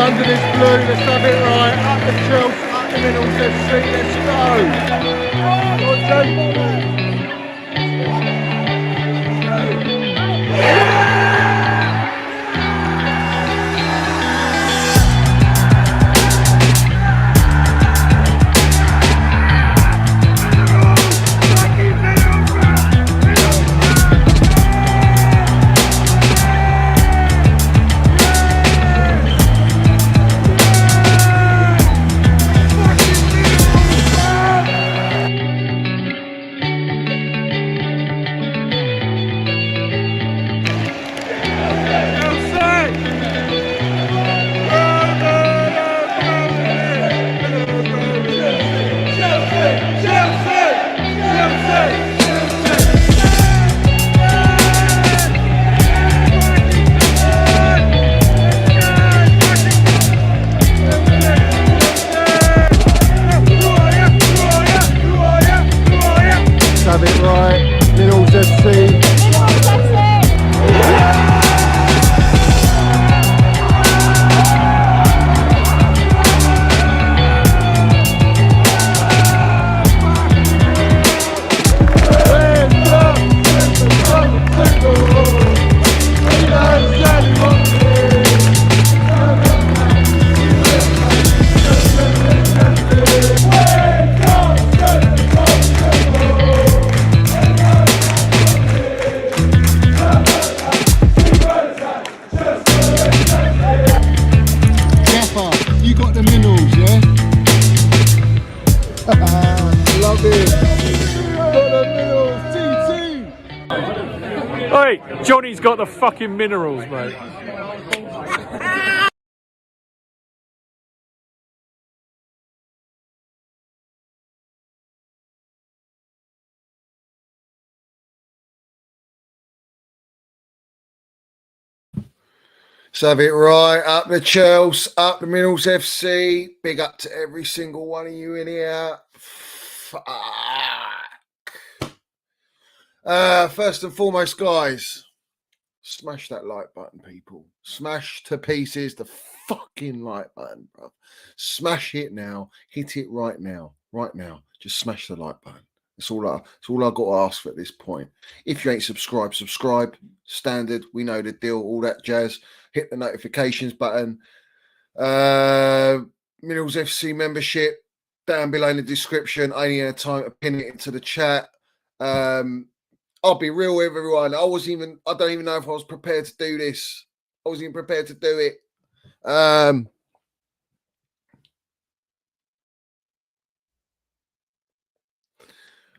under this blue, let's have it right. Up the Chelsea, up the middle, let's go. Have it right, Middles FC. You got the minerals, yeah? Love it. Got the minerals, TT. Hey, Johnny's got the fucking minerals, mate. Let's have it right. Up the Chelsea, up the Minerals FC. Big up to every single one of you in here. Fuck. First and foremost, guys, smash that like button, people. Smash to pieces the fucking like button, bro. Smash it now. Hit it right now. Right now. Just smash the like button. It's all I got to ask for at this point. If you ain't subscribed, subscribe. Standard. We know the deal. All that jazz. Hit the notifications button. Minerals FC membership down below in the description. I ain't had time to pin it into the chat. I'll be real with everyone. I don't even know if I was prepared to do this. I wasn't even prepared to do it.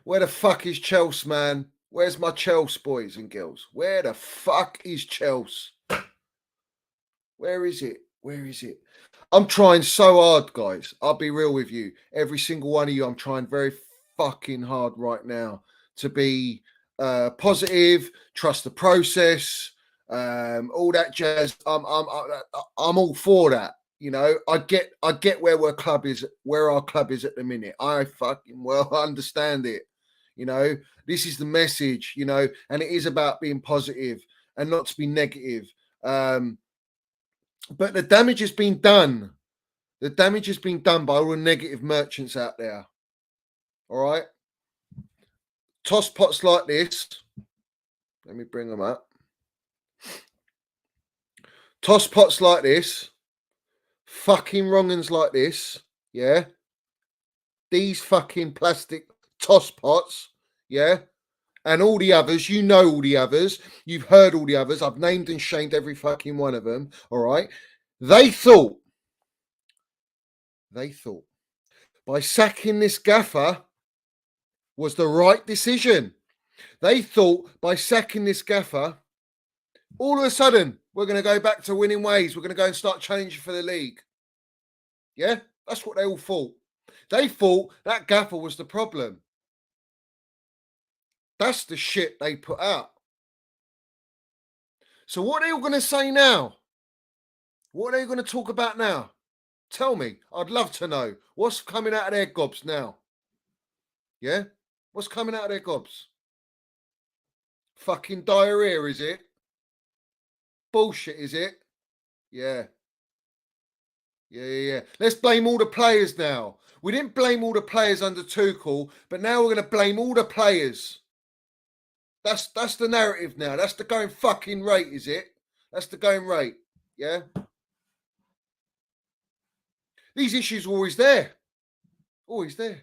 Where the fuck is Chelsea, man? Where's my Chelsea boys and girls? Where the fuck is Chelsea? Where is it? Where is it? I'm trying so hard, guys. I'll be real with you. Every single one of you, I'm trying very fucking hard right now to be positive, trust the process, all that jazz. I'm all for that. You know, I get where our club is at the minute. I fucking well understand it. You know, this is the message, you know, and it is about being positive and not to be negative. But the damage has been done. The damage has been done by all the negative merchants out there. All right. Toss pots like this. Let me bring them up. Toss pots like this. Fucking wrong uns like this. Yeah. These fucking plastic toss pots. Yeah. And all the others, you know all the others. You've heard all the others. I've named and shamed every fucking one of them. All right. They thought by sacking this gaffer was the right decision. They thought by sacking this gaffer, all of a sudden, we're going to go back to winning ways. We're going to go and start challenging for the league. Yeah, that's what they all thought. They thought that gaffer was the problem. That's the shit they put out. So what are they all going to say now? What are they going to talk about now? Tell me. I'd love to know. What's coming out of their gobs now? Yeah? What's coming out of their gobs? Fucking diarrhea, is it? Bullshit, is it? Yeah. Yeah. Let's blame all the players now. We didn't blame all the players under Tuchel, but now we're going to blame all the players. That's the narrative now. That's the going fucking rate, is it? That's the going rate. Yeah. These issues were always there. Always there.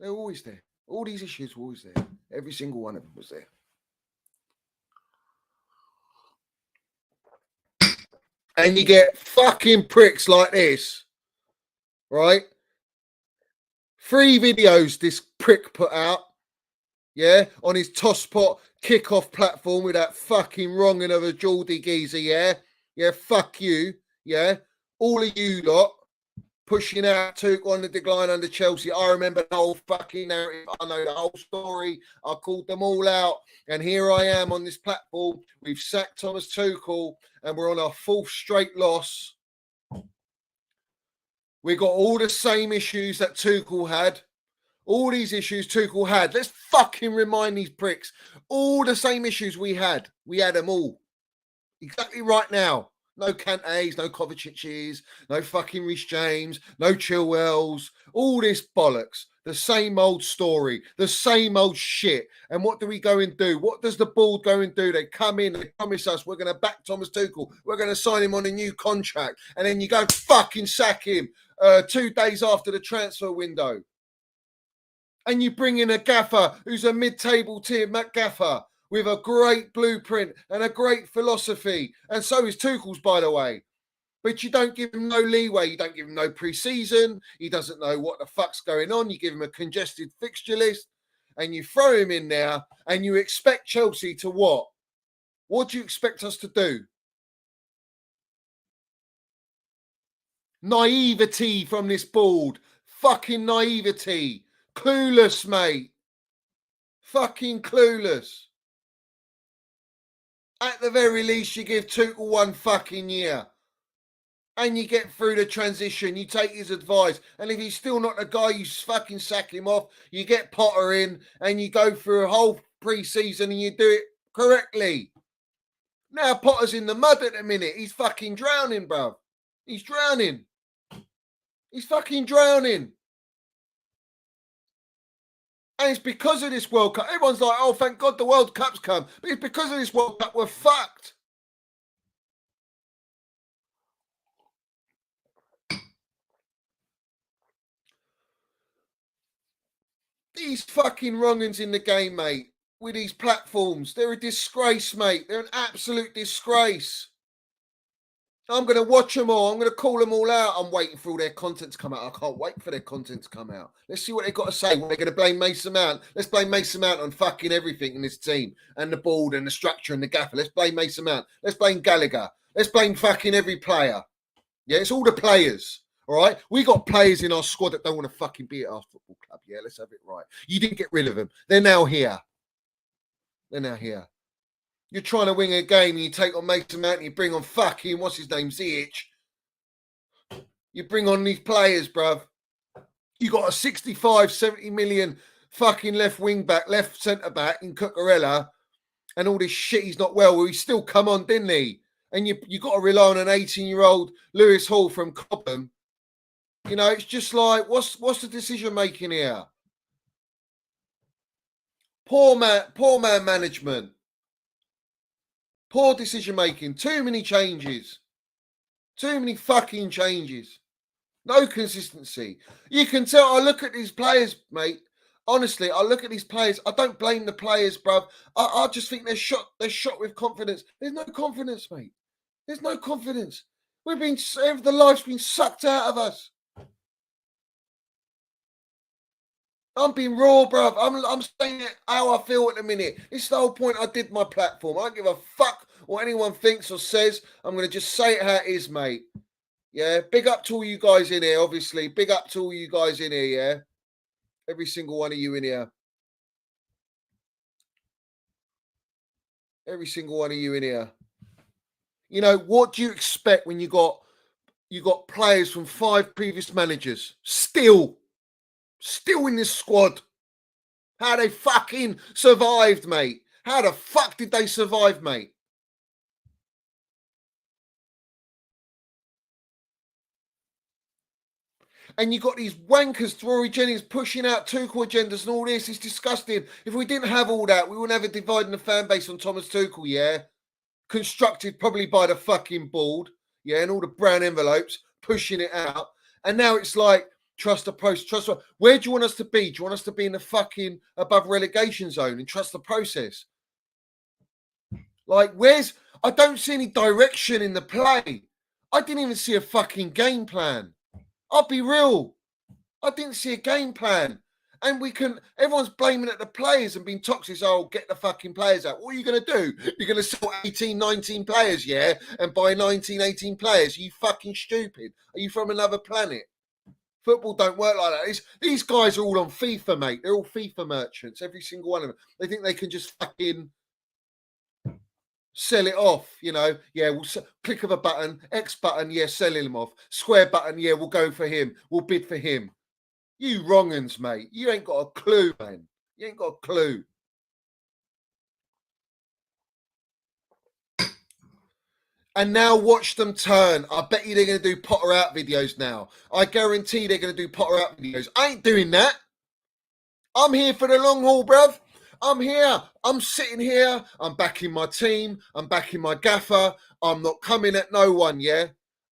They're always there. All these issues were always there. Every single one of them was there. And you get fucking pricks like this, right? 3 videos this prick put out, yeah, on his tosspot kickoff platform with that fucking wronging of a Geordie geezer, yeah? Yeah, fuck you, yeah? All of you lot pushing out Tuchel on the decline under Chelsea. I remember the whole fucking narrative. I know the whole story. I called them all out. And here I am on this platform. We've sacked Thomas Tuchel and we're on our 4th straight loss. We got all the same issues that Tuchel had. All these issues Tuchel had. Let's fucking remind these pricks. All the same issues we had. We had them all. Exactly right now. No Kantes, no Kovacic's, no fucking Reece James, no Chilwells. All this bollocks. The same old story. The same old shit. And what do we go and do? What does the board go and do? They come in, they promise us we're going to back Thomas Tuchel. We're going to sign him on a new contract. And then you go fucking sack him 2 days after the transfer window. And you bring in a gaffer who's a mid-table tier gaffer with a great blueprint and a great philosophy. And so is Tuchel's, by the way. But you don't give him no leeway. You don't give him no pre-season. He doesn't know what the fuck's going on. You give him a congested fixture list and you throw him in there and you expect Chelsea to what? What do you expect us to do? Naivety from this board. Fucking naivety. Clueless, mate. Fucking clueless. At the very least, you give Tuchel 1 fucking year. And you get through the transition. You take his advice. And if he's still not the guy, you fucking sack him off. You get Potter in and you go through a whole pre-season and you do it correctly. Now Potter's in the mud at the minute. He's fucking drowning, bruv. He's drowning. He's fucking drowning. And it's because of this World Cup. Everyone's like, oh, thank God the World Cup's come. But it's because of this World Cup we're fucked. These fucking wrong'uns in the game, mate, with these platforms, they're a disgrace, mate. They're an absolute disgrace. I'm going to watch them all. I'm going to call them all out. I'm waiting for all their content to come out. I can't wait for their content to come out. Let's see what they've got to say. They're going to blame Mason Mount. Let's blame Mason Mount on fucking everything in this team and the board and the structure and the gaffer. Let's blame Mason Mount. Let's blame Gallagher. Let's blame fucking every player. Yeah, it's all the players. All right? We got players in our squad that don't want to fucking be at our football club. Yeah, let's have it right. You didn't get rid of them. They're now here. They're now here. You're trying to win a game and you take on Mason Mount and you bring on fucking, what's his name, Ziyech. You bring on these players, bruv. You got a 65, 70 million fucking left wing back, left centre back in Cucurella and all this shit. He's not well. He's still come on, didn't he? And you got to rely on an 18-year-old Lewis Hall from Cobham. You know, it's just like, what's the decision making here? Poor man management. Poor decision making. Too many changes. Too many fucking changes. No consistency. You can tell. I look at these players, mate. Honestly, I look at these players. I don't blame the players, bruv. I just think they're shot with confidence. There's no confidence, mate. There's no confidence. The life's been sucked out of us. I'm being raw, bruv. I'm saying it how I feel at the minute. It's the whole point I did my platform. I don't give a fuck what anyone thinks or says. I'm going to just say it how it is, mate. Yeah, big up to all you guys in here, obviously. Big up to all you guys in here, yeah? Every single one of you in here. Every single one of you in here. You know, what do you expect when you got players from 5 previous managers still in this squad? How they fucking survived, mate. How the fuck did they survive, mate? And you got these wankers, RORY Jennings, pushing out Tuchel agendas and all this. It's disgusting. If we didn't have all that, we wouldn't have a divide in the fan base on Thomas Tuchel, yeah? Constructed probably by the fucking board, yeah, and all the brown envelopes pushing it out. And now it's like, trust the process, trust. Where do you want us to be? Do you want us to be in the fucking above relegation zone and trust the process? Like, I don't see any direction in the play. I didn't even see a fucking game plan. I'll be real. I didn't see a game plan. And everyone's blaming at the players and being toxic. Oh, get the fucking players out. What are you going to do? You're going to sell 18, 19 players, yeah? And buy 19, 18 players? Are you fucking stupid? Are you from another planet? Football don't work like that. These guys are all on FIFA, mate. They're all FIFA merchants, every single one of them. They think they can just fucking sell it off, you know. Yeah, we'll click of a button, X button, yeah, selling him off. Square button, yeah, we'll go for him. We'll bid for him. You wrong-uns, mate. You ain't got a clue, man. You ain't got a clue. And now watch them turn. I bet you they're going to do Potter out videos now. I guarantee they're going to do Potter out videos. I ain't doing that. I'm here for the long haul, bruv. I'm here. I'm sitting here. I'm backing my team. I'm backing my gaffer. I'm not coming at no one, yeah?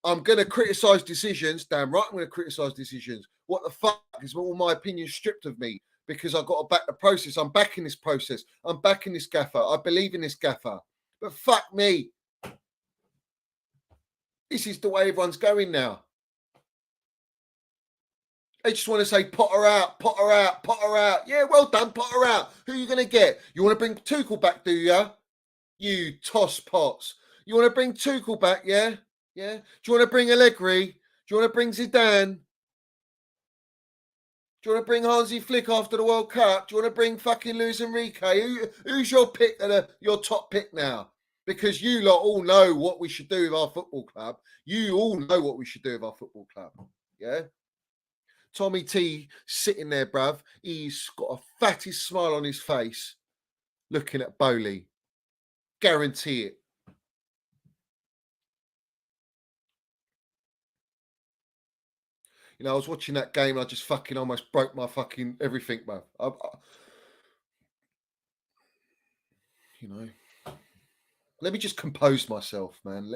I'm going to criticise decisions. Damn right, I'm going to criticise decisions. What the fuck is all my opinions stripped of me? Because I've got to back the process. I'm backing this process. I'm backing this gaffer. I believe in this gaffer. But fuck me. This is the way everyone's going now. They just want to say, Potter out, Potter out, Potter out. Yeah, well done, Potter out. Who are you going to get? You want to bring Tuchel back, do you? You toss pots. You want to bring Tuchel back, yeah? Yeah? Do you want to bring Allegri? Do you want to bring Zidane? Do you want to bring Hansi Flick after the World Cup? Do you want to bring fucking Luis Enrique? Who's your pick, your top pick now? Because you lot all know what we should do with our football club. You all know what we should do with our football club. Yeah? Tommy T sitting there, bruv. He's got a fattest smile on his face looking at Bowley. Guarantee it. You know, I was watching that game. I just fucking almost broke my fucking everything, bruv. You know. Let me just compose myself, man.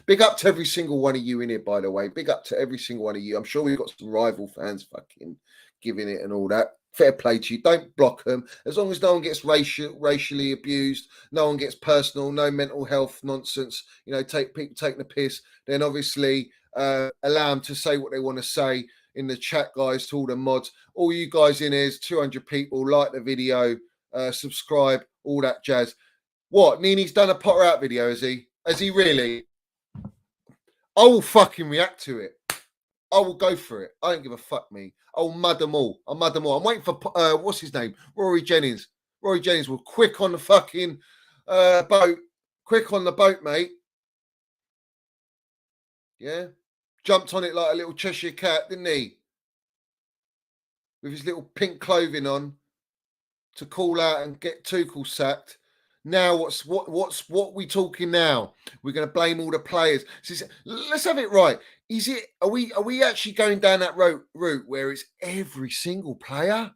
Big up to every single one of you in here, by the way. Big up to every single one of you. I'm sure we've got some rival fans fucking giving it and all that. Fair play to you. Don't block them. As long as no one gets racially abused, no one gets personal, no mental health nonsense, you know, people taking the piss, then obviously allow them to say what they want to say in the chat, guys, to all the mods. All you guys in here, 200 people, like the video, subscribe, all that jazz. What? NIINI's done a Potter out video, has he? Has he really? I will fucking react to it. I will go for it. I don't give a fuck, me. I'll mud them all. I'm waiting for, what's his name? RORY Jennings. RORY Jennings was quick on the fucking boat. Quick on the boat, mate. Yeah? Jumped on it like a little Cheshire cat, didn't he? With his little pink clothing on to call out and get Tuchel sacked. Now, what we talking now? We're going to blame all the players. Let's have it right. Are we actually going down that route where it's every single player?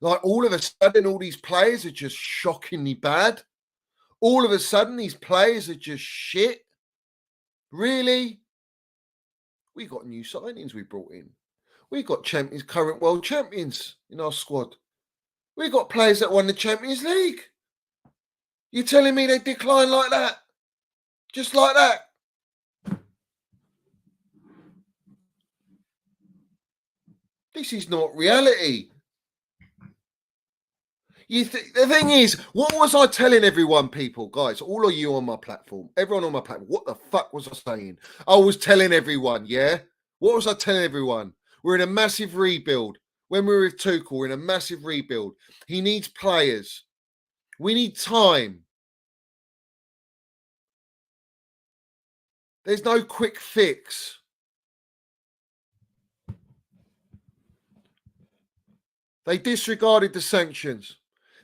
Like all of a sudden, all these players are just shockingly bad. All of a sudden, these players are just shit. Really? We got new signings we brought in. We got champions, current world champions in our squad. We got players that won the Champions League. You're telling me they decline like that? Just like that? This is not reality. The thing is, what was I telling everyone, people, guys, all of you on my platform, everyone on my platform, what the fuck was I saying? I was telling everyone, yeah? What was I telling everyone? We're in a massive rebuild. When we were with Tuchel, we're in a massive rebuild. He needs players. We need time. There's no quick fix. They disregarded the sanctions.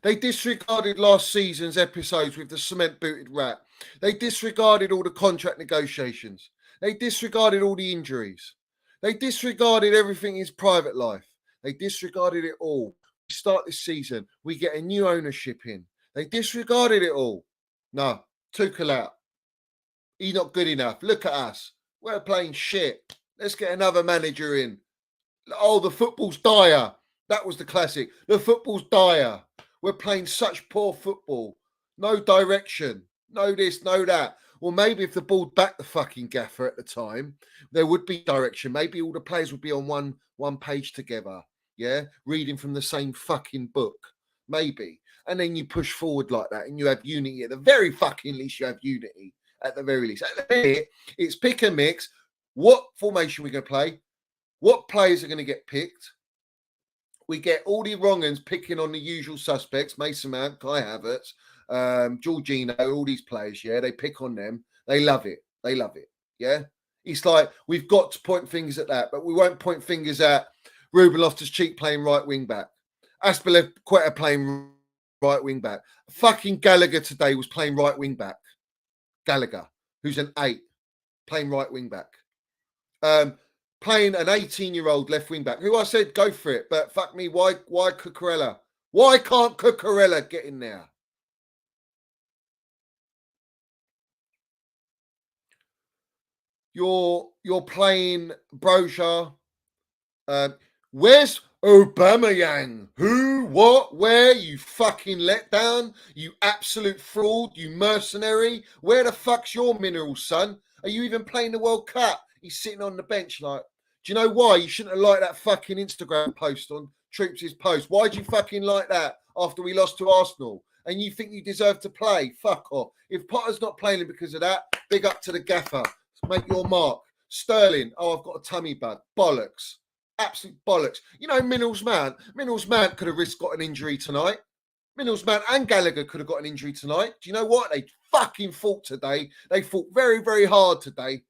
They disregarded last season's episodes with the cement-booted rat. They disregarded all the contract negotiations. They disregarded all the injuries. They disregarded everything in his private life. They disregarded it all. We start this season, we get a new ownership in. They disregarded it all. No, Tuchel out. He's not good enough. Look at us. We're playing shit. Let's get another manager in. Oh, the football's dire. That was the classic. The football's dire. We're playing such poor football. No direction. No this, no that. Well, maybe if the ball backed the fucking gaffer at the time, there would be direction. Maybe all the players would be on one page together. Yeah, reading from the same fucking book. Maybe. And then you push forward like that and you have unity. At the very fucking least, you have unity. At the very least. At the minute, it's pick and mix. What formation we're going to play? What players are going to get picked? We get all the wrong uns picking on the usual suspects, Mason Mount, Kai Havertz, Jorginho, all these players, yeah, they pick on them. They love it. They love it, yeah? It's like we've got to point fingers at that, but we won't point fingers at Ruben Loftus-Cheek playing right wing-back. Azpilicueta playing right wing-back. Fucking Gallagher today was playing right wing-back. Gallagher, who's an 8, playing right wing-back. Playing an 18-year-old left wing back, who I said go for it, but fuck me, why Cucurella? Why can't Cucurella get in there? You're playing Broja. Where's Aubameyang? Who? What? Where? You fucking letdown? You absolute fraud? You mercenary? Where the fuck's your minerals, son? Are you even playing the World Cup? He's sitting on the bench like, do you know why? You shouldn't have liked that fucking Instagram post on Troops' post. Why'd you fucking like that after we lost to Arsenal? And you think you deserve to play? Fuck off. If Potter's not playing because of that, big up to the gaffer. Make your mark. Sterling, oh, I've got a tummy bug. Bollocks. Absolute bollocks. You know, Minnels Mount could have risked got an injury tonight. Minnels Mount and Gallagher could have got an injury tonight. Do you know what? They fucking fought today. They fought very, very hard today.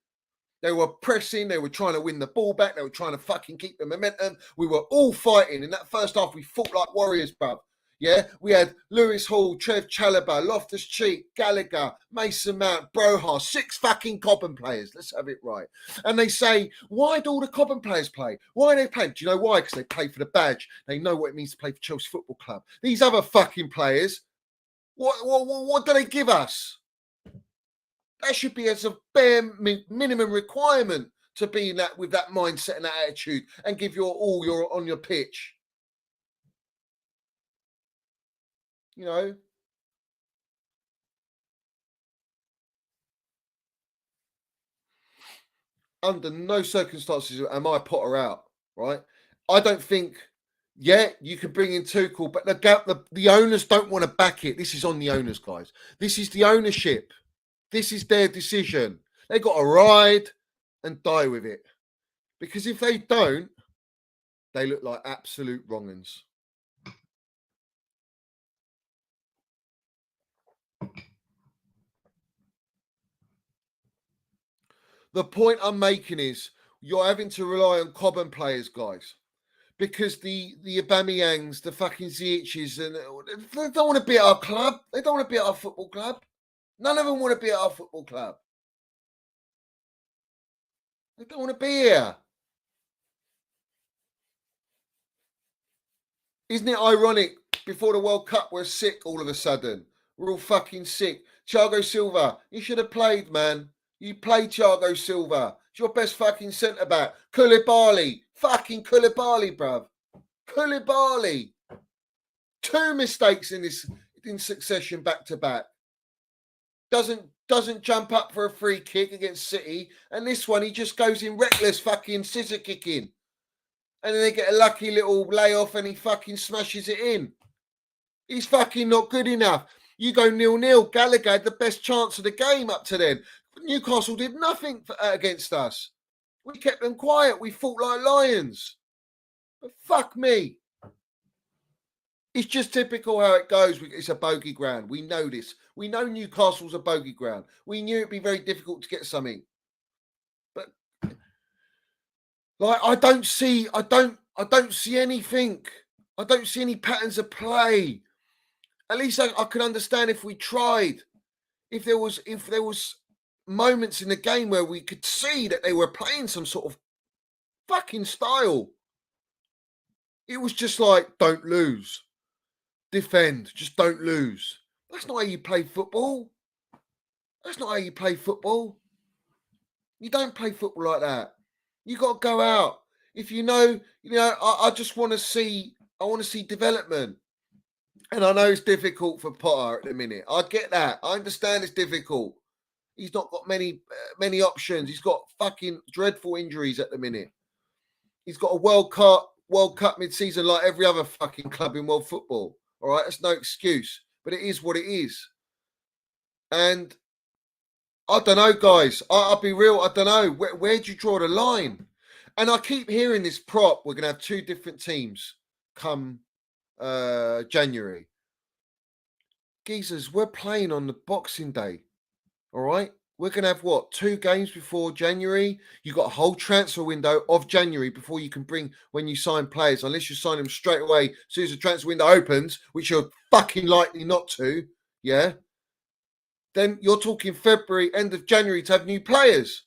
They were pressing. They were trying to win the ball back. They were trying to fucking keep the momentum. We were all fighting. In that first half, we fought like warriors, bruv. Yeah? We had Lewis Hall, Trev Chalobah, Loftus-Cheek, Gallagher, Mason Mount, Broja, 6 fucking Cobham players. Let's have it right. And they say, why do all the Cobham players play? Why are they playing? Do you know why? Because they play for the badge. They know what it means to play for Chelsea Football Club. These other fucking players, what do they give us? That should be as a bare minimum requirement to be in that with that mindset and that attitude and give your all you're on your pitch. You know. Under no circumstances am I Potter out, right? I don't think, yeah, you can bring in Tuchel, but the owners don't want to back it. This is on the owners, guys. This is the ownership. This is their decision. They got to ride and die with it. Because if they don't, they look like absolute wrong-uns. The point I'm making is you're having to rely on Cobham players, guys. Because the Aubameyangs, the fucking Ziyiches, and they don't want to be at our club. They don't want to be at our football club. None of them want to be at our football club. They don't want to be here. Isn't it ironic? Before the World Cup, we're sick all of a sudden. We're all fucking sick. Thiago Silva, you should have played, man. You played Thiago Silva. It's your best fucking centre-back. Koulibaly. Fucking Koulibaly, bruv. Koulibaly. 2 mistakes in succession back-to-back. Doesn't jump up for a free kick against City. And this one, he just goes in reckless fucking scissor kicking. And then they get a lucky little layoff and he fucking smashes it in. He's fucking not good enough. You go 0-0. Gallagher had the best chance of the game up to then. Newcastle did nothing against us. We kept them quiet. We fought like lions. But fuck me. It's just typical how it goes. It's a bogey ground. We know this. We know Newcastle's a bogey ground. We knew it'd be very difficult to get something. But like I don't see anything. I don't see any patterns of play. At least I could understand if we tried. If there was moments in the game where we could see that they were playing some sort of fucking style. It was just like, don't lose. Defend. Just don't lose. That's not how you play football. That's not how you play football. You don't play football like that. You got to go out. If I just want to see, I want to see development. And I know it's difficult for Potter at the minute. I get that. I understand it's difficult. He's not got many options. He's got fucking dreadful injuries at the minute. He's got a World Cup mid-season like every other fucking club in world football. All right, that's no excuse. But it is what it is. And I don't know, guys. I'll be real. I don't know. Where do you draw the line? And I keep hearing this prop. We're going to have two different teams come January. Geezers, we're playing on the Boxing Day. All right? We're going to have, 2 games before January? You've got a whole transfer window of January before you can bring, when you sign players, unless you sign them straight away as soon as the transfer window opens, which you're fucking likely not to, yeah? Then you're talking February, end of January to have new players.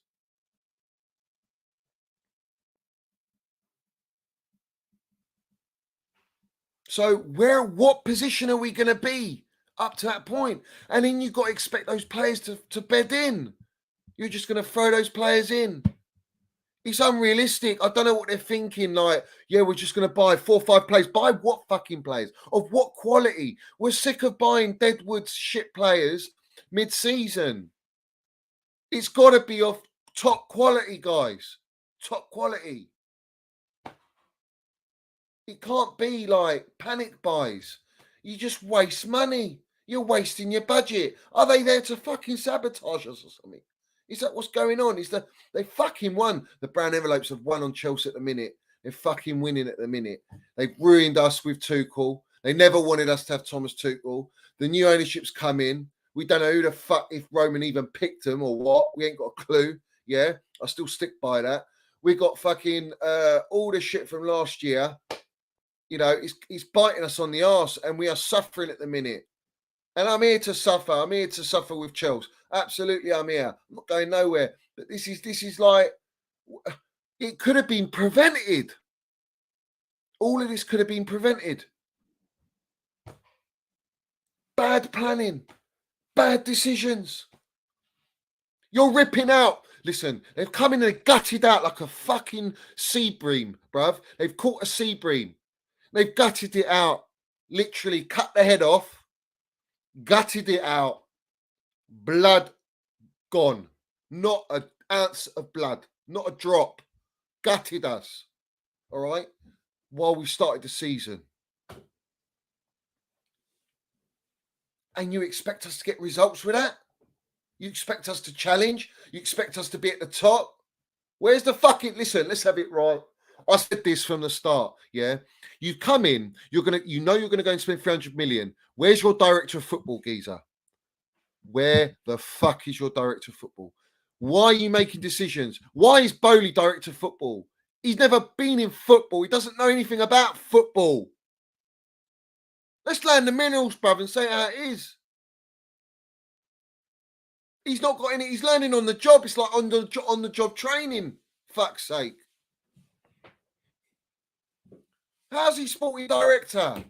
So what position are we going to be up to that point? And then you've got to expect those players to bed in. You're just going to throw those players in. It's unrealistic. I don't know what they're thinking. Like, yeah, we're just going to buy 4 or 5 players. Buy what fucking players? Of what quality? We're sick of buying Deadwood's shit players mid-season. It's got to be of top quality, guys. Top quality. It can't be like panic buys. You just waste money. You're wasting your budget. Are they there to fucking sabotage us or something? Is that what's going on? They fucking won. The brown envelopes have won on Chelsea at the minute. They're fucking winning at the minute. They've ruined us with Tuchel. They never wanted us to have Thomas Tuchel. The new ownership's come in. We don't know who the fuck, if Roman even picked them or what. We ain't got a clue. Yeah, I still stick by that. We got fucking all the shit from last year. You know, it's biting us on the arse, and we are suffering at the minute. And I'm here to suffer. I'm here to suffer with Chelsea. Absolutely, I'm here. I'm not going nowhere. But this is like, it could have been prevented. All of this could have been prevented. Bad planning, bad decisions. You're ripping out. Listen, they've come in and gutted out like a fucking sea bream, bruv. They've caught a sea bream. They've gutted it out. Literally cut the head off. Gutted it out. Blood gone. Not an ounce of blood. Not a drop. Gutted us. All right? While we started the season. And you expect us to get results with that? You expect us to challenge? You expect us to be at the top? Where's the fucking... Listen, let's have it right. I said this from the start, yeah? You've come in, you're going to go and spend 300 million. Where's your director of football, geezer? Where the fuck is your director of football? Why are you making decisions? Why is Bowley director of football? He's never been in football. He doesn't know anything about football. Let's land the minerals, bruv, and say how it is. He's not got any. He's learning on the job. It's like on the job training. Fuck's sake. How's he sporting director?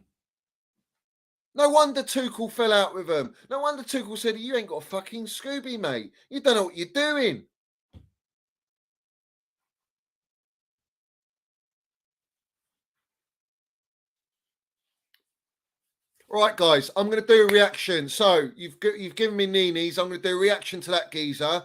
No wonder Tuchel fell out with him. No wonder Tuchel said, you ain't got a fucking Scooby, mate. You don't know what you're doing. Right, guys, I'm going to do a reaction. So you've given me NIINI's. I'm going to do a reaction to that geezer.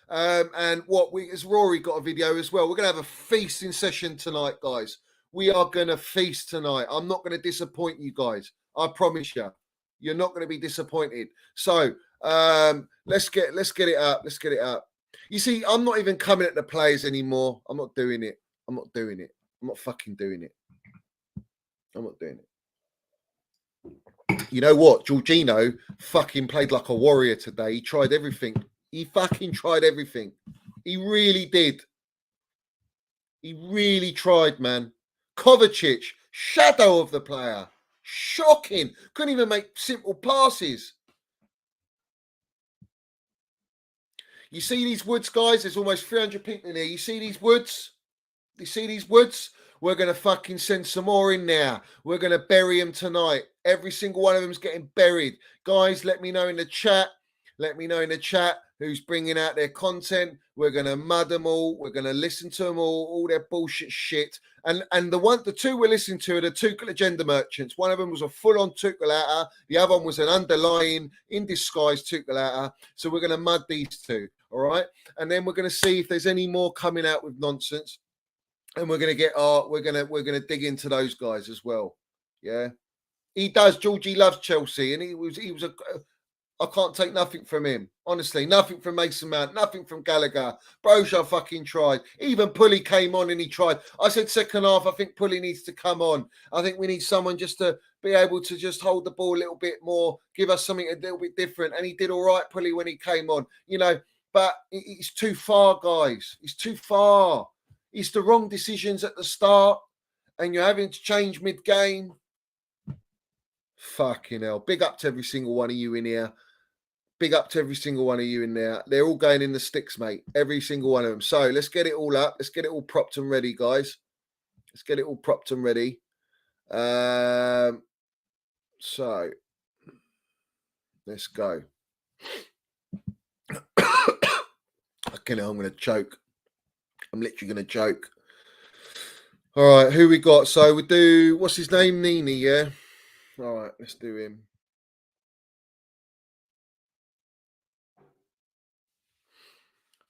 And as Rory got a video as well. We're going to have a feasting session tonight, guys. We are going to feast tonight. I'm not going to disappoint you guys. I promise you. You're not going to be disappointed. So let's get it up. Let's get it up. You see, I'm not even coming at the players anymore. I'm not doing it. I'm not doing it. I'm not fucking doing it. I'm not doing it. You know what? Jorginho fucking played like a warrior today. He tried everything. He fucking tried everything. He really did. He really tried, man. Kovacic, shadow of the player. Shocking. Couldn't even make simple passes. You see these woods, guys? There's almost 300 people in here. You see these woods? You see these Woods? We're going to fucking send some more in there. We're going to bury them tonight. Every single one of them's getting buried. Guys, let me know in the chat. Let me know in the chat who's bringing out their content. We're going to mud them all. We're going to listen to them all their bullshit shit. And the two we're listening to are the Tuchel agenda merchants. One of them was a full-on Tuchel outer. The other one was an underlying, in disguise Tuchel outer. So we're going to mud these two, all right? And then we're going to see if there's any more coming out with nonsense. And we're going to get we're going to dig into those guys as well. Yeah. He does. Georgie loves Chelsea, and he was I can't take nothing from him. Honestly, nothing from Mason Mount, nothing from Gallagher. Broja fucking tried. Even Pulley came on and he tried. I said second half, I think Pulley needs to come on. I think we need someone just to be able to just hold the ball a little bit more, give us something a little bit different. And he did all right, Pulley, when he came on. You know, but it's too far, guys. It's too far. It's the wrong decisions at the start, and you're having to change mid-game. Fucking hell. Big up to every single one of you in here. Big up to every single one of you in there. They're all going in the sticks, mate. Every single one of them. So let's get it all up. Let's get it all propped and ready, guys. Let's get it all propped and ready. So let's go. Fucking hell, I'm going to choke. I'm literally going to choke. All right, who we got? So we do, what's his name? NIINI, yeah? All right, let's do him.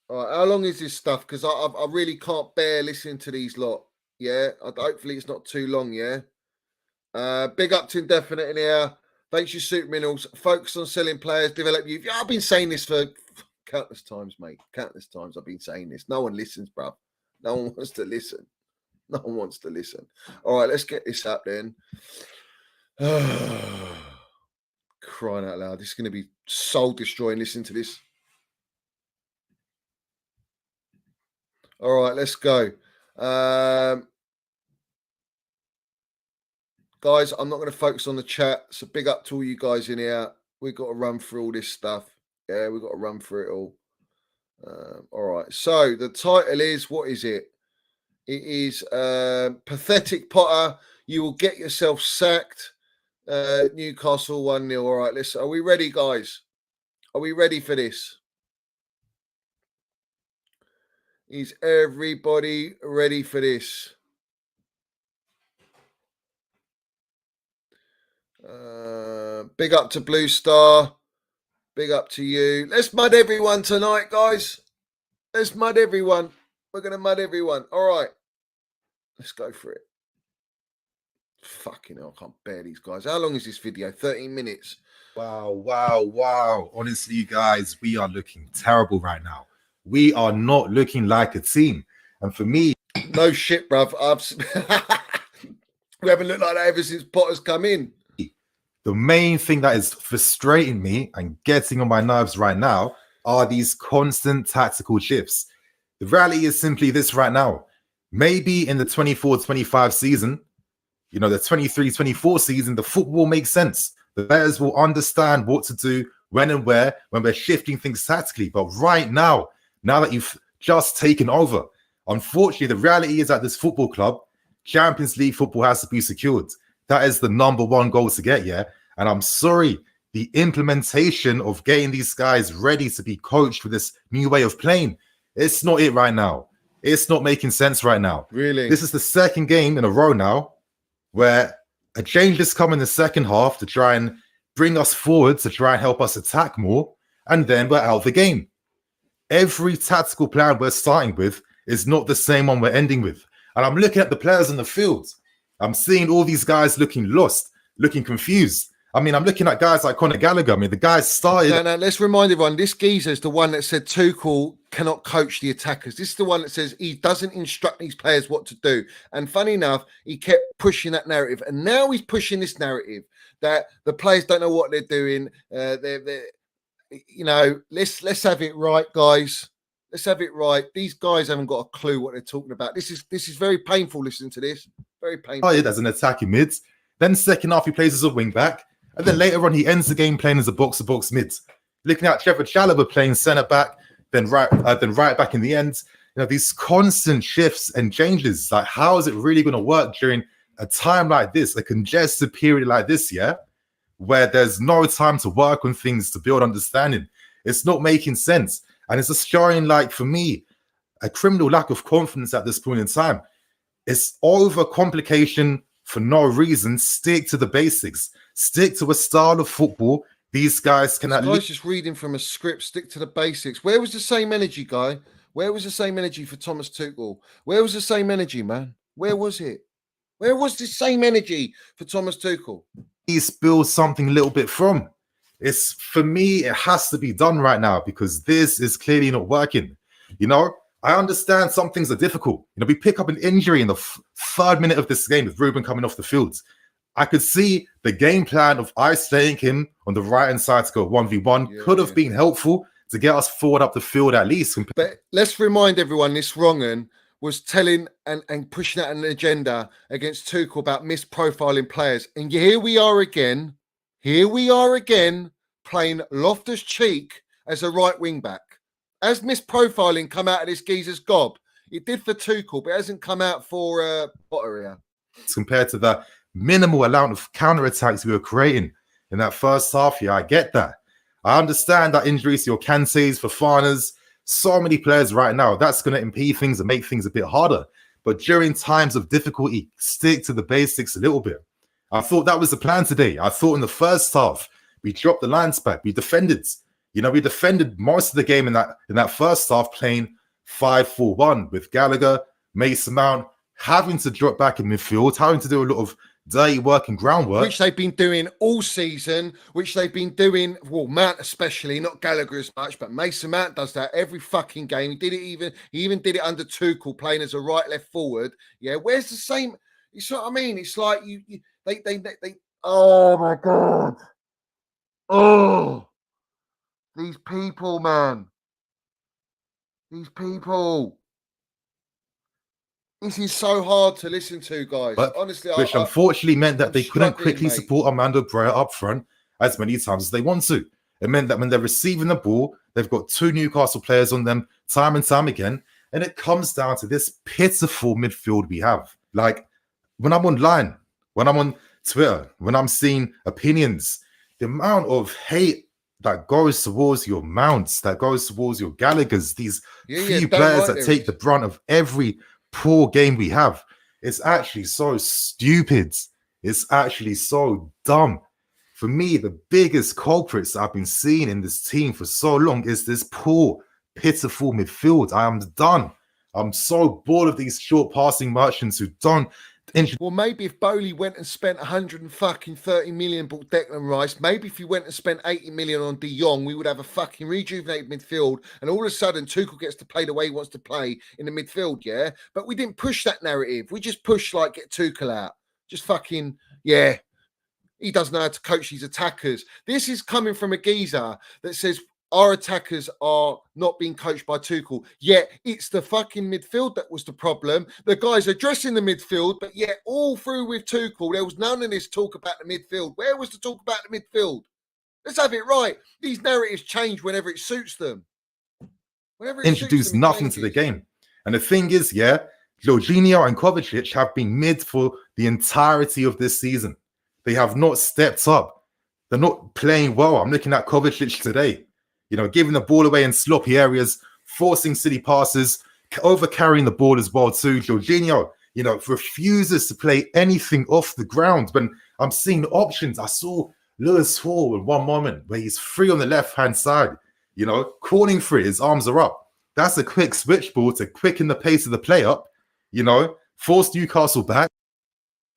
All right, how long is this stuff? Because I really can't bear listening to these lot. Yeah, hopefully it's not too long, yeah? Big up to Indefinite in here. Thanks, you Super Minerals. Focus on selling players, develop youth. Yeah, I've been saying this for countless times, mate. Countless times I've been saying this. No one listens, bruv. No one wants to listen. No one wants to listen. All right, let's get this up then. Crying out loud. This is going to be soul destroying. Listen to this. All right, let's go. Guys, I'm not going to focus on the chat. So big up to all you guys in here. We've got to run through all this stuff. Yeah, we've got to run through it all. All right. So the title is, what is it? It is Pathetic Potter. You will get yourself sacked. Newcastle 1-0. All right, listen. Are we ready, guys? Are we ready for this? Is everybody ready for this? Big up to Blue Star. Big up to you. Let's mud everyone tonight, guys. Let's mud everyone. We're going to mud everyone. All right. Let's go for it. Fucking hell, I can't bear these guys. How long is this video? 13 minutes. Wow. Honestly, you guys, we are looking terrible right now. We are not looking like a team. And for me... No shit, bruv. We haven't looked like that ever since Potter's come in. The main thing that is frustrating me and getting on my nerves right now are these constant tactical shifts. The reality is simply this right now. Maybe in the 24-25 season, you know, the 23-24 season, the football makes sense. The players will understand what to do, when and where, when we're shifting things tactically. But right now that you've just taken over, unfortunately, the reality is at this football club, Champions League football has to be secured. That is the #1 goal to get, yeah? And I'm sorry, the implementation of getting these guys ready to be coached with this new way of playing, it's not it right now. It's not making sense right now. Really? This is the second game in a row now where a change has come in the second half to try and bring us forward, to try and help us attack more, and then we're out of the game. Every tactical plan we're starting with is not the same one we're ending with. And I'm looking at the players in the field. I'm seeing all these guys looking lost, looking confused. I mean, I'm looking at guys like Conor Gallagher. I mean, the guy started... No, let's remind everyone, this geezer is the one that said Tuchel cannot coach the attackers. This is the one that says he doesn't instruct these players what to do. And funny enough, he kept pushing that narrative. And now he's pushing this narrative that the players don't know what they're doing. You know, let's have it right, guys. Let's have it right. These guys haven't got a clue what they're talking about. This is very painful listening to this. Very painful. As an attacking mid. Then second half, he plays as a wing back. And then later on, he ends the game playing as a box-to-box mid. Looking at Trevor Chalobah playing centre back, then right back in the end. these constant shifts and changes. Like, how is it really going to work during a time like this, a congested period like this, yeah, where there's no time to work on things, to build understanding? It's not making sense. And it's just showing, like, for me, a criminal lack of confidence at this point in time. It's overcomplication for no reason. Stick to the basics. Stick to a style of football. These guys can This at guy's least just reading from a script. Stick to the basics. Where was the same energy, guy? Where was the same energy for Thomas Tuchel? Where was the same energy, man? Where was it? Where was the same energy for Thomas Tuchel? build something a little bit from. It's, for me, it has to be done right now because this is clearly not working. I understand some things are difficult. We pick up an injury in the third minute of this game with Ruben coming off the field. I could see the game plan of isolating him on the right-hand side to go 1v1 could have been helpful to get us forward up the field at least. But let's remind everyone, this Wrongen was telling and pushing out an agenda against Tuchel about misprofiling players. And here we are again playing Loftus-Cheek as a right wing-back. As misprofiling come out of this geezer's gob? It did for Tuchel, but it hasn't come out for Potter here. Compared to the minimal amount of counter-attacks we were creating in that first half, I get that. I understand that injuries to your Kantes, Fofanas, so many players right now, that's going to impede things and make things a bit harder. But during times of difficulty, stick to the basics a little bit. I thought that was the plan today. I thought in the first half, we dropped the lines back. We defended. We defended most of the game in that first half, playing 5-4-1 with Gallagher, Mason Mount, having to drop back in midfield, having to do a lot of dirty work and groundwork. Which they've been doing all season, well, Mount especially, not Gallagher as much, but Mason Mount does that every fucking game. He even did it under Tuchel, playing as a right left forward. Yeah, where's the same? You see what I mean? It's like they oh my God. Oh, these people, man. These people. This is so hard to listen to, guys. But honestly, which unfortunately meant that I'm they couldn't struggling, quickly mate. support Armando Brea up front as many times as they want to. It meant that when they're receiving the ball, they've got two Newcastle players on them time and time again. And it comes down to this pitiful midfield we have. Like, when I'm online, when I'm on Twitter, when I'm seeing opinions, the amount of hate that goes towards your Mounts, that goes towards your Gallaghers, these few players that take the brunt of every poor game we have. It's actually so stupid. It's actually so dumb. For me, the biggest culprits I've been seeing in this team for so long is this poor, pitiful midfield. I am done. I'm so bored of these short passing merchants who don't. Well, maybe if Bowley went and spent 130 million, bought Declan Rice, maybe if he went and spent 80 million on De Jong, we would have a fucking rejuvenated midfield. And all of a sudden, Tuchel gets to play the way he wants to play in the midfield, yeah? But we didn't push that narrative. We just pushed, like, get Tuchel out. Just fucking, yeah. He doesn't know how to coach these attackers. This is coming from a geezer that says our attackers are not being coached by Tuchel. Yet it's the fucking midfield that was the problem. The guys addressing the midfield, but yet all through with Tuchel, there was none of this talk about the midfield. Where was the talk about the midfield? Let's have it right. These narratives change whenever it suits them. Whenever it introduce nothing to the game. And the thing is, yeah, Jorginho and Kovacic have been mid for the entirety of this season. They have not stepped up. They're not playing well. I'm looking at Kovacic today. Giving the ball away in sloppy areas, forcing silly passes, over carrying the ball as well too. Jorginho, refuses to play anything off the ground. When I'm seeing options, I saw Lewis Hall in one moment where he's free on the left-hand side, calling for it, his arms are up. That's a quick switch ball to quicken the pace of the play up, force Newcastle back.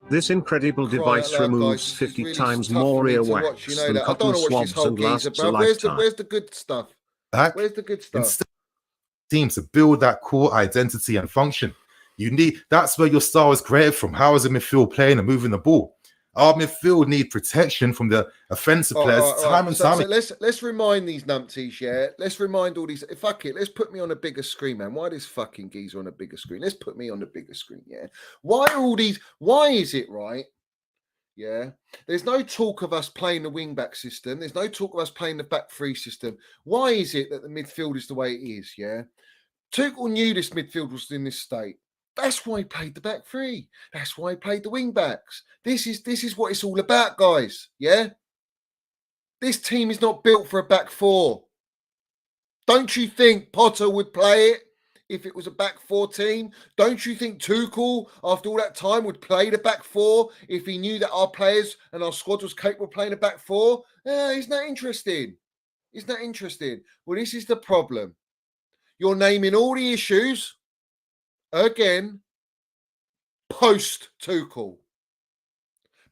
This incredible device removes 50 really times more earwax than cotton swabs and lasts a lifetime. Where's the good stuff? Where's the good stuff? Instead, teams to build that core identity and function. That's where your style is created from. How is a midfield playing and moving the ball? Our midfield need protection from the offensive players time and time. So let's remind these numpties, yeah. Let's remind all these. Fuck it. Let's put me on a bigger screen, man. Why this fucking geezer on a bigger screen? Let's put me on the bigger screen, yeah. Why are all these? Why is it right? Yeah. There's no talk of us playing the wing back system. There's no talk of us playing the back three system. Why is it that the midfield is the way it is? Yeah. Tuchel knew this midfield was in this state. That's why he played the back three. That's why he played the wing backs. This is what it's all about, guys. Yeah? This team is not built for a back four. Don't you think Potter would play it if it was a back four team? Don't you think Tuchel, after all that time, would play the back four if he knew that our players and our squad was capable of playing a back four? Isn't that interesting? Isn't that interesting? Well, this is the problem. You're naming all the issues again post Tuchel.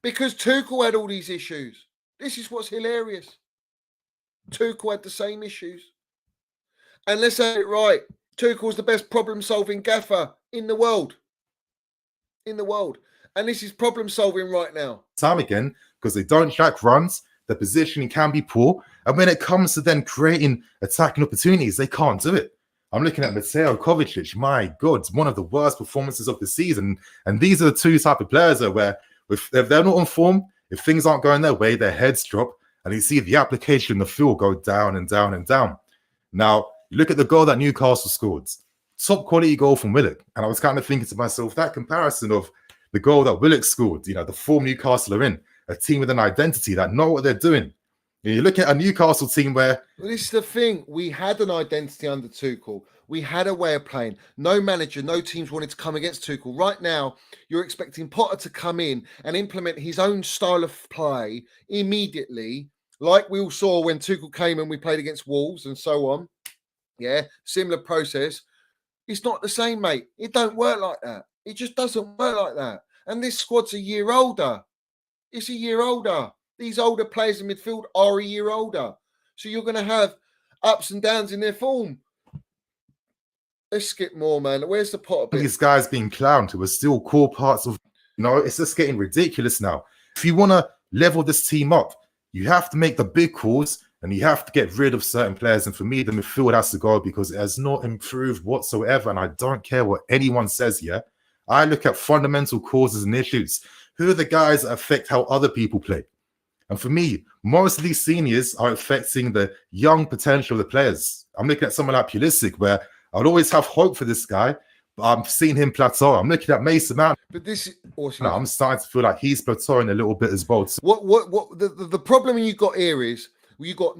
Because Tuchel had all these issues. This is what's hilarious. Tuchel had the same issues. And let's have it right. Tuchel's the best problem-solving gaffer in the world. In the world. And this is problem-solving right now. Time again, because they don't track runs, the positioning can be poor. And when it comes to then creating attacking opportunities, they can't do it. I'm looking at Mateo Kovacic. My God, one of the worst performances of the season. And these are the two type of players that where if they're not on form, if things aren't going their way, their heads drop, and you see the application in the field go down and down and down. Now, you look at the goal that Newcastle scored. Top quality goal from Willock. And I was kind of thinking to myself, that comparison of the goal that Willock scored, you know, the form Newcastle are in, a team with an identity that know what they're doing. You're looking at a Newcastle team where... Well, this is the thing. We had an identity under Tuchel. We had a way of playing. No manager, no teams wanted to come against Tuchel. Right now, you're expecting Potter to come in and implement his own style of play immediately, like we all saw when Tuchel came and we played against Wolves and so on. Yeah, similar process. It's not the same, mate. It don't work like that. It just doesn't work like that. And this squad's a year older. It's a year older. These older players in midfield are a year older. So you're going to have ups and downs in their form. Let's skip more, man. Where's the Potter bit? These guys being clowned who are still core parts of... You know, it's just getting ridiculous now. If you want to level this team up, you have to make the big calls and you have to get rid of certain players. And for me, the midfield has to go because it has not improved whatsoever. And I don't care what anyone says here. I look at fundamental causes and issues. Who are the guys that affect how other people play? And for me, most of these seniors are affecting the young potential of the players. I'm looking at someone like Pulisic, where I'd always have hope for this guy, but I'm seeing him plateau. I'm looking at Mason Mount. But this is awesome. I'm starting to feel like he's plateauing a little bit as well. What the problem you got here is you got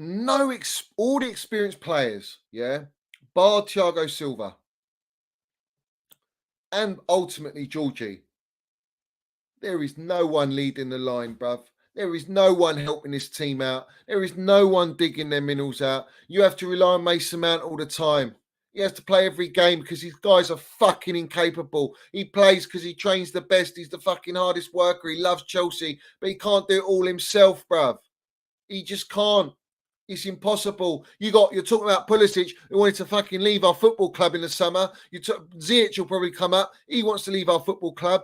all the experienced players, yeah, bar Thiago Silva, and ultimately Georgie. There is no one leading the line, bruv. There is no one helping this team out. There is no one digging their minerals out. You have to rely on Mason Mount all the time. He has to play every game because these guys are fucking incapable. He plays because he trains the best. He's the fucking hardest worker. He loves Chelsea, but he can't do it all himself, bruv. He just can't. It's impossible. You're talking about Pulisic, who wanted to fucking leave our football club in the summer. Ziyech will probably come up. He wants to leave our football club.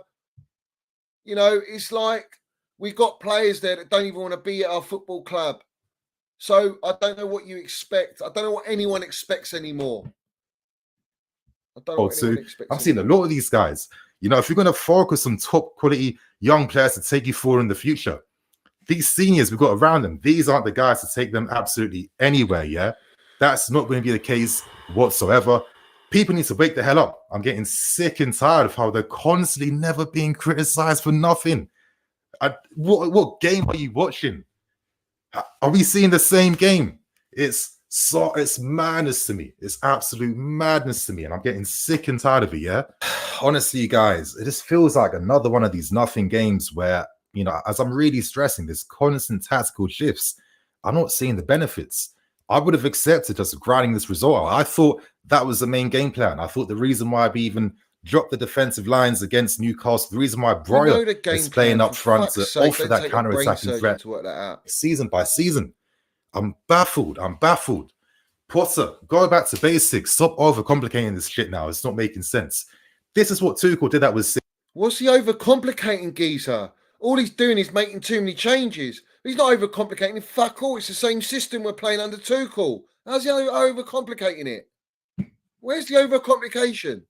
You know, it's like we've got players there that don't even want to be at our football club. So I don't know what you expect. I don't know what anyone expects anymore. I don't know what anyone expects. I've seen a lot of these guys. You know, if you're going to focus on top quality young players to take you forward in the future, these seniors we've got around them, these aren't the guys to take them absolutely anywhere, yeah? That's not going to be the case whatsoever. People need to wake the hell up. I'm getting sick and tired of how they're constantly never being criticized for nothing. What game are you watching? Are we seeing the same game? It's madness to me. It's absolute madness to me. And I'm getting sick and tired of it, yeah? Honestly, you guys, it just feels like another one of these nothing games where, you know, as I'm really stressing this constant tactical shifts, I'm not seeing the benefits. I would have accepted just grinding this result. I thought that was the main game plan. I thought the reason why we even dropped the defensive lines against Newcastle, the reason why Breuer is playing up front to offer that counter-attacking threat season by season. I'm baffled. Potter, go back to basics. Stop overcomplicating this shit now. It's not making sense. This is what Tuchel did that was... What's he overcomplicating, geezer? All he's doing is making too many changes. He's not overcomplicating it. Fuck all. It's the same system we're playing under Tuchel. How's he overcomplicating it? Where's the overcomplication?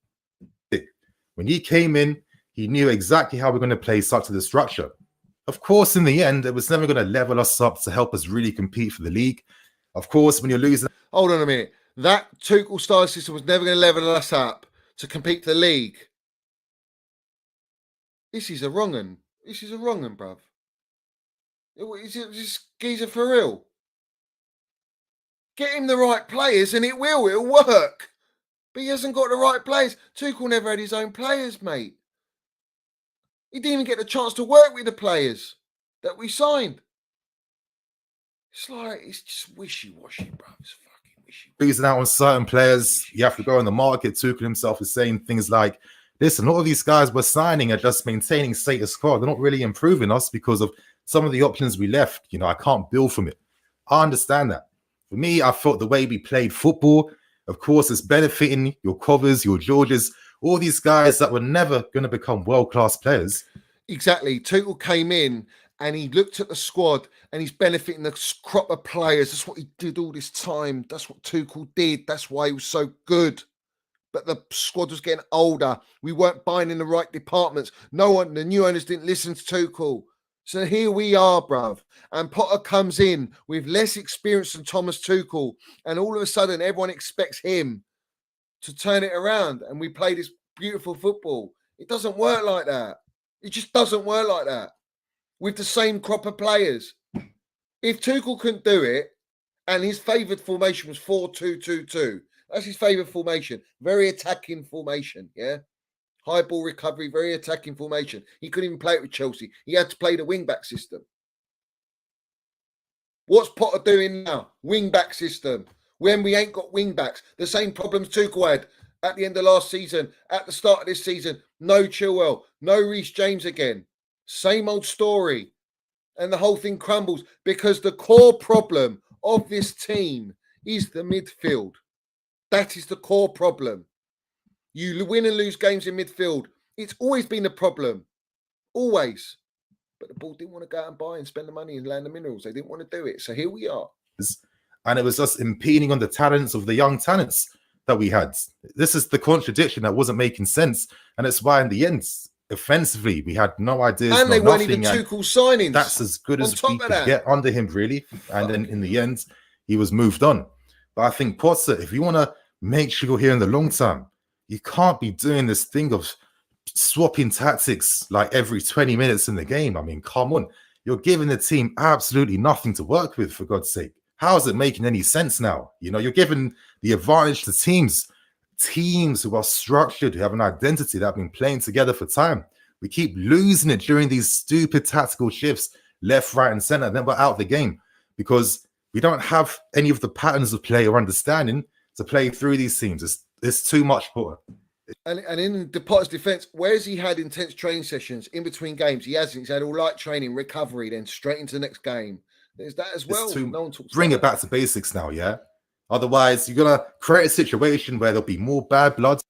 When he came in, he knew exactly how we're going to play such to the structure. Of course, in the end, it was never going to level us up to help us really compete for the league. Of course, when you're losing... Hold on a minute. That Tuchel style system was never going to level us up to compete for the league. This is a wrong un. This is a wrong un, bruv. Is it this geezer for real? Get him the right players and it'll work. But he hasn't got the right players. Tuchel never had his own players, mate. He didn't even get the chance to work with the players that we signed. It's like, it's just wishy-washy, bruv. It's fucking wishy-washy. Freezing out on certain players. You have to go on the market. Tuchel himself is saying things like, listen, all of these guys we're signing are just maintaining status quo. They're not really improving us because of some of the options we left. You know, I can't build from it. I understand that. For me, I felt the way we played football, of course, it's benefiting your Covers, your Georges, all these guys that were never going to become world-class players. Exactly. Tuchel came in and he looked at the squad and he's benefiting the crop of players. That's what he did all this time. That's what Tuchel did. That's why he was so good. But the squad was getting older. We weren't buying in the right departments. No one, the new owners didn't listen to Tuchel. So here we are, bruv. And Potter comes in with less experience than Thomas Tuchel. And all of a sudden, everyone expects him to turn it around. And we play this beautiful football. It doesn't work like that. It just doesn't work like that. With the same crop of players. If Tuchel couldn't do it, and his favoured formation was 4-2-2-2, that's his favourite formation. Very attacking formation, yeah? High ball recovery, very attacking formation. He couldn't even play it with Chelsea. He had to play the wing-back system. What's Potter doing now? Wing-back system. When we ain't got wing-backs. The same problems Tuchel had at the end of last season, at the start of this season. No Chilwell, no Reece James again. Same old story. And the whole thing crumbles because the core problem of this team is the midfield. That is the core problem. You win and lose games in midfield. It's always been a problem. Always. But the board didn't want to go out and buy and spend the money and land the minerals. They didn't want to do it. So here we are. And it was just impeding on the talents of the young talents that we had. This is the contradiction that wasn't making sense. And it's why in the end, offensively, we had no ideas. And they weren't even Tuchel signings. That's as good as we could get under him, really. And then in the end, he was moved on. But I think, Potter, if you want to make sure you're here in the long term, you can't be doing this thing of swapping tactics like every 20 minutes in the game. I mean, come on. You're giving the team absolutely nothing to work with, for God's sake. How is it making any sense now? You know, you're giving the advantage to teams who are structured, who have an identity, that have been playing together for time. We keep losing it during these stupid tactical shifts, left, right, and center. Then we're out the game because we don't have any of the patterns of play or understanding to play through these teams. It's too much, Potter. And in the Potter's defense, where's he had intense training sessions in between games? He hasn't. He's had all light training, recovery, then straight into the next game. There's that as well. No one talks bring about it back to basics now, yeah? Otherwise, you're going to create a situation where there'll be more bad blood.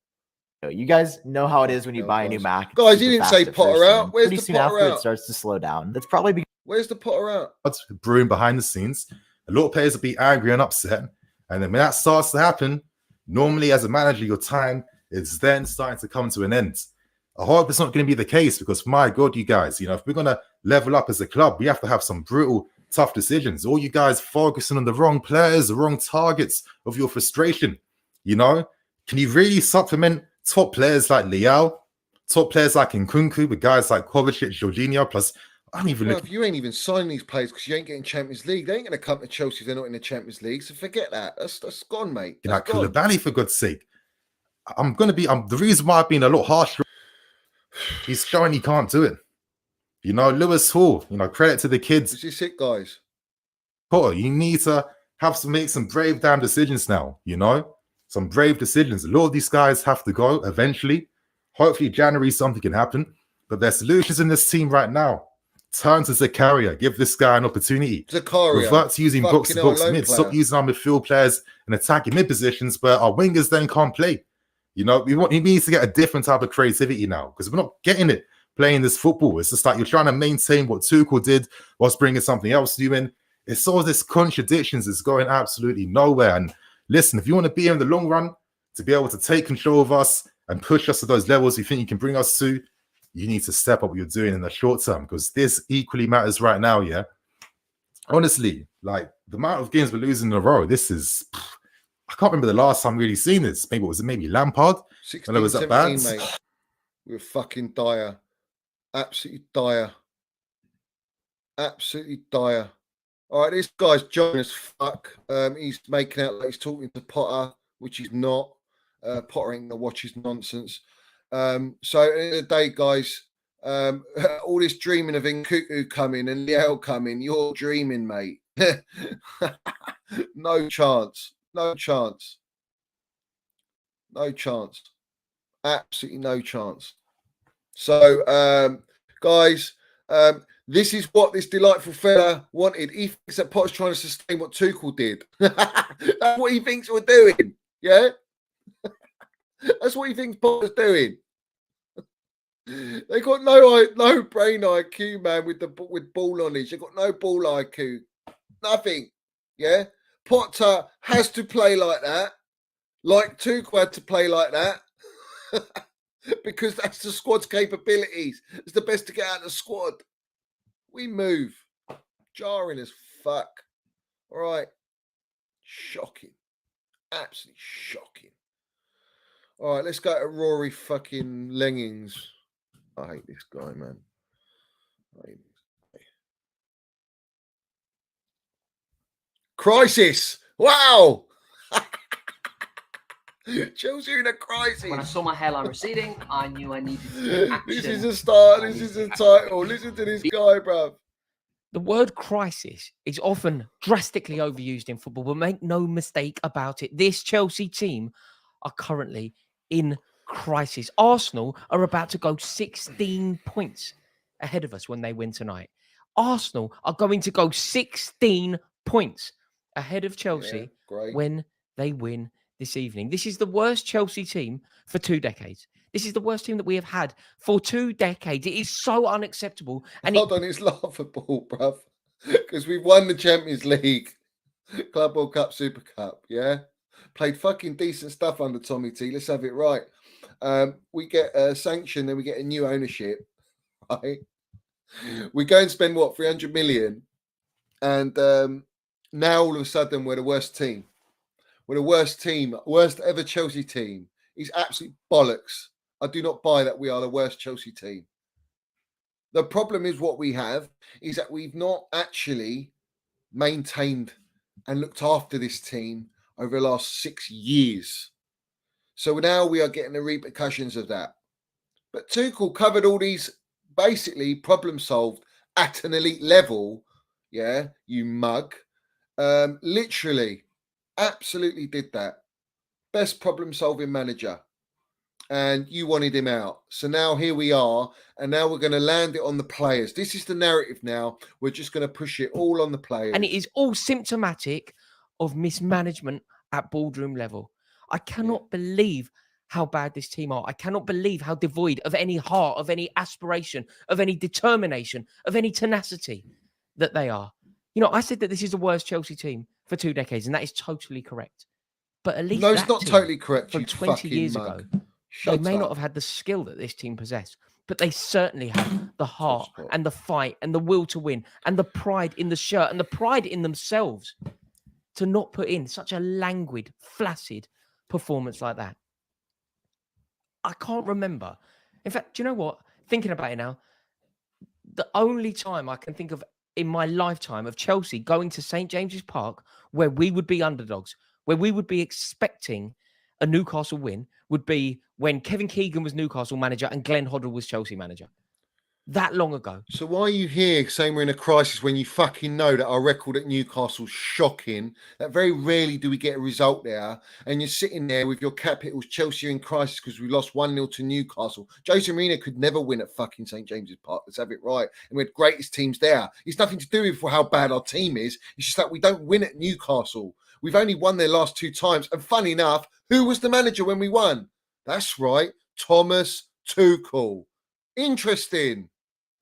You guys know how it is when you buy a new Mac. Guys, you didn't say Potter out. Where's the Potter out? It starts to slow down. That's probably because where's the Potter out? Brewing behind the scenes. A lot of players will be angry and upset. And then when that starts to happen, normally as a manager, your time is then starting to come to an end. I hope it's not going to be the case because, my God, you guys, you know, if we're going to level up as a club, we have to have some brutal, tough decisions. All you guys focusing on the wrong players, the wrong targets of your frustration. You know, can you really supplement top players like Leao, top players like Nkunku with guys like Kovacic, Jorginho, plus I don't even if you ain't even signing these players because you ain't getting Champions League, they ain't going to come to Chelsea if they're not in the Champions League. So forget that. That's gone, mate. You know, Koulibaly, for God's sake. The reason why I've been a lot harsher, he's showing he can't do it. You know, Lewis Hall, you know, credit to the kids. This is it, guys. Potter, you need to make some brave damn decisions now, you know? Some brave decisions. A lot of these guys have to go eventually. Hopefully January something can happen. But there's solutions in this team right now. Turn to Zakaria. Give this guy an opportunity. Zakaria. Revert to using box-to-box mid. Stop using our midfield players and attacking mid positions where our wingers then can't play. You know, he needs to get a different type of creativity now because we're not getting it playing this football. It's just like you're trying to maintain what Tuchel did whilst bringing something else new in. It's all this contradictions. It's going absolutely nowhere. And listen, if you want to be here in the long run, to be able to take control of us and push us to those levels you think you can bring us to, you need to step up what you're doing in the short term because this equally matters right now, yeah? Honestly, like the amount of games we're losing in a row, this is I can't remember the last time really seen this. Maybe was it maybe Lampard? 16, When it was at bad. 17, mate. We were fucking dire. Absolutely dire. Absolutely dire. All right, this guy's John as fuck. He's making out like he's talking to Potter, which he's not. Potter ain't gonna watch his nonsense. So at the end of the day, guys, all this dreaming of Nkuku coming and Liel coming, you're dreaming, mate. No chance. No chance. No chance. Absolutely no chance. So, guys, this is what this delightful fella wanted. He thinks that Potter's trying to sustain what Tuchel did. That's what he thinks we're doing. Yeah? That's what he thinks Potter's doing. They got no brain IQ, man, with ball knowledge. They got no ball IQ. Nothing. Yeah? Potter has to play like that. Like Tuchel had to play like that. Because that's the squad's capabilities. It's the best to get out of the squad. We move. Jarring as fuck. All right. Shocking. Absolutely shocking. All right, let's go to Rory fucking Lengings. I hate this guy, man. I hate this guy. Crisis. Wow. Chelsea in a crisis. When I saw my hairline receding, I knew I needed to take action. This is a start. This is a title. Listen to this guy, bruv. The word crisis is often drastically overused in football, but make no mistake about it. This Chelsea team are currently in crisis. Arsenal are about to go 16 points ahead of us when they win tonight. Arsenal are going to go 16 points ahead of Chelsea when they win this evening. This is the worst Chelsea team for 2 decades. This is the worst team that we have had for 2 decades. It is so unacceptable. And Hold on, it's laughable, bruv. Because we've won the Champions League, Club World Cup, Super Cup, yeah? Played fucking decent stuff under Tommy T. Let's have it right. We get a sanction, then we get a new ownership, right? We go and spend, what, 300 million? And now all of a sudden we're the worst team. We're the worst team, worst ever Chelsea team. It's absolute bollocks. I do not buy that we are the worst Chelsea team. The problem is what we have is that we've not actually maintained and looked after this team over the last 6 years. So now we are getting the repercussions of that. But Tuchel covered all these, basically problem solved at an elite level. Yeah, you mug. Literally. Absolutely did that. Best problem-solving manager. And you wanted him out. So now here we are. And now we're going to land it on the players. This is the narrative now. We're just going to push it all on the players. And it is all symptomatic of mismanagement at boardroom level. I cannot believe how bad this team are. I cannot believe how devoid of any heart, of any aspiration, of any determination, of any tenacity that they are. You know, I said that this is the worst Chelsea team for 2 decades, and that is totally correct. But at least no, it's not totally correct. From 20 years ago, they may not have had the skill that this team possess, but they certainly have the heart and the fight and the will to win and the pride in the shirt and the pride in themselves to not put in such a languid, flaccid performance like that. I can't remember. In fact, do you know what? Thinking about it now, the only time I can think of in my lifetime of Chelsea going to St. James's Park where we would be underdogs, where we would be expecting a Newcastle win, would be when Kevin Keegan was Newcastle manager and Glenn Hoddle was Chelsea manager. That long ago. So why are you here saying we're in a crisis when you fucking know that our record at Newcastle's shocking, that very rarely do we get a result there, and you're sitting there with your capitals, Chelsea in crisis because we lost 1-0 to Newcastle. Jose Mourinho could never win at fucking St. James's Park. Let's have it right. And we had greatest teams there. It's nothing to do with how bad our team is. It's just that we don't win at Newcastle. We've only won their last 2 times. And funny enough, who was the manager when we won? That's right, Thomas Tuchel. Interesting.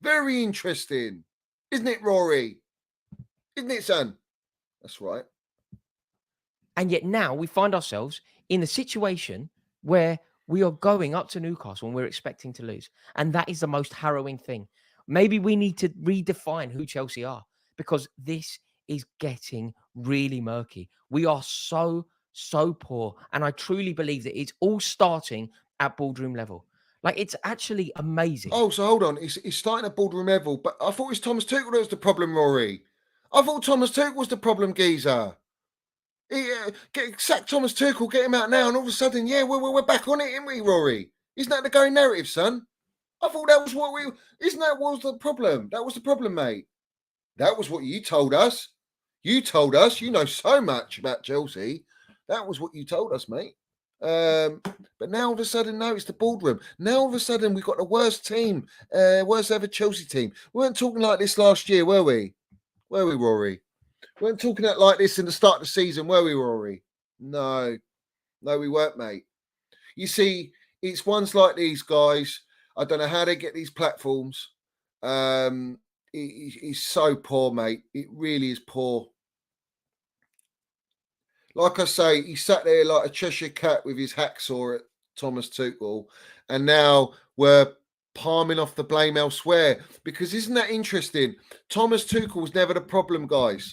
Very interesting. Isn't it, Rory? Isn't it, son? That's right. And yet now we find ourselves in a situation where we are going up to Newcastle and we're expecting to lose. And that is the most harrowing thing. Maybe we need to redefine who Chelsea are, because this is getting really murky. We are so so poor. And I truly believe that it's all starting at boardroom level. Like, it's actually amazing. Oh, so hold on. He's starting at boardroom level, but I thought it was Thomas Tuchel that was the problem, Rory. I thought Thomas Tuchel was the problem, geezer. Sack Thomas Tuchel, get him out now, and all of a sudden, yeah, we're back on it, aren't we, Rory? Isn't that the going narrative, son? I thought that was what isn't that what was the problem? That was the problem, mate. That was what you told us. You told us, you know so much about Chelsea. That was what you told us, mate. But now all of a sudden, no, it's the boardroom. Now all of a sudden, we've got the worst team, worst ever Chelsea team. We weren't talking like this last year, were we? Were we, Rory? We weren't talking like this in the start of the season, were we, Rory? No, we weren't, mate. You see, it's ones like these guys. I don't know how they get these platforms. It's so poor, mate. It really is poor. Like I say, he sat there like a Cheshire cat with his hacksaw at Thomas Tuchel, and now we're palming off the blame elsewhere. Because isn't that interesting? Thomas Tuchel was never the problem, guys.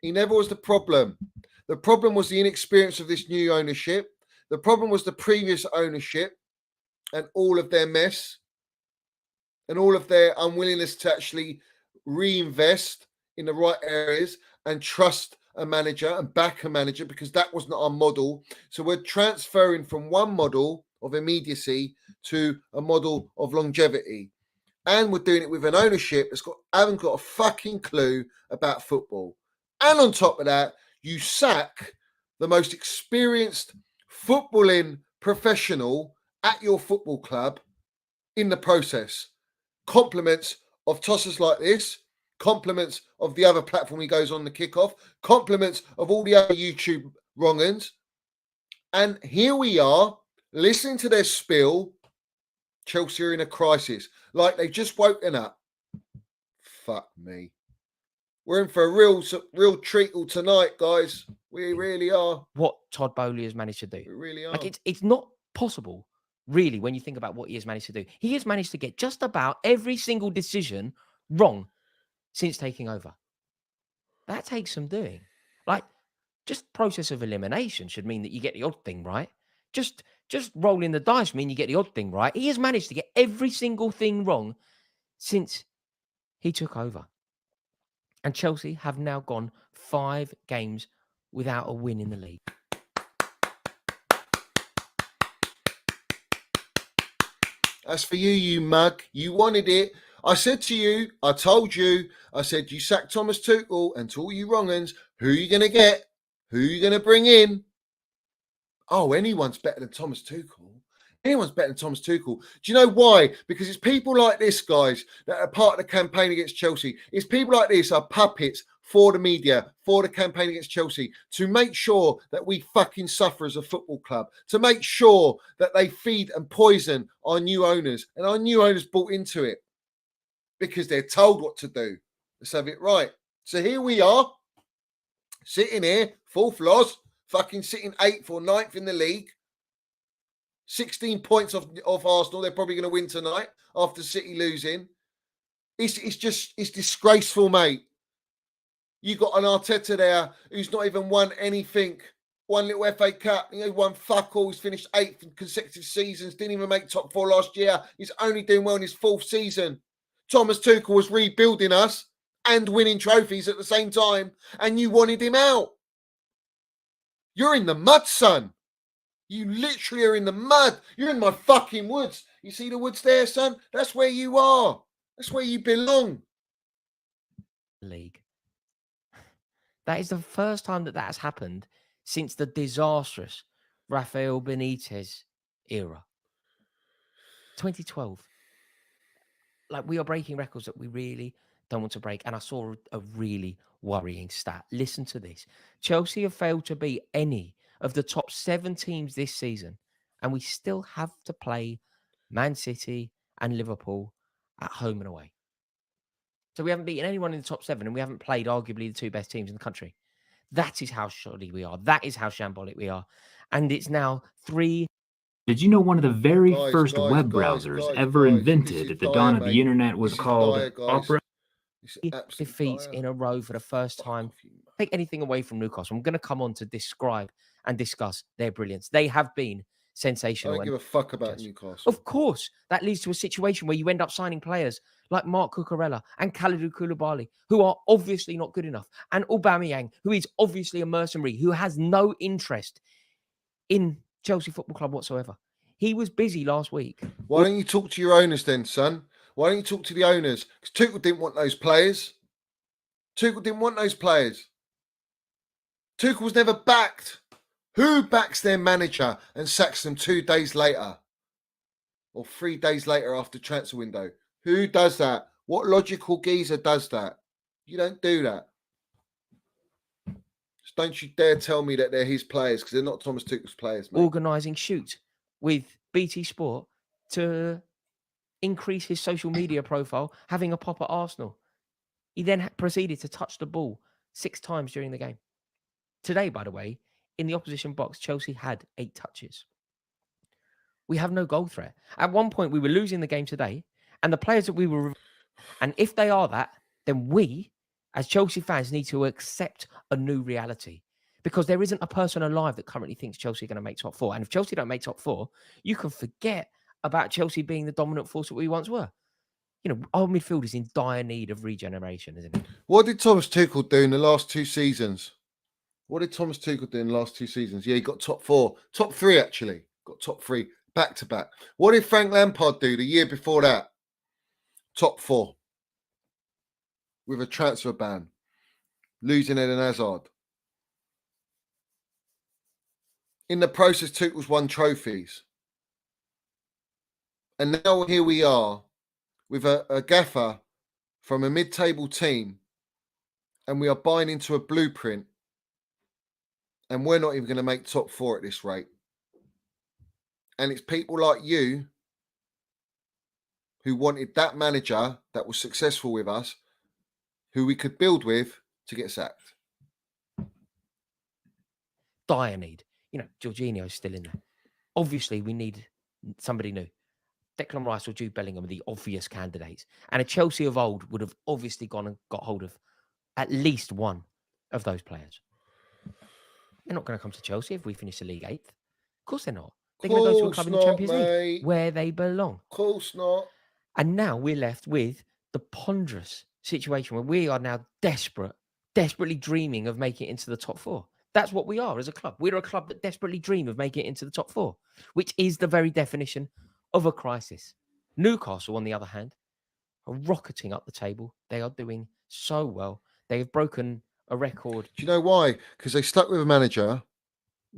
He never was the problem. The problem was the inexperience of this new ownership. The problem was the previous ownership and all of their mess and all of their unwillingness to actually reinvest in the right areas and trust a manager and back a manager, because that was not our model. So we're transferring from one model of immediacy to a model of longevity. And we're doing it with an ownership that's haven't got a fucking clue about football. And on top of that, you sack the most experienced footballing professional at your football club in the process. Compliments of tossers like this, compliments of the other platform he goes on the kickoff, compliments of all the other YouTube wrong-uns. And here we are, listening to their spiel. Chelsea are in a crisis, like they've just woken up. Fuck me. We're in for a real treacle tonight, guys. We really are. What Todd Bowley has managed to do. We really are. Like, it's not possible, really, when you think about what he has managed to do. He has managed to get just about every single decision wrong since taking over. That takes some doing. Like, just process of elimination should mean that you get the odd thing right. Just rolling the dice mean you get the odd thing right. He has managed to get every single thing wrong since he took over. And Chelsea have now gone 5 games without a win in the league. That's for you, you mug. You wanted it. I said to you, I told you, I said, you sack Thomas Tuchel, and to all you wrong-uns, who are you going to get? Who are you going to bring in? Oh, anyone's better than Thomas Tuchel. Anyone's better than Thomas Tuchel. Do you know why? Because it's people like this, guys, that are part of the campaign against Chelsea. It's people like this are puppets for the media, for the campaign against Chelsea, to make sure that we fucking suffer as a football club, to make sure that they feed and poison our new owners. And our new owners bought into it because they're told what to do. Let's have it right. So here we are, sitting here, fourth loss, fucking sitting 8th or 9th in the league. 16 points off Arsenal. They're probably going to win tonight after City losing. It's disgraceful, mate. You got an Arteta there who's not even won anything. One little FA Cup. He won fuck all. He's finished 8th in consecutive seasons. Didn't even make top 4 last year. He's only doing well in his 4th season. Thomas Tuchel was rebuilding us and winning trophies at the same time, and you wanted him out. You're in the mud, son. You literally are in the mud. You're in my fucking woods. You see the woods there, son? That's where you are. That's where you belong. League. That is the first time that has happened since the disastrous Rafael Benitez era. 2012. Like, we are breaking records that we really don't want to break. And I saw a really worrying stat. Listen to this. Chelsea have failed to beat any of the top 7 teams this season, and we still have to play Man City and Liverpool at home and away. So we haven't beaten anyone in the top 7, and we haven't played arguably the 2 best teams in the country. That is how shoddy we are. That is how shambolic we are. And it's now 3. Did you know one of the very first web browsers ever invented at the dawn of the internet was called Opera? Defeats in a row for the first time. Take anything away from Newcastle. I'm going to come on to describe and discuss their brilliance. They have been I sensational. don't give a fuck about Newcastle. Of course, that leads to a situation where you end up signing players like Mark Cucurella and Kalidou Koulibaly, who are obviously not good enough, and Aubameyang, who is obviously a mercenary, who has no interest in Chelsea Football Club whatsoever. He was busy last week. Why don't you talk to your owners then, son? Why don't you talk to the owners? Because Tuchel didn't want those players. Tuchel didn't want those players. Tuchel was never backed. Who backs their manager and sacks them 2 days later? Or 3 days later after transfer window? Who does that? What logical geezer does that? You don't do that. Just don't you dare tell me that they're his players, because they're not Thomas Tuchel's players, mate. Organising shoots with BT Sport to increase his social media profile, having a pop at Arsenal. He then proceeded to touch the ball 6 times during the game. Today, by the way, in the opposition box, Chelsea had 8 touches. We have no goal threat. At one point, we were losing the game today, and the players that we were... And if they are that, then we, as Chelsea fans, need to accept a new reality. Because there isn't a person alive that currently thinks Chelsea are going to make top 4. And if Chelsea don't make top 4, you can forget about Chelsea being the dominant force that we once were. You know, our midfield is in dire need of regeneration, isn't it? What did Thomas Tuchel do in the last 2 seasons? What did Thomas Tuchel do in the last 2 seasons? Yeah, he got top 4. Top 3, actually. Got top 3 back-to-back. What did Frank Lampard do the year before that? Top 4. With a transfer ban. Losing Eden Hazard. In the process, Tuchel's won trophies. And now here we are with a gaffer from a mid-table team, and we are buying into a blueprint, and we're not even going to make top 4 at this rate. And it's people like you who wanted that manager that was successful with us, who we could build with, to get sacked. Dire need. You know, Jorginho's still in there. Obviously, we need somebody new. Declan Rice or Jude Bellingham are the obvious candidates. And a Chelsea of old would have obviously gone and got hold of at least one of those players. They're not going to come to Chelsea if we finish the league 8th. Of course they're not. They're going to go to a club in the Champions League where they belong. Of course not. And now we're left with the ponderous situation where we are now desperately dreaming of making it into the top 4. That's what we are as a club. We're a club that desperately dream of making it into the top 4, which is the very definition of a crisis. Newcastle, on the other hand, are rocketing up the table. They are doing so well. They have broken a record. Do you know why? Because they stuck with a manager,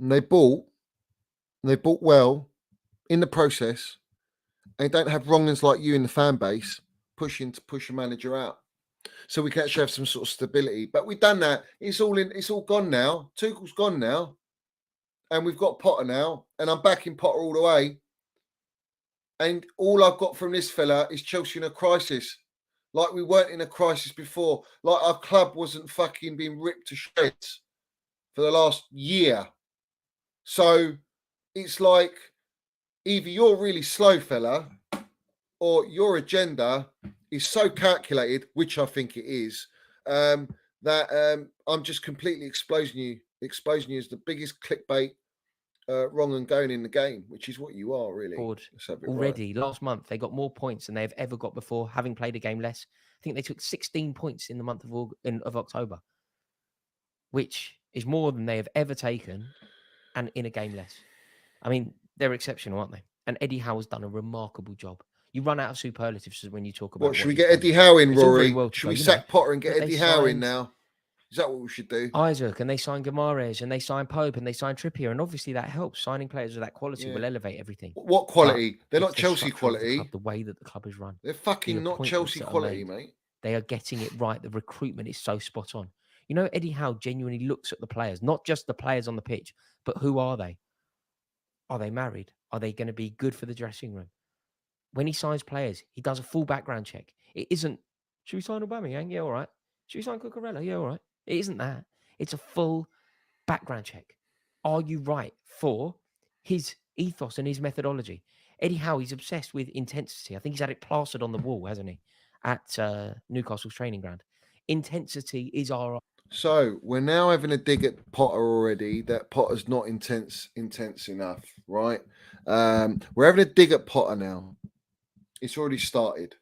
and they bought well in the process, and they don't have wrongers like you in the fan base pushing to push a manager out. So we can actually have some sort of stability. But we've done that. It's all gone now. Tuchel's gone now. And we've got Potter now. And I'm backing Potter all the way. And all I've got from this fella is Chelsea in a crisis. Like we weren't in a crisis before. Like our club wasn't fucking being ripped to shreds for the last year. So it's like either you're really slow, fella, or your agenda is so calculated, which I think it is, that I'm just completely exposing you as the biggest clickbait wrong and going in the game, which is what you are, really. Already, last month, they got more points than they've ever got before, having played a game less. I think they took 16 points in the month of October, which is more than they have ever taken, and in a game less. I mean, they're exceptional, aren't they? And Eddie Howe has done a remarkable job. You run out of superlatives when you talk about... What, should we get Eddie Howe in, Rory? Should we sack Potter and get Eddie Howe in now? Is that what we should do? Isaac, and they signed Guimaraes, and they signed Pope, and they signed Trippier, and obviously that helps. Signing players of that quality will elevate everything. What quality? They're not Chelsea quality. The way that the club is run. They're fucking not Chelsea quality, mate. They are getting it right. The recruitment is so spot on. You know, Eddie Howe genuinely looks at the players, not just the players on the pitch, but who are they? Are they married? Are they going to be good for the dressing room? When he signs players, he does a full background check. It isn't, should we sign Aubameyang? Yeah, all right. Should we sign Cucurella? Yeah, all right. It isn't that. It's a full background check. Are you right for his ethos and his methodology? Eddie Howe, he's obsessed with intensity. I think he's had it plastered on the wall, hasn't he? At Newcastle's training ground. Intensity is our... So we're now having a dig at Potter already. That Potter's not intense enough, right? We're having a dig at Potter now. It's already started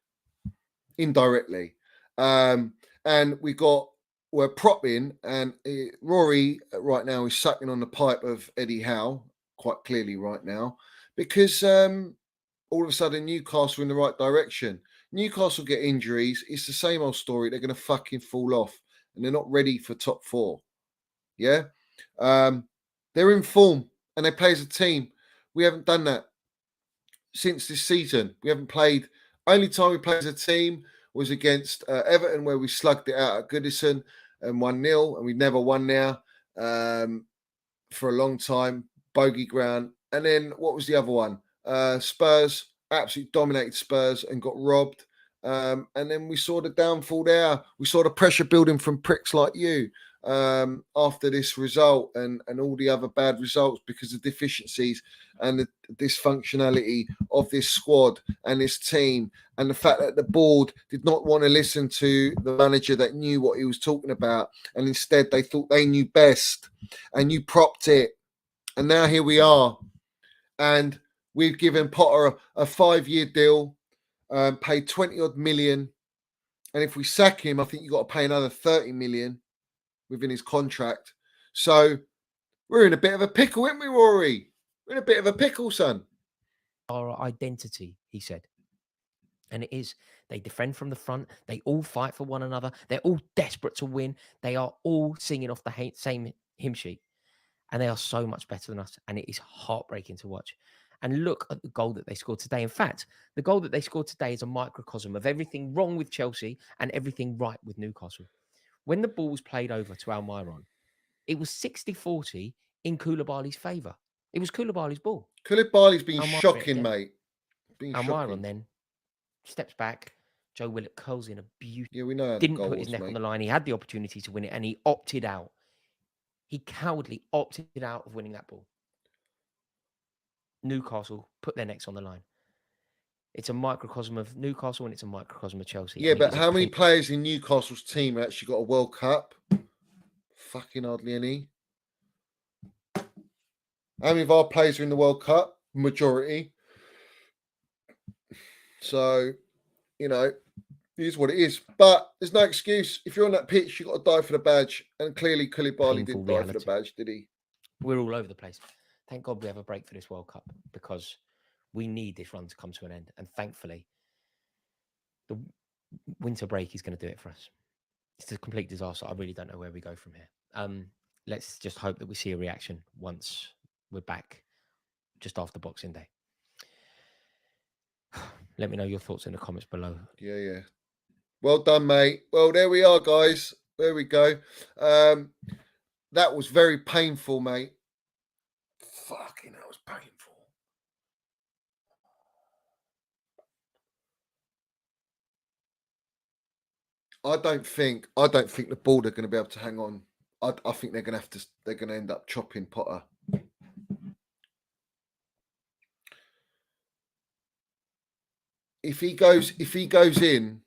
indirectly, and we're propping, and Rory right now is sucking on the pipe of Eddie Howe quite clearly right now because all of a sudden Newcastle in the right direction. Newcastle get injuries. It's the same old story. They're going to fucking fall off. And they're not ready for top four. Yeah. They're in form and they play as a team. We haven't done that since this season. We haven't played. Only time we played as a team was against Everton, where we slugged it out at Goodison and 1-0, and we've never won there for a long time. Bogey ground. And then what was the other one? Spurs, absolutely dominated Spurs and got robbed. And then we saw the downfall there. We saw the pressure building from pricks like you after this result and all the other bad results because of deficiencies and the dysfunctionality of this squad and this team and the fact that the board did not want to listen to the manager that knew what he was talking about. And instead they thought they knew best and you propped it. And now here we are. And we've given Potter a 5-year deal. Paid 20 odd million, and if we sack him, I think you've got to pay another 30 million within his contract. So we're in a bit of a pickle, aren't we, Rory? We're in a bit of a pickle, son. Our identity, he said. And it is. They defend from the front. They all fight for one another. They're all desperate to win. They are all singing off the same hymn sheet. And they are so much better than us. And it is heartbreaking to watch. And look at the goal that they scored today. In fact, the goal that they scored today is a microcosm of everything wrong with Chelsea and everything right with Newcastle. When the ball was played over to Almiron, it was 60-40 in Koulibaly's favour. It was Koulibaly's ball. Koulibaly's been shocking, mate. Almiron then steps back. Joe Willock curls in a beauty. Yeah, we know. Didn't put his neck on the line. He had the opportunity to win it and he opted out. He cowardly opted out of winning that ball. Newcastle put their necks on the line. It's a microcosm of Newcastle and it's a microcosm of Chelsea. Yeah, but how many players in Newcastle's team actually got a World Cup? Fucking hardly any. How many of our players are in the World Cup? Majority. So, you know, it is what it is. But there's no excuse. If you're on that pitch, you've got to die for the badge. And clearly, Koulibaly didn't die for the badge, did he? We're all over the place. Thank God we have a break for this World Cup because we need this run to come to an end. And thankfully, the winter break is going to do it for us. It's a complete disaster. I really don't know where we go from here. Let's just hope that we see a reaction once we're back just after Boxing Day. Let me know your thoughts in the comments below. Yeah. Well done, mate. Well, there we are, guys. There we go. That was very painful, mate. Fucking, that was painful. I don't think the board are going to be able to hang on. I think they're going to end up chopping Potter. If he goes in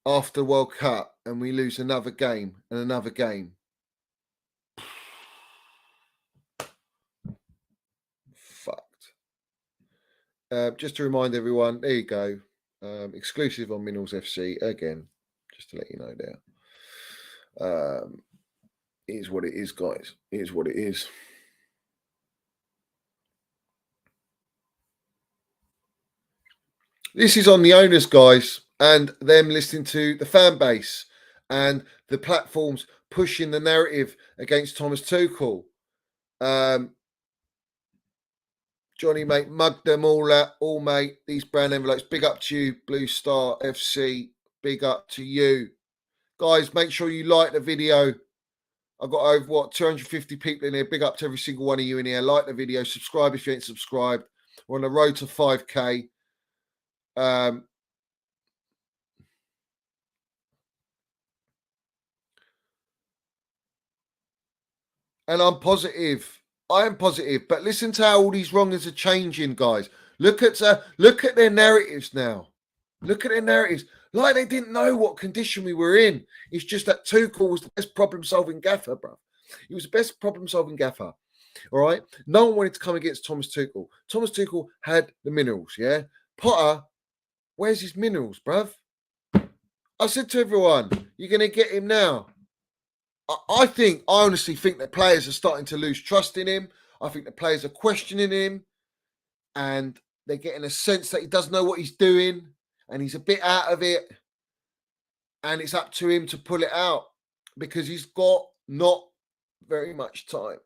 after World Cup and we lose another game and another game, fucked. Just to remind everyone, there you go. Exclusive on Minerals FC again, just to let you know there. It is what it is, guys. It is what it is. This is on the owners, guys, and them listening to the fan base and the platforms pushing the narrative against Thomas Tuchel. Johnny, mate, mugged them all, mate. These brand envelopes. Big up to you, Blue Star FC. Big up to you. Guys, make sure you like the video. I've got over, 250 people in here. Big up to every single one of you in here. Like the video. Subscribe if you ain't subscribed. We're on the road to 5K. And I'm positive. I am positive. But listen to how all these wrongers are changing, guys. Look at their narratives now. Look at their narratives. Like they didn't know what condition we were in. It's just that Tuchel was the best problem-solving gaffer, bro. He was the best problem-solving gaffer. All right. No one wanted to come against Thomas Tuchel. Thomas Tuchel had the minerals, yeah? Potter, where's his minerals, bruv? I said to everyone, you're going to get him now. I honestly think the players are starting to lose trust in him. I think the players are questioning him and they're getting a sense that he doesn't know what he's doing and he's a bit out of it. And it's up to him to pull it out because he's got not very much time.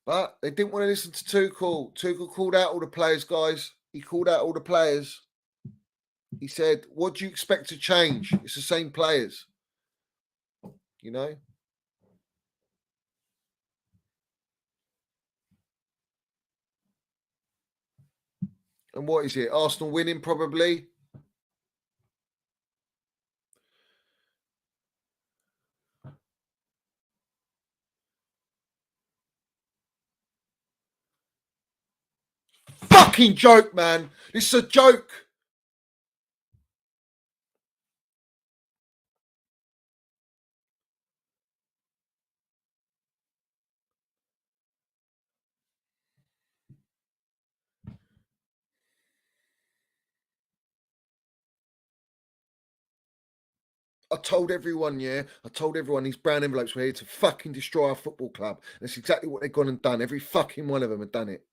But they didn't want to listen to Tuchel. Tuchel called out all the players, guys. He called out all the players. He said, what do you expect to change? It's the same players. You know? And what is it? Arsenal winning probably? Fucking joke, man. This is a joke. I told everyone, these brown envelopes were here to fucking destroy our football club. That's exactly what they've gone and done. Every fucking one of them have done it.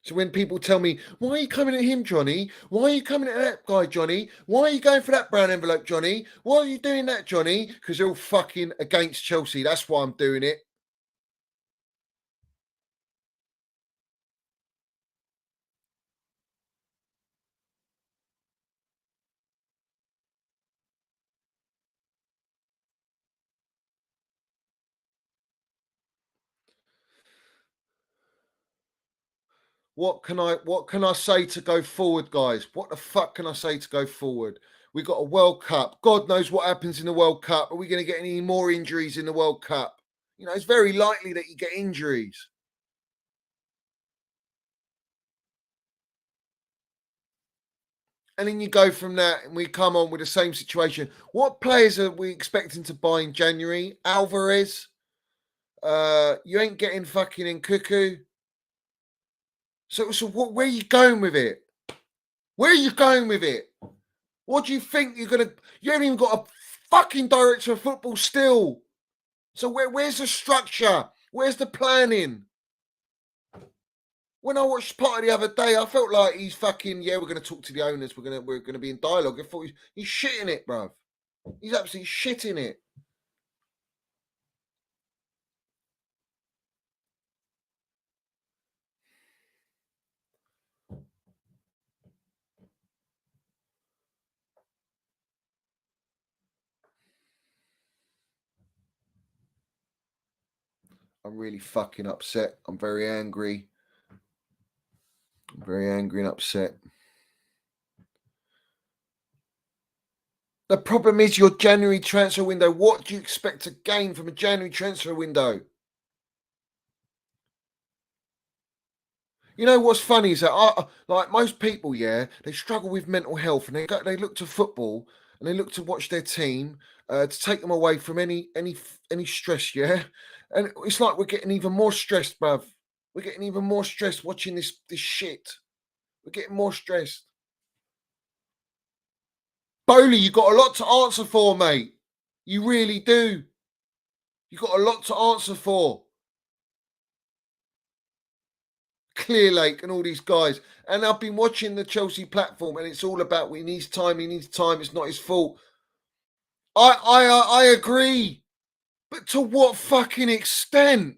So when people tell me, why are you coming at him, Johnny? Why are you coming at that guy, Johnny? Why are you going for that brown envelope, Johnny? Why are you doing that, Johnny? Because they're all fucking against Chelsea. That's why I'm doing it. What can I say to go forward, guys? What the fuck can I say to go forward? We got a World Cup. God knows what happens in the World Cup. Are we going to get any more injuries in the World Cup? You know, it's very likely that you get injuries. And then you go from that and we come on with the same situation. What players are we expecting to buy in January? Alvarez. You ain't getting fucking Nkuku. So where are you going with it? Where are you going with it? What do you think you're going to... You haven't even got a fucking director of football still. So where's the structure? Where's the planning? When I watched Potter the other day, I felt like he's fucking, we're going to talk to the owners. We're going to be in dialogue. I thought he's shitting it, bruv. He's absolutely shitting it. I'm really fucking upset. I'm very angry. I'm very angry and upset. The problem is your January transfer window. What do you expect to gain from a January transfer window? You know what's funny is that like most people, they struggle with mental health and they look to football and they look to watch their team to take them away from any stress, And it's like we're getting even more stressed, bruv. We're getting even more stressed watching this shit. We're getting more stressed. Bowley, you got a lot to answer for, mate. You really do. You got a lot to answer for. Clearlake and all these guys. And I've been watching the Chelsea platform and it's all about he needs time, it's not his fault. I agree. But to what fucking extent?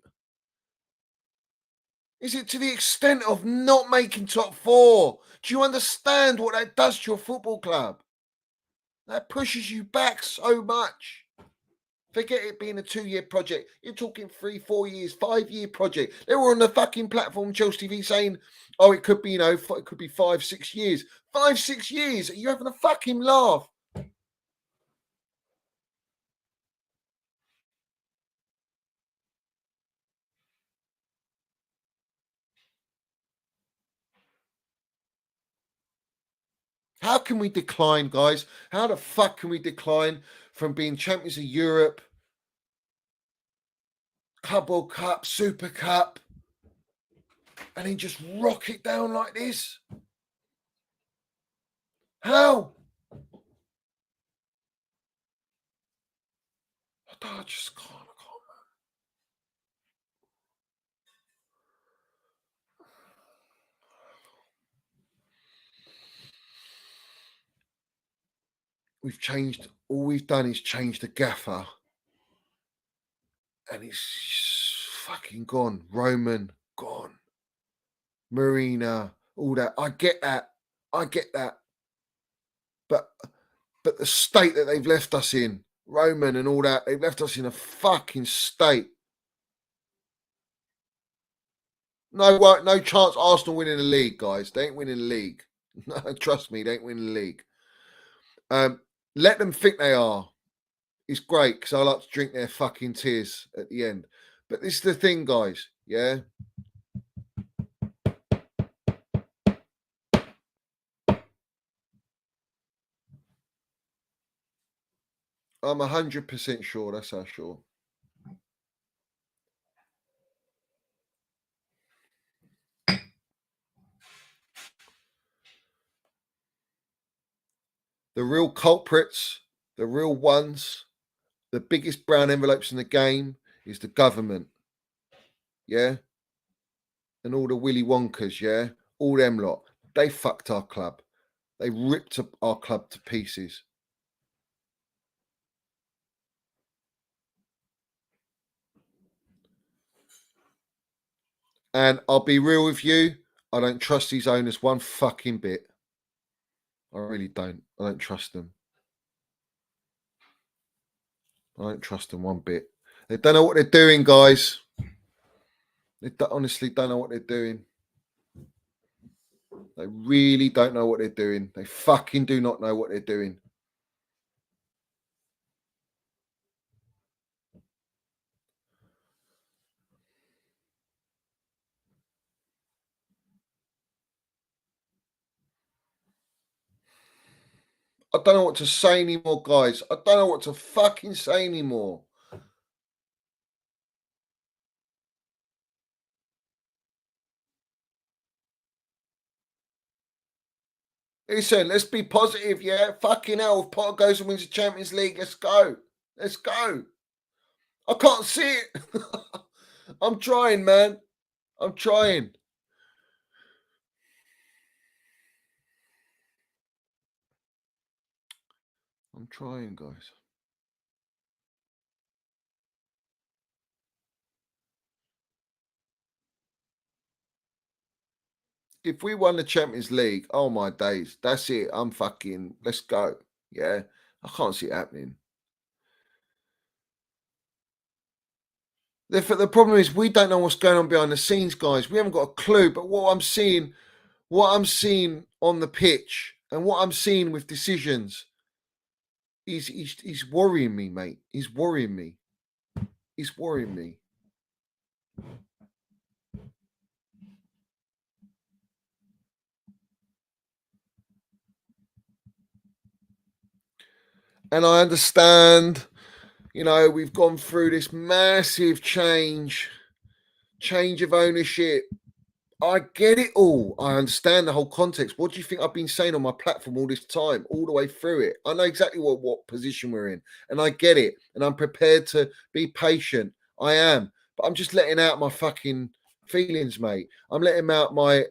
Is it to the extent of not making top four? Do you understand what that does to your football club? That pushes you back so much. Forget it being a 2-year project. You're talking 3, 4 years, 5-year project. They were on the fucking platform, Chelsea TV, saying, it could be, it could be 5, 6 years. 5, 6 years? Are you having a fucking laugh? How can we decline, guys? How the fuck can we decline from being champions of Europe, Club World Cup, Super Cup, and then just rock it down like this? How? I just can't. We've changed, all we've done is change the gaffer. And it's fucking gone. Roman, gone. Marina, all that. I get that. But the state that they've left us in, Roman and all that, they've left us in a fucking state. No chance Arsenal winning the league, guys. They ain't winning the league. No, trust me, they ain't winning the league. Let them think they are. It's great because I like to drink their fucking tears at the end. But this is the thing, guys. Yeah. I'm 100% sure. That's how sure. The real culprits, the real ones, the biggest brown envelopes in the game is the government. Yeah. And all the Willy Wonkers, yeah. All them lot. They fucked our club. They ripped our club to pieces. And I'll be real with you, I don't trust these owners one fucking bit. I really don't. I don't trust them. I don't trust them one bit. They don't know what they're doing, guys. They honestly don't know what they're doing. They really don't know what they're doing. They fucking do not know what they're doing. I don't know what to say anymore, guys. I don't know what to fucking say anymore. Listen, let's be positive, yeah? Fucking hell, if Potter goes and wins the Champions League, let's go. Let's go. I can't see it. I'm trying, man. I'm trying. I'm trying, guys. If we won the Champions League, oh my days, that's it. I'm fucking, let's go. Yeah, I can't see it happening. The problem is we don't know what's going on behind the scenes, guys. We haven't got a clue. But what I'm seeing on the pitch and what I'm seeing with decisions, he's worrying me, mate. He's worrying me. He's worrying me. And I understand, you know, we've gone through this massive change of ownership. I get it all. I understand the whole context. What do you think I've been saying on my platform all this time, all the way through it? I know exactly what position we're in, and I get it. And I'm prepared to be patient. I am, but I'm just letting out my fucking feelings, mate. I'm letting out my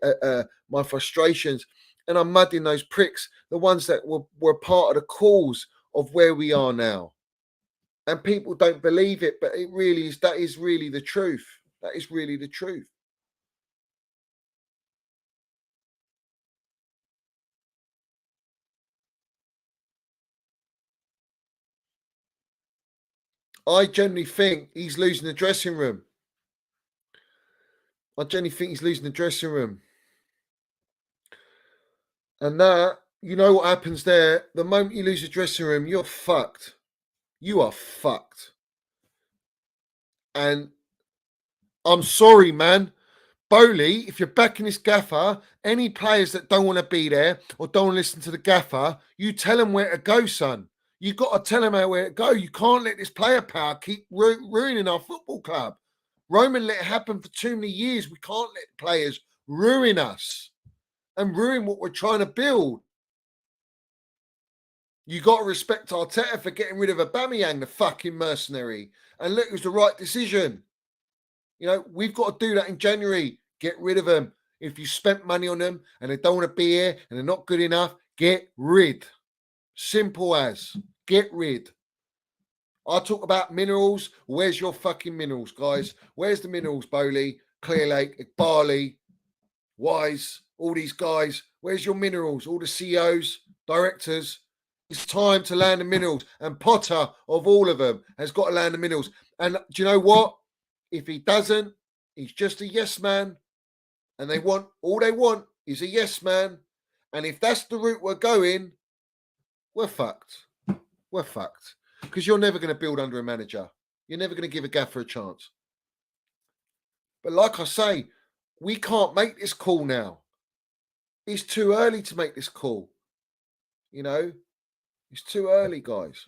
frustrations, and I'm mudding those pricks, the ones that were part of the cause of where we are now. And people don't believe it, but it really is. That is really the truth. That is really the truth. I generally think he's losing the dressing room. I generally think he's losing the dressing room. And that, you know what happens there? The moment you lose the dressing room, you're fucked. You are fucked. And I'm sorry, man, Bowley, if you're backing this gaffer, any players that don't want to be there or don't want to listen to the gaffer, you tell them where to go, son. You got to tell them where to go. You can't let this player power keep ruining our football club. Roman let it happen for too many years. We can't let players ruin us and ruin what we're trying to build. You got to respect Arteta for getting rid of Aubameyang, the fucking mercenary. And look, it was the right decision. You know, we've got to do that in January. Get rid of them. If you spent money on them and they don't want to be here and they're not good enough, get rid. Simple as. Get rid. I talk about minerals. Where's your fucking minerals, guys? Where's the minerals, Bowley, Clear Lake, Barley, Wise, all these guys? Where's your minerals? All the CEOs, directors. It's time to land the minerals. And Potter, of all of them, has got to land the minerals. And do you know what? If he doesn't, he's just a yes man. And all they want is a yes man. And if that's the route we're going, we're fucked. We're fucked. Because you're never going to build under a manager. You're never going to give a gaffer a chance. But like I say, we can't make this call now. It's too early to make this call. You know, it's too early, guys.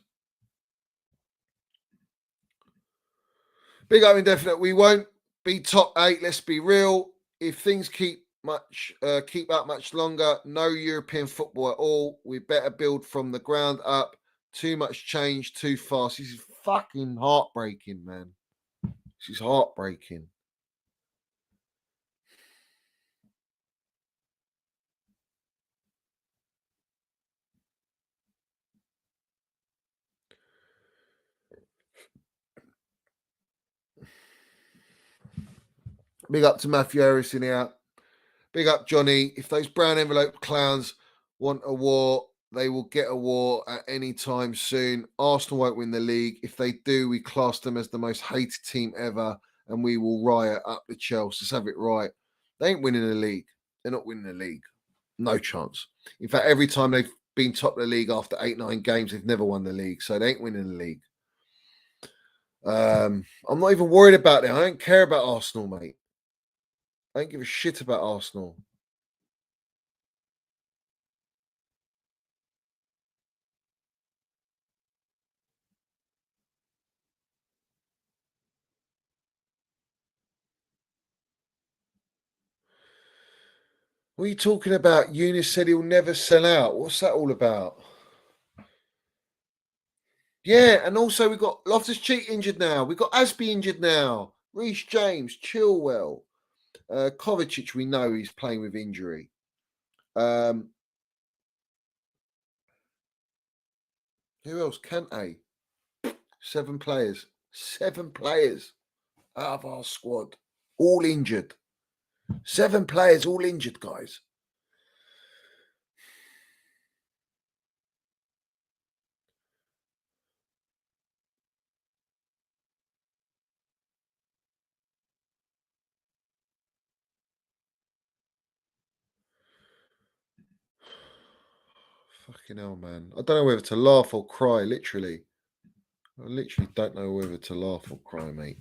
Big up Indefinite. We won't be top 8. Let's be real. If things keep up much longer, no European football at all. We better build from the ground up. Too much change too fast. This is fucking heartbreaking, man. This is heartbreaking. Big up to Matthew Harrison here. Big up Johnny. If those brown envelope clowns want a war, they will get a war at any time soon. Arsenal won't win the league. If they do, we class them as the most hated team ever, and we will riot up the Chelsea. Let's have it right. They ain't winning the league. They're not winning the league. No chance. In fact, every time they've been top of the league after 8-9 games, they've never won the league. So they ain't winning the league. I'm not even worried about it. I don't care about Arsenal, mate. I don't give a shit about Arsenal. What are you talking about? Younes said he'll never sell out. What's that all about? Yeah, and also we've got Loftus-Cheek injured now. We've got Asby injured now. Reece James, Chilwell. Kovacic, we know he's playing with injury. Who else? Kante. 7 players. 7 players out of our squad. All injured. 7 players, all injured, guys. Fucking hell, man. I don't know whether to laugh or cry, literally. I literally don't know whether to laugh or cry, mate.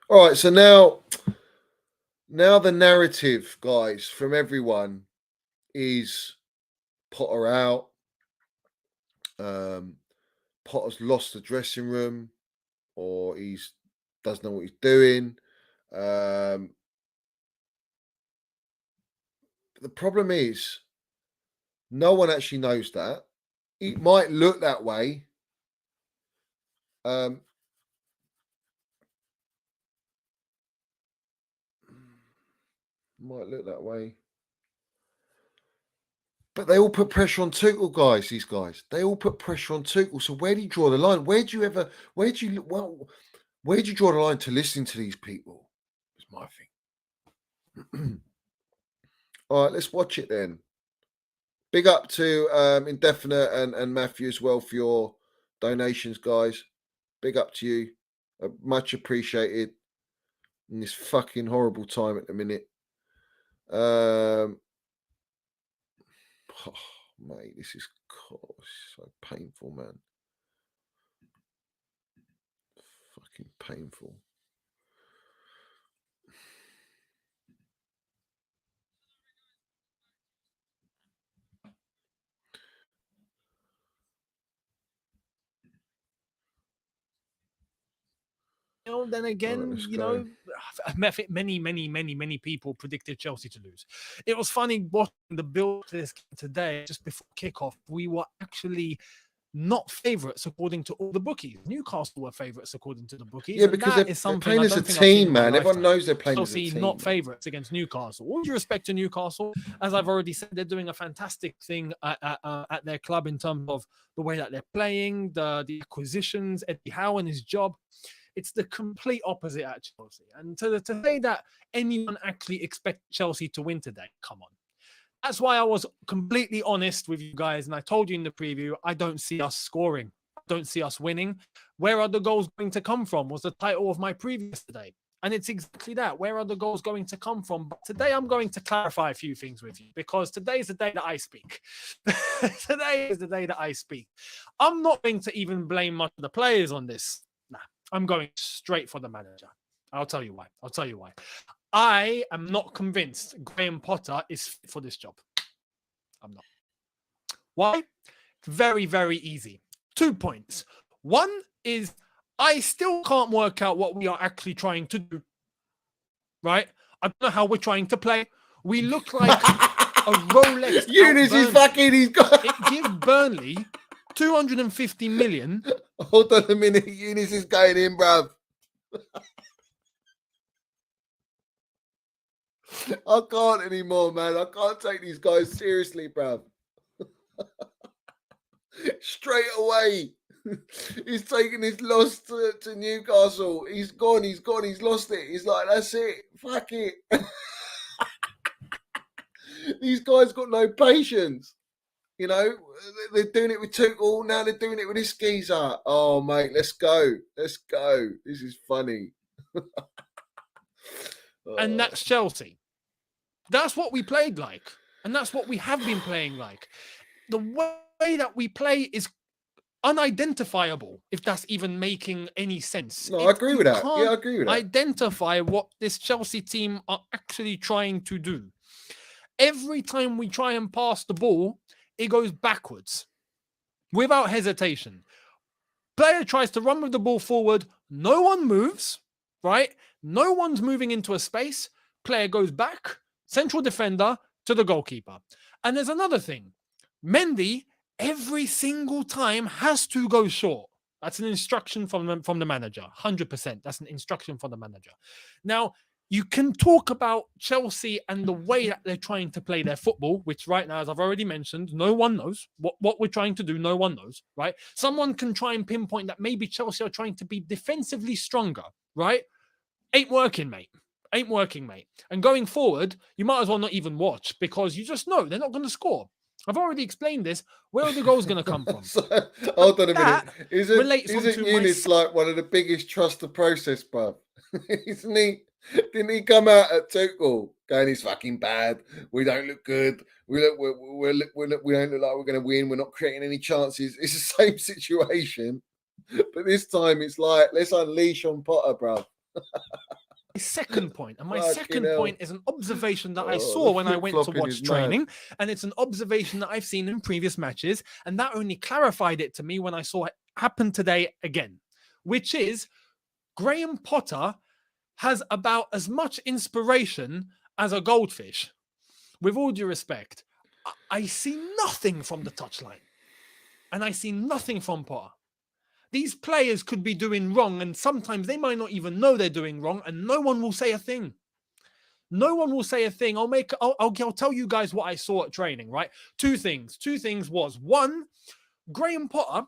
All right, so now the narrative, guys, from everyone is Potter out. Potter's lost the dressing room, or he's doesn't know what he's doing. The problem is, no one actually knows that. It might look that way. Might look that way. But they all put pressure on Tuchel, guys. These guys, they all put pressure on Tuchel. So where do you draw the line? Where do you draw the line to listening to these people? It's my thing. All right, let's watch it then. Big up to Indefinite and Matthew as well for your donations, guys. Big up to you. Much appreciated in this fucking horrible time at the minute. Oh, mate, this is so painful, man. Fucking painful. Then again, Right, you know, many people predicted Chelsea to lose. It was funny watching the build to this game today, just before kickoff. We were actually not favourites according to all the bookies. Newcastle were favourites according to the bookies. Yeah, because they're playing as a team, man. Everyone knows they're playing as a team. Not favourites against Newcastle. All due respect to Newcastle, as I've already said, they're doing a fantastic thing at their club in terms of the way that they're playing, the acquisitions, Eddie Howe and his job. It's the complete opposite at Chelsea. And to say that anyone actually expected Chelsea to win today, come on. That's why I was completely honest with you guys. And I told you in the preview, I don't see us scoring. I don't see us winning. Where are the goals going to come from was the title of my preview yesterday. And it's exactly that. Where are the goals going to come from? But today I'm going to clarify a few things with you because today is the day that I speak. Today is the day that I speak. I'm not going to even blame much of the players on this. Nah, I'm going straight for the manager. I'll tell you why. I am not convinced Graham Potter is fit for this job. I'm not. Why? Very, very easy. 2 points. One is I still can't work out what we are actually trying to do. Right? I don't know how we're trying to play. We look like a Rolex. Younes is fucking. He's got. It gives Burnley 250 million. Hold on a minute. Younes is going in, bruv. I can't anymore, man. I can't take these guys seriously, bruv. Straight away. He's taking his loss to Newcastle. He's gone. He's lost it. He's like, that's it. Fuck it. These guys got no patience. You know, they're doing it with Tuchel. Now they're doing it with this geezer. Oh, mate, let's go. Let's go. This is funny. And that's Chelsea. That's what we played like. And that's what we have been playing like. The way that we play is unidentifiable, if that's even making any sense. No, I agree with that. Yeah, I agree with that. Identify what this Chelsea team are actually trying to do. Every time we try and pass the ball, it goes backwards without hesitation. Player tries to run with the ball forward. No one moves, right? No one's moving into a space. Player goes back, central defender to the goalkeeper. And there's another thing. Mendy, every single time, has to go short. That's an instruction from the manager. 100%. That's an instruction from the manager. Now, you can talk about Chelsea and the way that they're trying to play their football, which right now, as I've already mentioned, no one knows what we're trying to do. No one knows, right? Someone can try and pinpoint that maybe Chelsea are trying to be defensively stronger, right? Ain't working, mate. Ain't working, mate. And going forward, you might as well not even watch because you just know they're not going to score. I've already explained this. Where are the goals going to come from? Hold on a minute. Isn't Younes like one of the biggest trust the process, bruv? Isn't he? Didn't he come out at Tuchel going, he's fucking bad. We don't look good. We don't look like we're going to win. We're not creating any chances. It's the same situation. But this time it's like, let's unleash on Potter, bruv. My second point, and my second point is an observation that I saw when I went to watch training, and it's an observation that I've seen in previous matches, and that only clarified it to me when I saw it happen today again, which is Graham Potter has about as much inspiration as a goldfish. With all due respect, I see nothing from the touchline, and I see nothing from Potter. These players could be doing wrong, and sometimes they might not even know they're doing wrong, and no one will say a thing. No one will say a thing. I'll tell you guys what I saw at training, right? Two things. Was, one, Graham Potter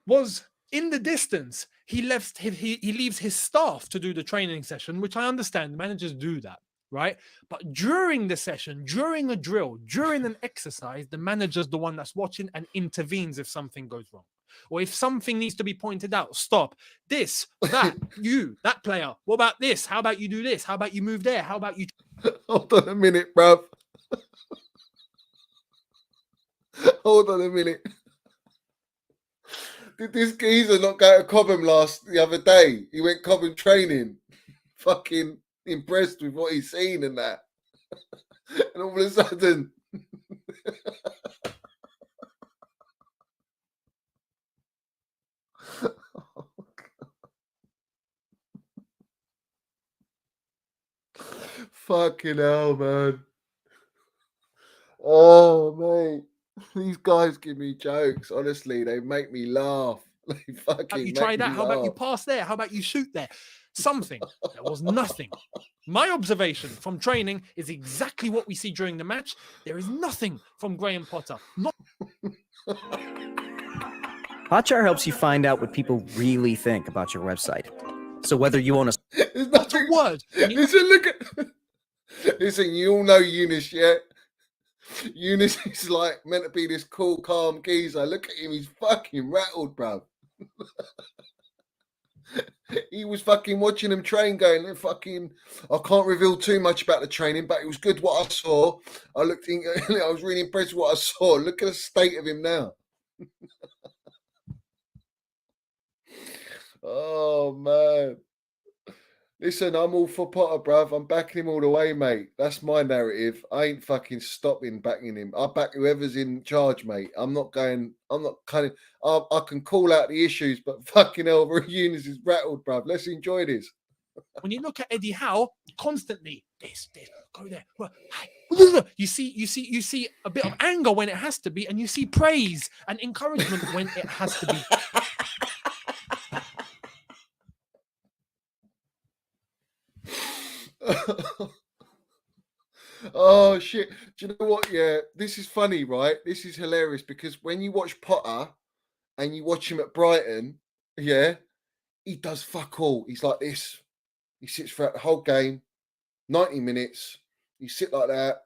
was in the distance. He leaves his staff to do the training session, which I understand. Managers do that, right? But during the session, during a drill, during an exercise, the manager's the one that's watching and intervenes if something goes wrong. Or if something needs to be pointed out, stop. This, that, that player. What about this? How about you do this? How about you move there? How about you... Hold on a minute, bruv. Hold on a minute. Did this geezer not go to Cobham the other day? He went Cobham training. Fucking impressed with what he's seen and that. And all of a sudden... Fucking hell, man. Oh, mate. These guys give me jokes. Honestly, they make me laugh. They fucking You try that? How about you pass there? How about you shoot there? Something. There was nothing. My observation from training is exactly what we see during the match. There is nothing from Graham Potter. Not Hotjar helps you find out what people really think about your website. So whether you own a There's nothing. a word. Listen, look at. Listen, you all know Eunice, yeah? Eunice is like meant to be this cool, calm geezer. Look at him, he's fucking rattled, bruv. He was fucking watching them train going, fucking, I can't reveal too much about the training, but it was good what I saw. I was really impressed with what I saw. Look at the state of him now. Oh, man. Listen, I'm all for Potter, bruv. I'm backing him all the way, mate. That's my narrative. I ain't fucking stopping backing him. I back whoever's in charge, mate. I can call out the issues, but fucking hell, Eunice is rattled, bruv. Let's enjoy this. When you look at Eddie Howe, constantly, this, go there. You see a bit of anger when it has to be, and you see praise and encouragement when it has to be. Oh shit. Do you know what? Yeah, this is funny, right? This is hilarious because when you watch Potter and you watch him at Brighton, yeah, he does fuck all. He's like this. He sits throughout the whole game, 90 minutes. He sit like that.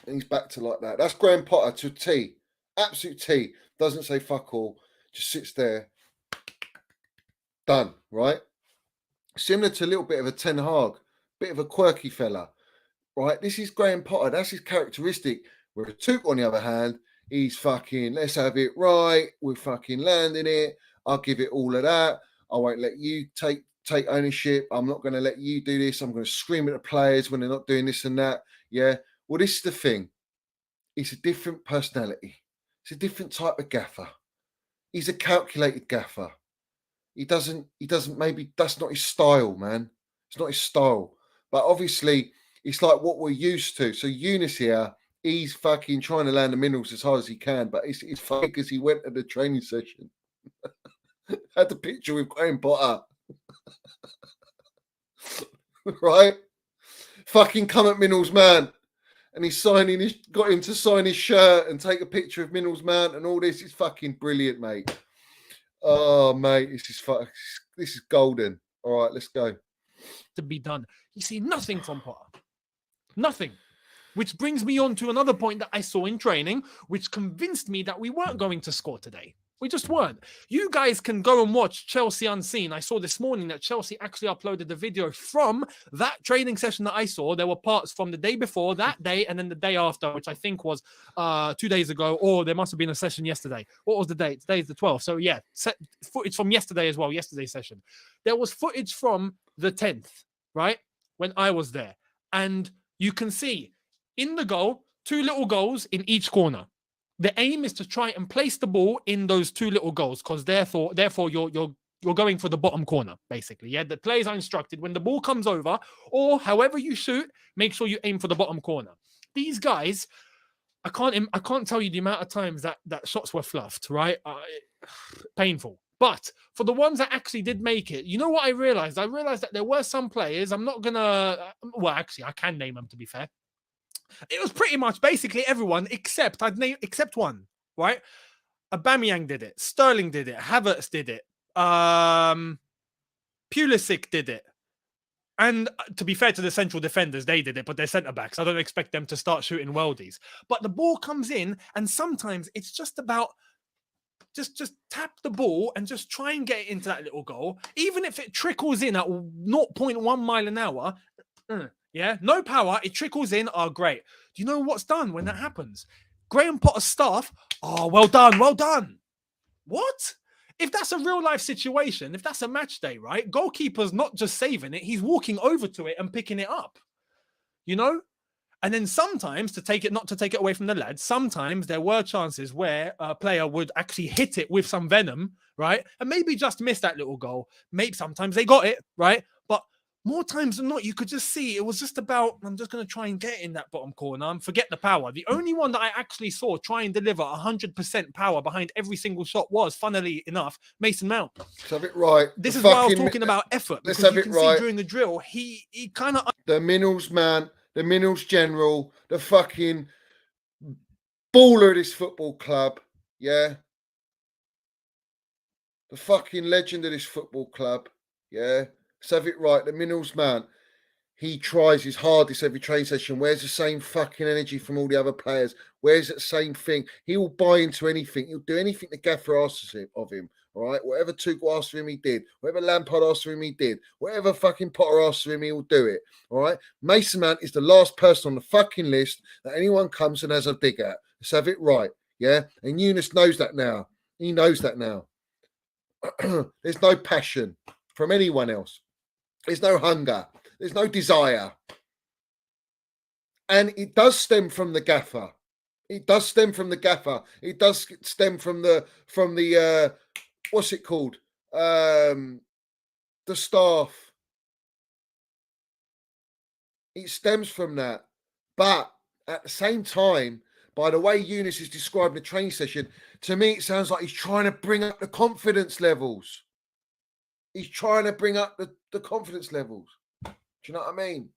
And he's back to like that. That's Graham Potter to a T. Absolute T. Doesn't say fuck all. Just sits there. Done, right? Similar to a little bit of a Ten Hag, bit of a quirky fella, right? This is Graham Potter. That's his characteristic. Whereas Tuchel, on the other hand, he's fucking, let's have it right. We're fucking landing it. I'll give it all of that. I won't let you take ownership. I'm not going to let you do this. I'm going to scream at the players when they're not doing this and that. Yeah. Well, this is the thing. It's a different personality. It's a different type of gaffer. He's a calculated gaffer. He doesn't, maybe that's not his style, man. It's not his style. But obviously, it's like what we're used to. So Eunice here, he's fucking trying to land the minerals as hard as he can, but it's funny because he went to the training session. Had the picture with Graham Potter. Right? Fucking come at Minerals Man. And he's got him to sign his shirt and take a picture of Minerals Man and all this. Is fucking brilliant, mate. Oh, mate, this is golden. All right, let's go. To be done. You see nothing from Potter. Nothing. Which brings me on to another point that I saw in training, which convinced me that we weren't going to score today. We just weren't. You guys can go and watch Chelsea Unseen. I saw this morning that Chelsea actually uploaded the video from that training session that I saw. There were parts from the day before, that day, and then the day after, which I think was 2 days ago, or there must have been a session yesterday. What was the date? Today's the 12th. So yeah, footage from yesterday as well, yesterday's session. There was footage from the 10th, right? When I was there. And you can see in the goal, 2 little goals in each corner. The aim is to try and place the ball in those 2 little goals, because therefore you're going for the bottom corner, basically. Yeah, the players are instructed when the ball comes over, or however you shoot, make sure you aim for the bottom corner. These guys, I can't tell you the amount of times that shots were fluffed, right? Painful. But for the ones that actually did make it, you know what I realized? I realized that there were some players. I'm not gonna. Well, actually, I can name them, to be fair. It was pretty much basically everyone except one, right? Aubameyang did it. Sterling did it. Havertz did it. Pulisic did it. And to be fair to the central defenders, they did it, but they're centre-backs. I don't expect them to start shooting worldies. But the ball comes in, and sometimes it's just about just tap the ball and just try and get it into that little goal. Even if it trickles in at 0.1 mile an hour, yeah, no power, it trickles in. Oh, great. Do you know what's done when that happens? Graham Potter's staff, oh, well done. What? If that's a real life situation, if that's a match day, right? Goalkeeper's not just saving it, he's walking over to it and picking it up. You know? And then sometimes, not to take it away from the lads, sometimes there were chances where a player would actually hit it with some venom, right? And maybe just miss that little goal. Maybe sometimes they got it, right? But more times than not, you could just see it was just about, I'm just going to try and get in that bottom corner and forget the power. The only one that I actually saw try and deliver 100% power behind every single shot was, funnily enough, Mason Mount. Let's have it right. This is why I was talking about effort. Let's Because have you it can right. see during the drill, he kind of... The Minerals man, the Minerals general, the fucking baller of this football club, yeah? The fucking legend of this football club, yeah? Let's have it right. The Minerals man, he tries his hardest every training session, wears the same fucking energy from all the other players, wears that same thing. He will buy into anything. He'll do anything the gaffer asks of him. All right, whatever Tuchel asked of him, he did. Whatever Lampard asked of him, he did. Whatever fucking Potter asked of him, he will do it. All right, Mason Mount is the last person on the fucking list that anyone comes and has a dig at. Let's have it right, yeah? And Younes knows that now. He knows that now. There's no passion from anyone else. There's no hunger. There's no desire. And it does stem from the gaffer. It does stem from the gaffer. It does stem from the what's it called? The staff. It stems from that. But at the same time, by the way Younes is describing the training session, to me it sounds like he's trying to bring up the confidence levels. He's trying to bring up the confidence levels. Do you know what I mean?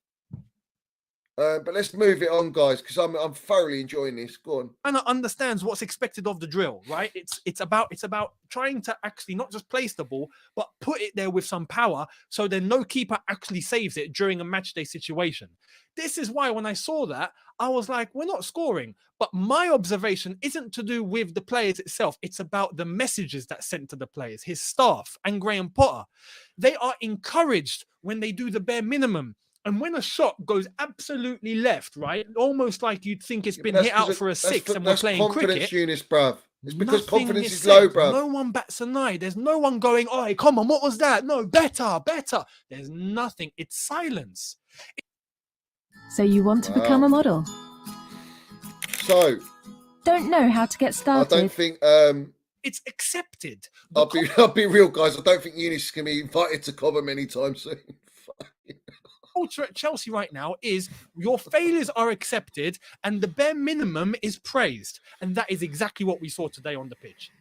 But let's move it on, guys, because I'm thoroughly enjoying this. Go on. And understands what's expected of the drill, right? It's about trying to actually not just place the ball, but put it there with some power, so then no keeper actually saves it during a match day situation. This is why when I saw that, I was like, we're not scoring. But my observation isn't to do with the players itself. It's about the messages that's sent to the players, his staff, and Graham Potter. They are encouraged when they do the bare minimum. And when a shot goes absolutely left, right, almost like you'd think it's been hit out for a six and we're playing cricket. Younes, bruv. It's because confidence is low, bruv. No one bats an eye. There's no one going, oh, come on, what was that? No, better. There's nothing. It's silence. So you want to become a model? So. Don't know how to get started? I don't think... it's accepted. I'll be real, guys. I don't think Younes is going to be invited to Cobham anytime soon. Culture at Chelsea right now is your failures are accepted and the bare minimum is praised. And that is exactly what we saw today on the pitch.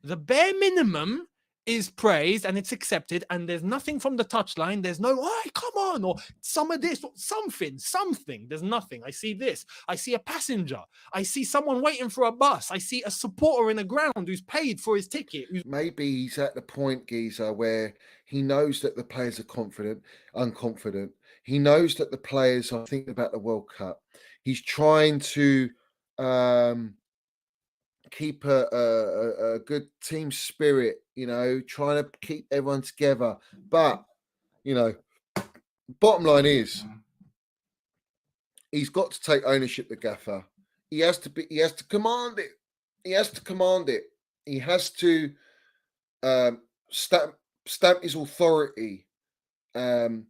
The bare minimum is praised and it's accepted, and there's nothing from the touchline. There's no, oh, come on, or some of this, or something. There's nothing. I see this. I see a passenger. I see someone waiting for a bus. I see a supporter in the ground who's paid for his ticket. Maybe he's at the point, Geezer, where he knows that the players are unconfident. He knows that the players are thinking about the World Cup. He's trying to keep a good team spirit, trying to keep everyone together. But, bottom line is, he's got to take ownership, the gaffer. He has to command it. He has to command it. He has to stamp his authority. And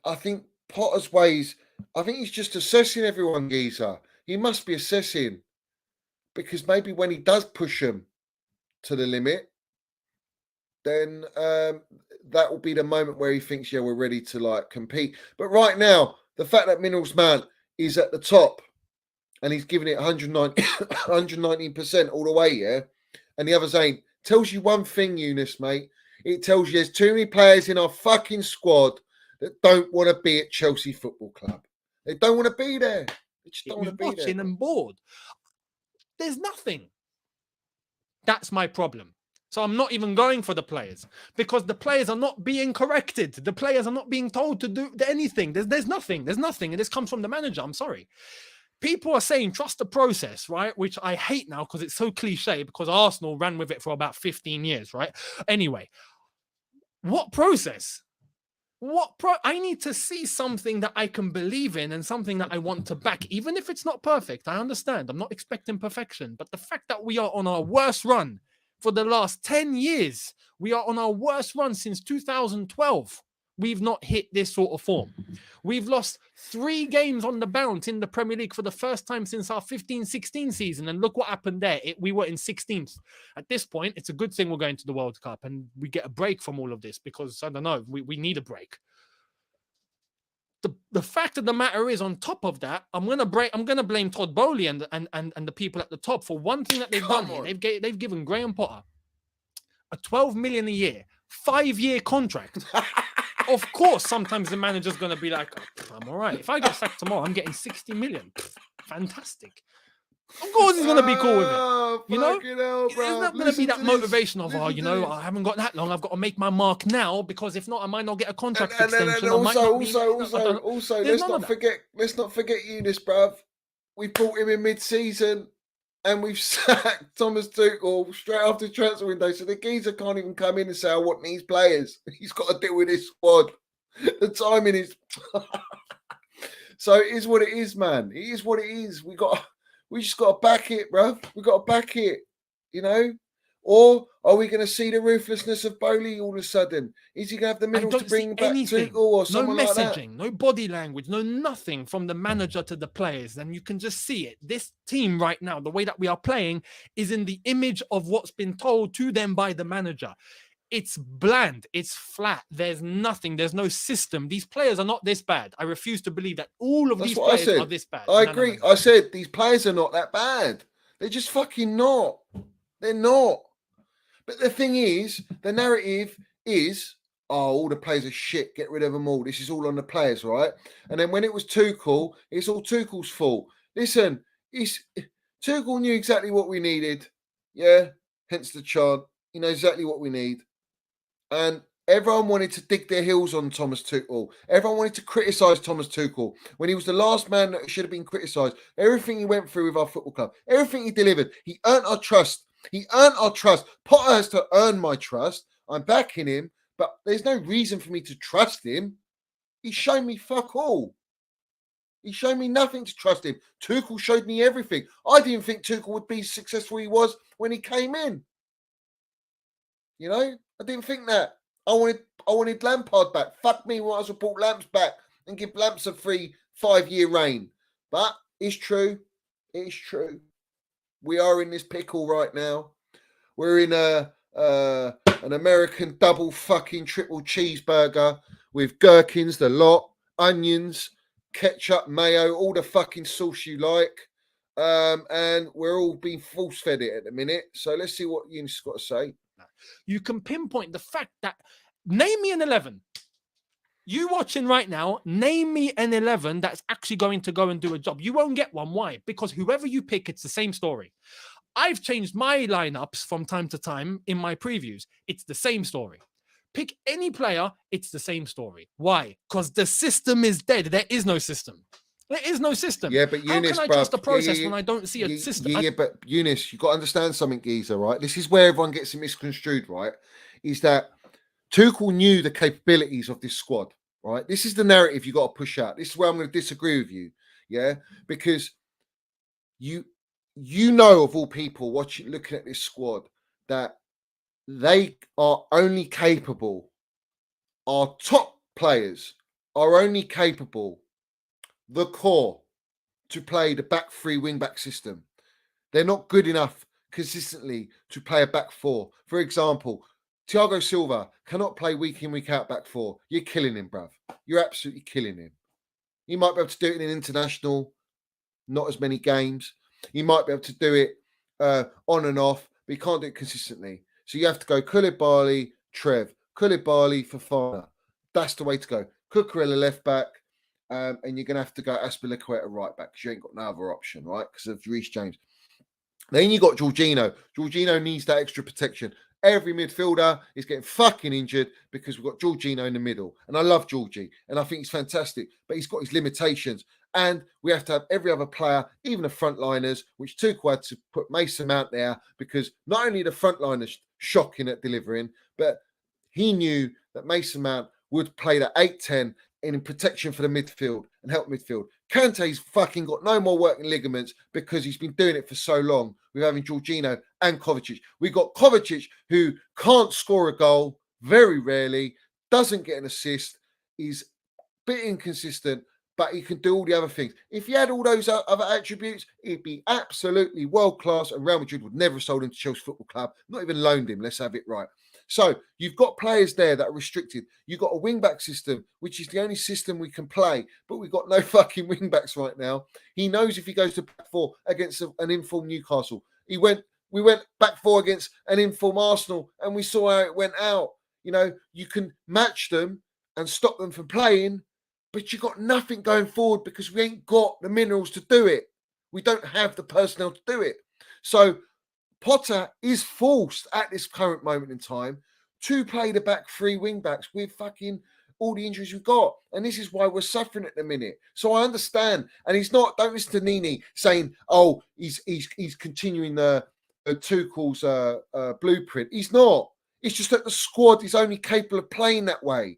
I think Potter's ways, I think he's just assessing everyone, Geezer. He must be assessing, because maybe when he does push them to the limit, then that will be the moment where he thinks, yeah, we're ready to compete. But right now, the fact that Minerals Man is at the top and he's giving it 119% all the way, yeah, and the others ain't, tells you one thing, Younes, mate. It tells you there's too many players in our fucking squad that don't want to be at Chelsea Football Club. They don't want to be there. They just don't want to be there. Watching and bored. There's nothing. That's my problem. So I'm not even going for the players, because the players are not being corrected. The players are not being told to do anything. There's nothing. There's nothing. And this comes from the manager. I'm sorry. People are saying trust the process, right? Which I hate now because it's so cliche, because Arsenal ran with it for about 15 years, right? Anyway, what process? I need to see something that I can believe in and something that I want to back, even if it's not perfect. I understand. I'm not expecting perfection. But the fact that we are on our worst run for the last 10 years. We are on our worst run since 2012. We've not hit this sort of form. We've lost 3 games on the bounce in the Premier League for the first time since our 15-16 season. And look what happened there. We were in 16th. At this point, it's a good thing we're going to the World Cup and we get a break from all of this because, I don't know, we need a break. The fact of the matter is, on top of that, I'm gonna blame Todd Bowley and the people at the top for one thing that they've done here. They've given Graham Potter a 12 million a year, 5-year contract. Of course, sometimes the manager's gonna be like, oh, I'm all right. If I get sacked tomorrow, I'm getting 60 million. Fantastic. Of course, he's gonna be cool with it. You know, there's not gonna be that motivation of, I haven't got that long. I've got to make my mark now because if not, I might not get a contract extension. Also, let's not forget YOUNES, bruv. We brought him in mid-season, and we've sacked Thomas Tuchel straight after the transfer window. So the geezer can't even come in and say, I want these players. He's got to deal with this squad. The timing is. So it is what it is, man. It is what it is. We just got to back it, bruv. We got to back it, you know? Or are we going to see the ruthlessness of Bowley all of a sudden? Is he going to have the middle to bring back Tuchel or someone like that? No messaging, no body language, no nothing from the manager to the players. And you can just see it. This team right now, the way that we are playing, is in the image of what's been told to them by the manager. It's bland. It's flat. There's nothing. There's no system. These players are not this bad. I refuse to believe that all of these players are this bad. I agree. I said these players are not that bad. They're just fucking not. They're not. But the thing is, the narrative is, all the players are shit. Get rid of them all. This is all on the players, right? And then when it was Tuchel, it's all Tuchel's fault. Listen, Tuchel knew exactly what we needed. Yeah, hence the chant. He knows exactly what we need. And everyone wanted to dig their heels on Thomas Tuchel. Everyone wanted to criticise Thomas Tuchel when he was the last man that should have been criticised. Everything he went through with our football club, everything he delivered, he earned our trust. He earned our trust. Potter has to earn my trust. I'm backing him, but there's no reason for me to trust him. He's shown me fuck all. He's shown me nothing to trust him. Tuchel showed me everything. I didn't think Tuchel would be successful he was when he came in. You know, I didn't think that. I wanted Lampard back. Fuck me, I was brought Lamps back and give Lamps a free 5-year reign. But it's true. It's true. We are in this pickle right now. We're in an American double fucking triple cheeseburger with gherkins, the lot, onions, ketchup, mayo, all the fucking sauce you like. And we're all being force-fed it at the minute. So let's see what YOUNES got to say. You can pinpoint the fact that, name me an 11. You watching right now, name me an 11 that's actually going to go and do a job. You won't get one. Why? Because whoever you pick, it's the same story. I've changed my lineups from time to time in my previews. It's the same story. Pick any player, it's the same story. Why? Because the system is dead. There is no system. There is no system. Yeah, but YOUNES, how can I trust the process when I don't see a system? Yeah, but YOUNES, you've got to understand something, geezer, right? This is where everyone gets it misconstrued, right? Is that Tuchel knew the capabilities of this squad, right? This is the narrative you got to push out. This is where I'm going to disagree with you, yeah? Because you know of all people looking at this squad that they are only capable, our top players are only capable, the core, to play the back 3 wing back system. They're not good enough consistently to play a back 4. For example, Thiago Silva cannot play week in, week out back 4. You're killing him, bruv. You're absolutely killing him. You might be able to do it in an international, not as many games. You might be able to do it on and off, but you can't do it consistently. So you have to go Koulibaly, Trev, Koulibaly, Fofana. That's the way to go. Cucurella left back. And you're going to have to go Azpilicueta right back because you ain't got no other option, right? Because of Reece James. Then you got Jorginho. Jorginho needs that extra protection. Every midfielder is getting fucking injured because we've got Jorginho in the middle. And I love Georgie. And I think he's fantastic. But he's got his limitations. And we have to have every other player, even the frontliners, which Tuchel had to put Mason Mount there because not only the frontliners shocking at delivering, but he knew that Mason Mount would play the 8-10 in protection for the midfield and help midfield. Kante's fucking got no more working ligaments because he's been doing it for so long with having Jorginho and Kovacic. We've got Kovacic who can't score a goal very rarely, doesn't get an assist, is a bit inconsistent, but he can do all the other things. If he had all those other attributes, he'd be absolutely world-class, and Real Madrid would never have sold him to Chelsea Football Club, not even loaned him. Let's have it right. So you've got players there that are restricted. You've got a wing-back system, which is the only system we can play, but we've got no fucking wing-backs right now. He knows if he goes to back four against an informed Newcastle. We went back four against an informed Arsenal, and we saw how it went out. You know, you can match them and stop them from playing, but you've got nothing going forward because we ain't got the minerals to do it. We don't have the personnel to do it. So Potter is forced at this current moment in time to play the back three wing backs with fucking all the injuries we've got. And this is why we're suffering at the minute. So I understand. And he's not, don't listen to NIINI saying, oh, he's continuing the Tuchel's blueprint. He's not. It's just that the squad is only capable of playing that way.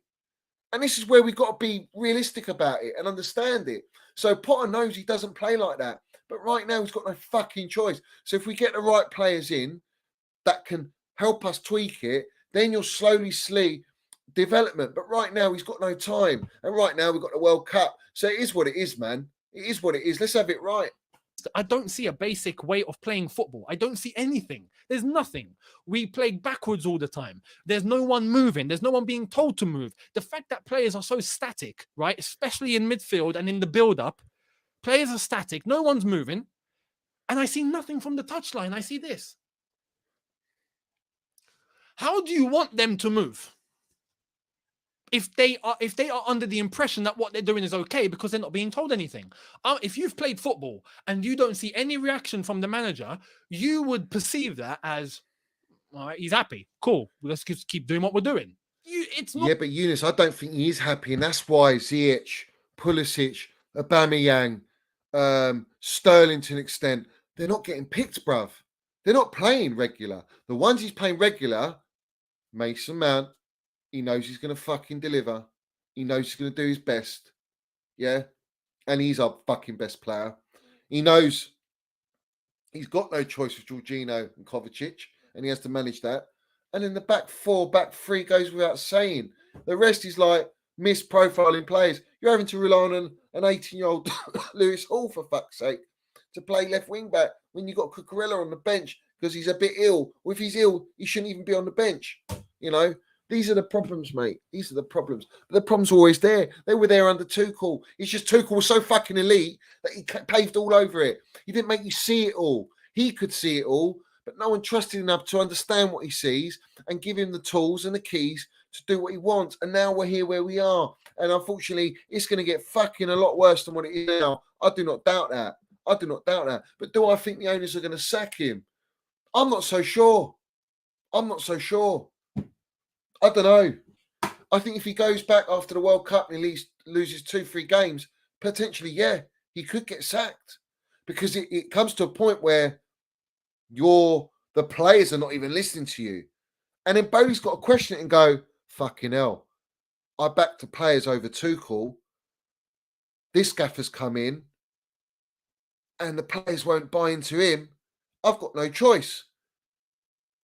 And this is where we've got to be realistic about it and understand it. So Potter knows he doesn't play like that. But right now, he's got no fucking choice. So if we get the right players in that can help us tweak it, then you'll slowly see development. But right now, he's got no time. And right now, we've got the World Cup. So it is what it is, man. It is what it is. Let's have it right. I don't see a basic way of playing football. I don't see anything. There's nothing. We play backwards all the time. There's no one moving. There's no one being told to move. The fact that players are so static, right, especially in midfield and in the build-up, players are static. No one's moving. And I see nothing from the touchline. I see this. How do you want them to move? If they are under the impression that what they're doing is okay because they're not being told anything. If you've played football and you don't see any reaction from the manager, you would perceive that as, all right, he's happy. Cool. Let's just keep doing what we're doing. It's not. Yeah, but Younes, I don't think he is happy. And that's why Ziyech, Pulisic, Aubameyang, Sterling to an extent, they're not getting picked, bruv. They're not playing regular. The ones he's playing regular, Mason Mount, he knows he's going to fucking deliver. He knows he's going to do his best. Yeah. And he's our fucking best player. He knows he's got no choice with Jorginho and Kovacic, and he has to manage that. And then the back four, back three goes without saying. The rest is like misprofiling players. You're having to rely on an 18-year-old Lewis Hall, for fuck's sake, to play left wing back when you've got Cucurella on the bench because he's a bit ill. Well, if he's ill, he shouldn't even be on the bench. You know? These are the problems, mate. These are the problems. But the problem's always there. They were there under Tuchel. It's just Tuchel was so fucking elite that he paved all over it. He didn't make you see it all. He could see it all, but no one trusted enough to understand what he sees and give him the tools and the keys to do what he wants. And now we're here where we are. And unfortunately, it's going to get fucking a lot worse than what it is now. I do not doubt that. I do not doubt that. But do I think the owners are going to sack him? I'm not so sure. I'm not so sure. I don't know. I think if he goes back after the World Cup and at least loses 2-3 games, potentially, yeah, he could get sacked. Because it comes to a point where the players are not even listening to you. And then Bowley's got to question it and go, fucking hell, I backed the players over Tuchel. This gaffer's come in and the players won't buy into him. I've got no choice.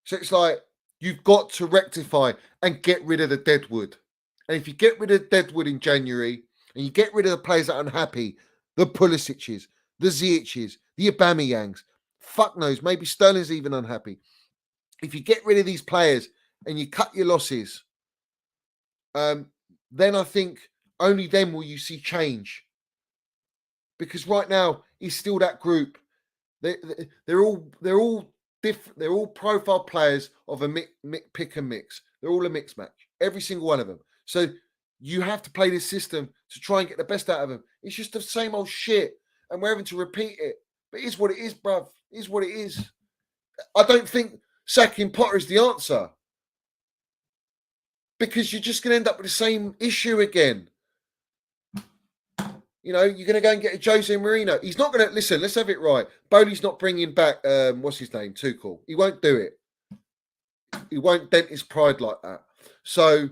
So it's like, you've got to rectify and get rid of the deadwood. And if you get rid of the deadwood in January and you get rid of the players that are unhappy, the Pulisic's, the Ziyech's, the Aubameyangs, fuck knows, maybe Sterling's even unhappy. If you get rid of these players and you cut your losses, then I think only then will you see change. Because right now, it's still that group. They're all different. They're all profile players of a pick and mix. They're all a mixed match, every single one of them. So you have to play this system to try and get the best out of them. It's just the same old shit, and we're having to repeat it. But it is what it is, bruv. It is what it is. I don't think sacking Potter is the answer, because you're just going to end up with the same issue again. You know, you're going to go and get a Jose Mourinho. He's not going to, listen, let's have it right. Bowley's not bringing back, what's his name, Tuchel. He won't do it. He won't dent his pride like that. So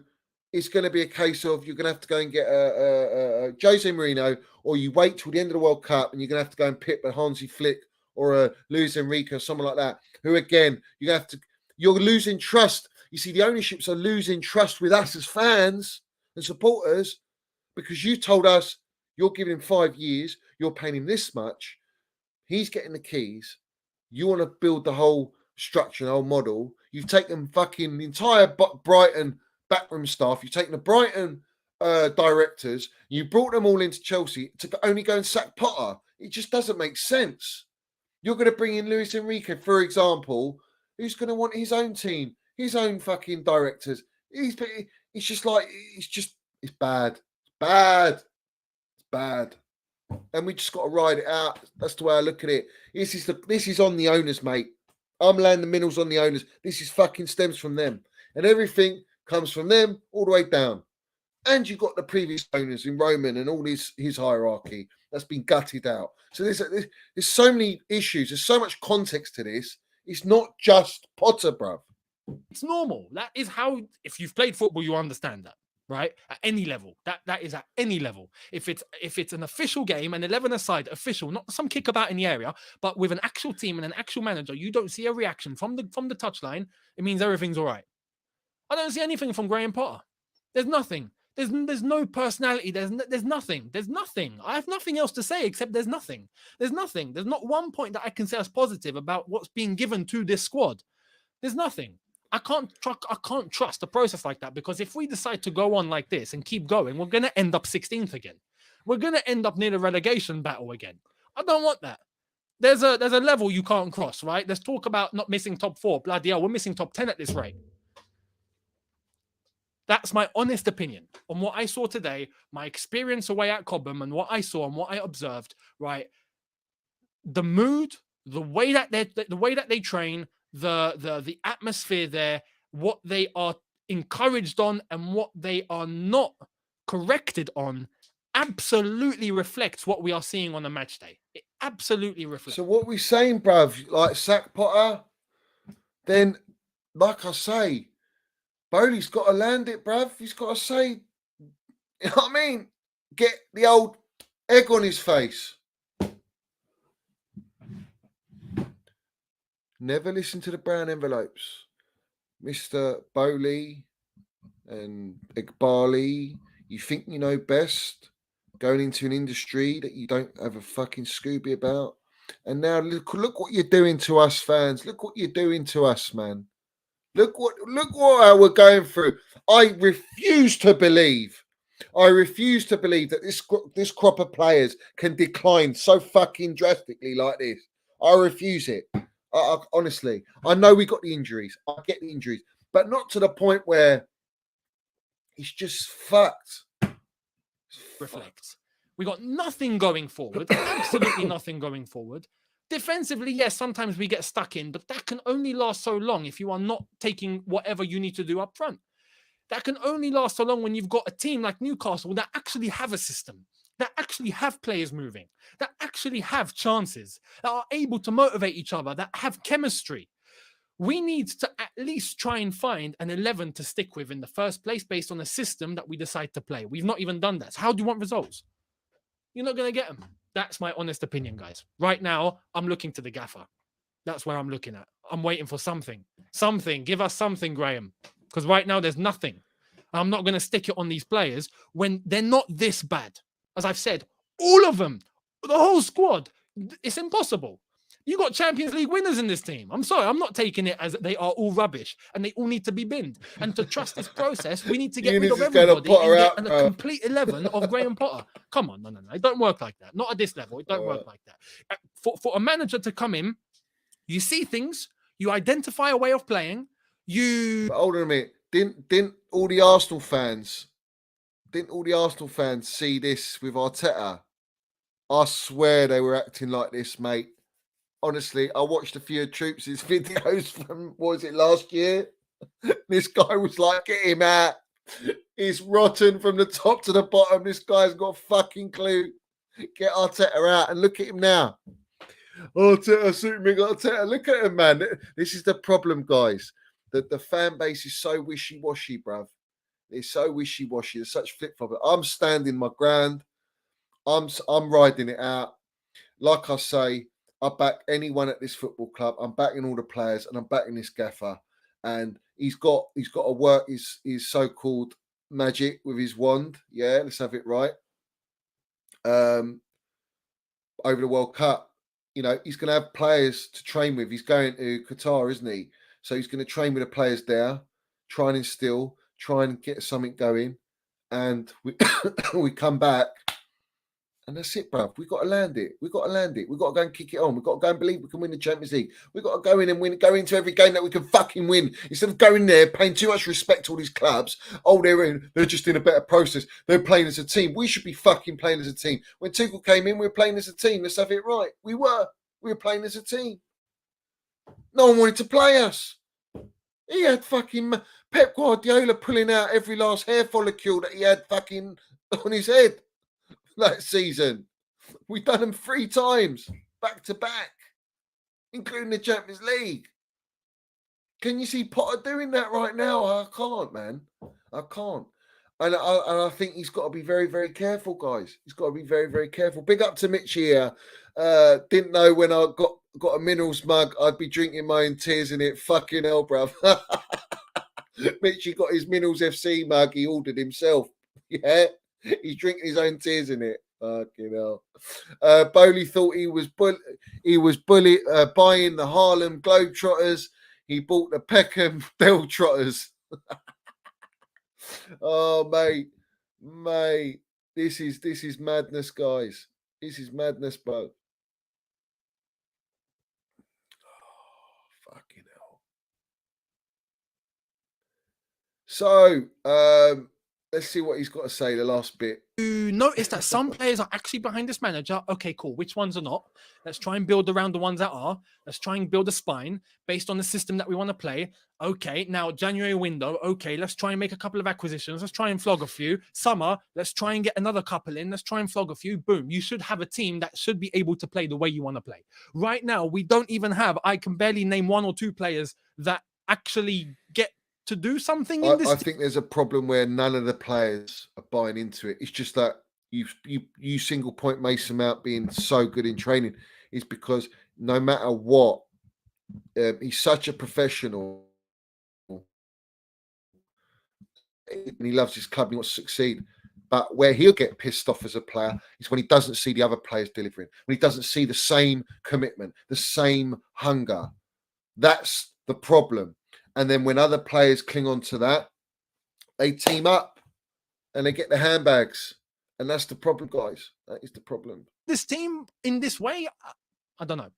it's going to be a case of you're going to have to go and get a Jose Mourinho, or you wait till the end of the World Cup and you're going to have to go and pick a Hansi Flick or a Luis Enrique or someone like that, who again, you're losing trust. You see, the ownerships are losing trust with us as fans and supporters, because you told us you're giving him 5 years, you're paying him this much, he's getting the keys, you want to build the whole structure, the whole model. You've taken fucking the entire Brighton backroom staff, you've taken the Brighton directors, you brought them all into Chelsea to only go and sack Potter. It just doesn't make sense. You're going to bring in Luis Enrique, for example, who's going to want his own team, his own fucking directors. It's just like, it's bad. It's bad. It's bad. And we just got to ride it out. That's the way I look at it. This is on the owners, mate. I'm laying the minerals on the owners. This is fucking stems from them. And everything comes from them all the way down. And you've got the previous owners in Roman and all his hierarchy that's been gutted out. So there's so many issues. There's so much context to this. It's not just Potter, bruv. It's normal. That is how, if you've played football, you understand that, right? At any level. That is at any level. If it's an official game, an 11-a-side official, not some kickabout in the area, but with an actual team and an actual manager, you don't see a reaction from the touchline, it means everything's all right. I don't see anything from Graham Potter. There's nothing. There's no personality. There's nothing. There's nothing. I have nothing else to say except there's nothing. There's nothing. There's not one point that I can say as positive about what's being given to this squad. There's nothing. I can't trust a process like that, because if we decide to go on like this and keep going, we're going to end up 16th again. We're going to end up near the relegation battle again. I don't want that. There's a level you can't cross, right? Let's talk about not missing top 4. Bloody hell, we're missing top 10 at this rate. That's my honest opinion on what I saw today, my experience away at Cobham, and what I saw and what I observed, right? The mood, the way that they train, the atmosphere there, what they are encouraged on and what they are not corrected on, absolutely reflects what we are seeing on a match day. It absolutely reflects. So what we're saying, bruv, like sack Potter, then, like I say, Bowley's got to land it, bruv. He's got to say, you know what I mean? Get the old egg on his face. Never listen to the brown envelopes. Mr. Bowley and Iqbali, you think you know best, going into an industry that you don't have a fucking Scooby about. And now look what you're doing to us fans. Look what you're doing to us, man. Look what we're going through. I refuse to believe that this crop of players can decline so fucking drastically like this. I refuse it. Honestly, I know we got the injuries. I get the injuries, but not to the point where it's just fucked. Reflects. We got nothing going forward. Absolutely nothing going forward. Defensively, yes, sometimes we get stuck in, but that can only last so long if you are not taking whatever you need to do up front. That can only last so long when you've got a team like Newcastle that actually have a system, that actually have players moving, that actually have chances, that are able to motivate each other, that have chemistry. We need to at least try and find an 11 to stick with in the first place based on a system that we decide to play. We've not even done that. So how do you want results? You're not going to get them. That's my honest opinion, guys. Right now, I'm looking to the gaffer. That's where I'm looking at. I'm waiting for something. Something. Give us something, Graham. Because right now, there's nothing. I'm not going to stick it on these players when they're not this bad. As I've said, all of them, the whole squad, it's impossible. You got Champions League winners in this team. I'm sorry, I'm not taking it as they are all rubbish and they all need to be binned. And to trust this process, we need to get rid of everybody and get a complete 11 of Graham Potter. Come on, no. It don't work like that. Not at this level. It don't work like that. For a manager to come in, you see things, you identify a way of playing, you... But hold on a minute. Didn't all the Arsenal fans see this with Arteta? I swear they were acting like this, mate. Honestly, I watched a few of Troops' videos from, what was it, last year? This guy was like, get him out. He's rotten from the top to the bottom. This guy's got a fucking clue. Get Arteta out and look at him now. Arteta, suit me, Arteta. Look at him, man. This is the problem, guys. That the fan base is so wishy-washy, bruv. It's so wishy-washy. There's such flip-flop. I'm standing my ground. I'm riding it out. Like I say, I back anyone at this football club. I'm backing all the players, and I'm backing this gaffer. And he's got to work his so-called magic with his wand. Yeah, let's have it right. Over the World Cup, you know, he's going to have players to train with. He's going to Qatar, isn't he? So he's going to train with the players there, try and instill, try and get something going, and we come back. And that's it, bruv. We've got to land it. We've got to land it. We've got to go and kick it on. We've got to go and believe we can win the Champions League. We've got to go in and win, go into every game that we can fucking win. Instead of going there, paying too much respect to all these clubs. Oh, they're just in a better process. They're playing as a team. We should be fucking playing as a team. When Tuchel came in, we were playing as a team. Let's have it right. We were playing as a team. No one wanted to play us. He had fucking Pep Guardiola pulling out every last hair follicle that he had fucking on his head. That season, we've done them 3 times back to back, including the Champions League. Can you see Potter doing that right now? I can't, man. I can't. And I think he's got to be very, very careful, guys. He's got to be very, very careful. Big up to Mitch here. Didn't know when I got a minerals mug, I'd be drinking my own tears in it. Fucking hell, bruv. Mitchy got his Minerals FC mug. He ordered himself. Yeah. He's drinking his own tears in it. Fucking hell. Bowley thought he was buying the Harlem Globetrotters. He bought the Peckham Bell Trotters. Oh, mate. This is madness, guys. This is madness, bro. Oh, fucking hell. So, let's see what he's got to say, the last bit. You notice that some players are actually behind this manager. Okay, cool. Which ones are not? Let's try and build around the ones that are. Let's try and build a spine based on the system that we want to play. Okay, now January window. Okay, let's try and make a couple of acquisitions. Let's try and flog a few. Summer, let's try and get another couple in. Let's try and flog a few. Boom. You should have a team that should be able to play the way you want to play. Right now, we don't even have, I can barely name 1 or 2 players that actually get to do something in this. I think there's a problem where none of the players are buying into it. It's just that you single point Mason Mount being so good in training is because no matter what, he's such a professional and he loves his club and he wants to succeed. But where he'll get pissed off as a player is when he doesn't see the other players delivering, when he doesn't see the same commitment, the same hunger. That's the problem. And then when other players cling on to that, they team up and they get the handbags. And that's the problem, guys. That is the problem. This team in this way, I don't know.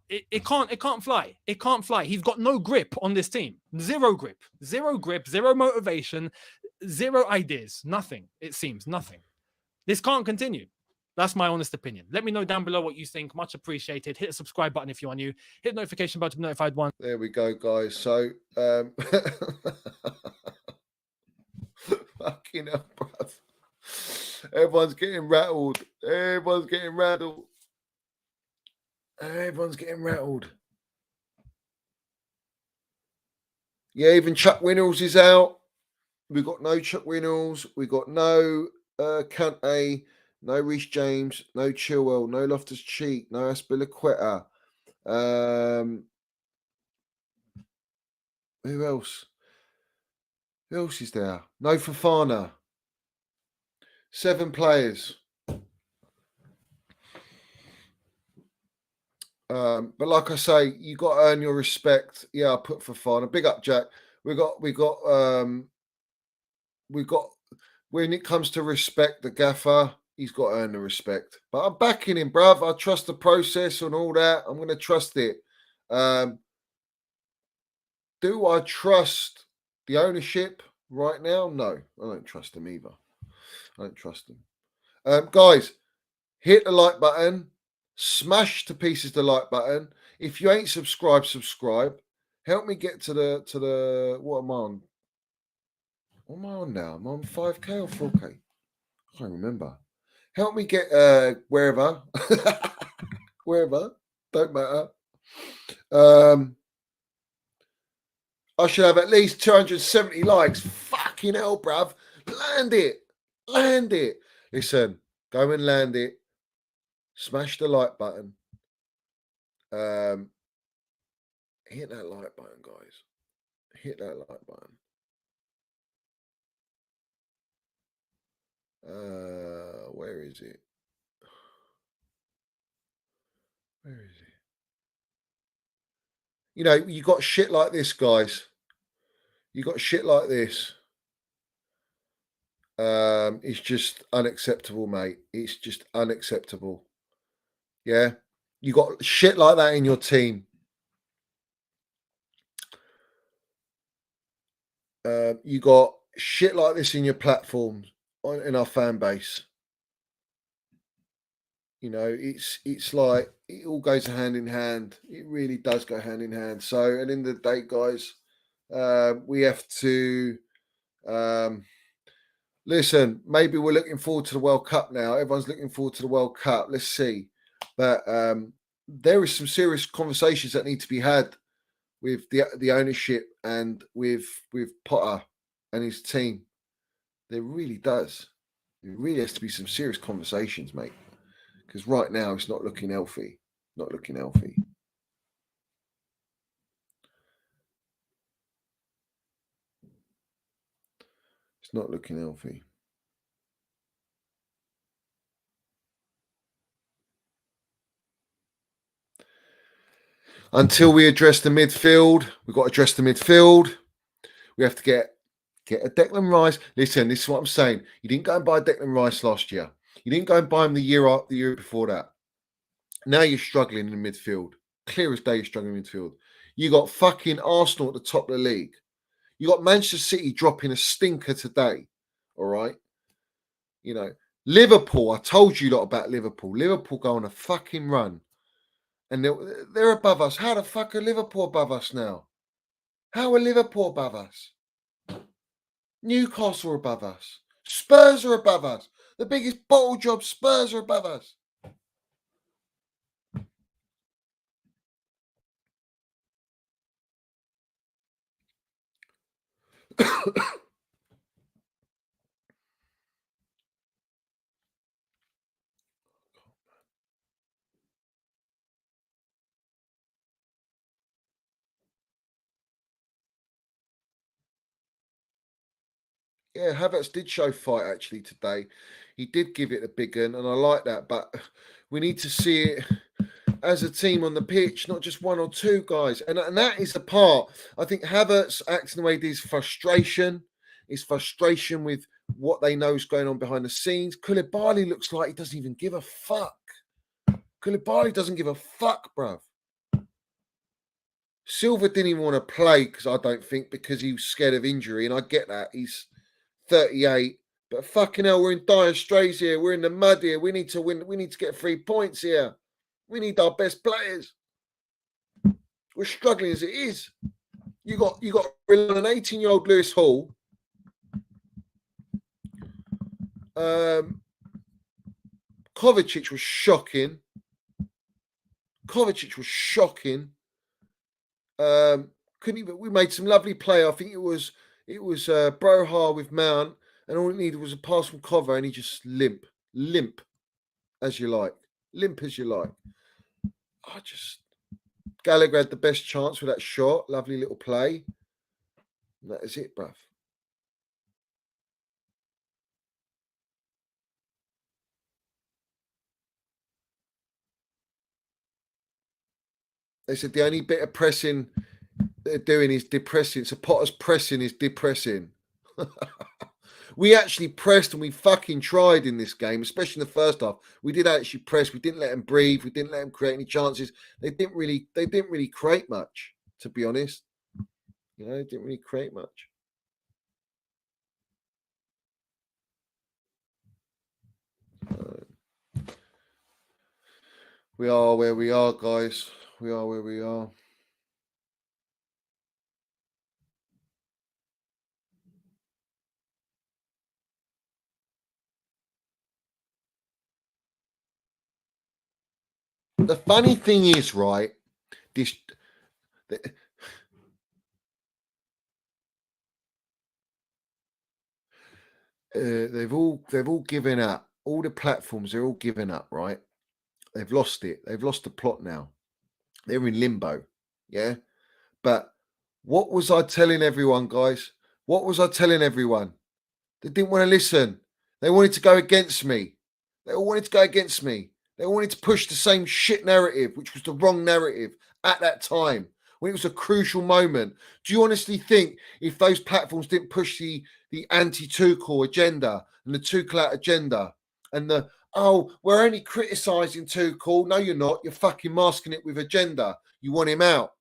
It can't fly. It can't fly. He's got no grip on this team. Zero grip, zero motivation, zero ideas. Nothing. It seems nothing. This can't continue. That's my honest opinion. Let me know down below what you think. Much appreciated. Hit the subscribe button if you are new. Hit the notification button to be notified one. There we go, guys. So, fucking hell, bruv. Everyone's getting rattled. Everyone's getting rattled. Everyone's getting rattled. Yeah, even Chuck Winnels is out. We got no Chuck Winnels. We got no Kante. No Reece James, no Chilwell, no Loftus-Cheek, no Aspilicueta. Who else? Who else is there? No Fofana. 7 players. But like I say, you got to earn your respect. Yeah, I put Fofana. Big up, Jack. We got. When it comes to respect, the gaffer. He's got to earn the respect. But I'm backing him, bruv. I trust the process and all that. I'm going to trust it. Do I trust the ownership right now? No, I don't trust them either. I don't trust them. Guys, hit the like button. Smash to pieces the like button. If you ain't subscribed, subscribe. Help me get to the what am I on? What am I on now? I'm on 5K or 4K? I can't remember. Help me get wherever. Wherever. Don't matter. I should have at least 270 likes. Fuck. fucking hell, bruv. Land it. Land it. Listen, go and land it. Smash the like button. Hit that like button, guys. Hit that like button. Where is it? Where is it? You know, you got shit like this, guys. You got shit like this. It's just unacceptable, mate. It's just unacceptable. Yeah. You got shit like that in your team. You got shit like this in your platforms, in our fan base. You know, it's like it all goes hand in hand. It really does go hand in hand. So at the end of the day, guys, we have to listen. Maybe we're looking forward to the World Cup now. Everyone's looking forward to the World Cup. Let's see. But there is some serious conversations that need to be had with the ownership and with Potter and his team. There really does. There really has to be some serious conversations, mate. Because right now it's not looking healthy. Not looking healthy. It's not looking healthy. Until we address the midfield, we've got to address the midfield. We have to get a Declan Rice. Listen, this is what I'm saying. You didn't go and buy Declan Rice last year. You didn't go and buy him the year before that. Now you're struggling in the midfield. Clear as day, you're struggling in midfield. You got fucking Arsenal at the top of the league. You got Manchester City dropping a stinker today. All right. You know, Liverpool, I told you a lot about Liverpool. Liverpool go on a fucking run. And they're above us. How the fuck are Liverpool above us now? How are Liverpool above us? Newcastle are above us. Spurs are above us. The biggest bottle job, Spurs are above us. Yeah, Havertz did show fight actually today. He did give it a big one, and I like that. But we need to see it as a team on the pitch, not just one or two guys. And that is the part. I think Havertz acting the way he is frustration. It's frustration with what they know is going on behind the scenes. Koulibaly looks like he doesn't even give a fuck. Koulibaly doesn't give a fuck, bruv. Silva didn't even want to play because he was scared of injury, and I get that. He's 38, but fucking hell, we're in dire straits here. We're in the mud here. We need to win. We need to get 3 points here. We need our best players. We're struggling as it is. You got an 18-year-old Lewis Hall. Kovacic was shocking. We made some lovely play. I think it was Broha with Mount, and all it needed was a pass from Cover, and he just limp as you like. Gallagher had the best chance with that shot. Lovely little play. And that is it, bruv. They said the only bit of pressing they're doing is depressing. So Potter's pressing is depressing. We actually pressed and we fucking tried in this game, especially in the first half. We did actually press. We didn't let them breathe. We didn't let them create any chances. They didn't really create much, to be honest. You know, they didn't really create much. We are where we are, guys. We are where we are. The funny thing is, right, they've all given up. All the platforms, they're all giving up, right? They've lost it. They've lost the plot now. They're in limbo. Yeah. But what was I telling everyone, guys? What was I telling everyone? They didn't want to listen. They wanted to go against me. They all wanted to go against me. They wanted to push the same shit narrative, which was the wrong narrative at that time, when it was a crucial moment. Do you honestly think if those platforms didn't push the anti-Tuchel agenda and the Tuchel agenda and the, oh, we're only criticising Tuchel. No, you're not. You're fucking masking it with agenda. You want him out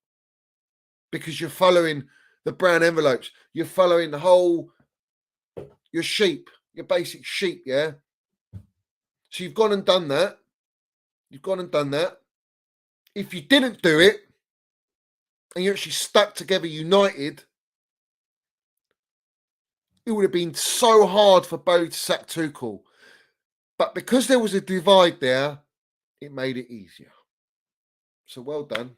because you're following the brown envelopes. You're following the whole, your sheep, your basic sheep, yeah? So you've gone and done that. You've gone and done that. If you didn't do it, and you actually stuck together united, it would have been so hard for Boehly to sack Tuchel. But because there was a divide there, it made it easier. So well done.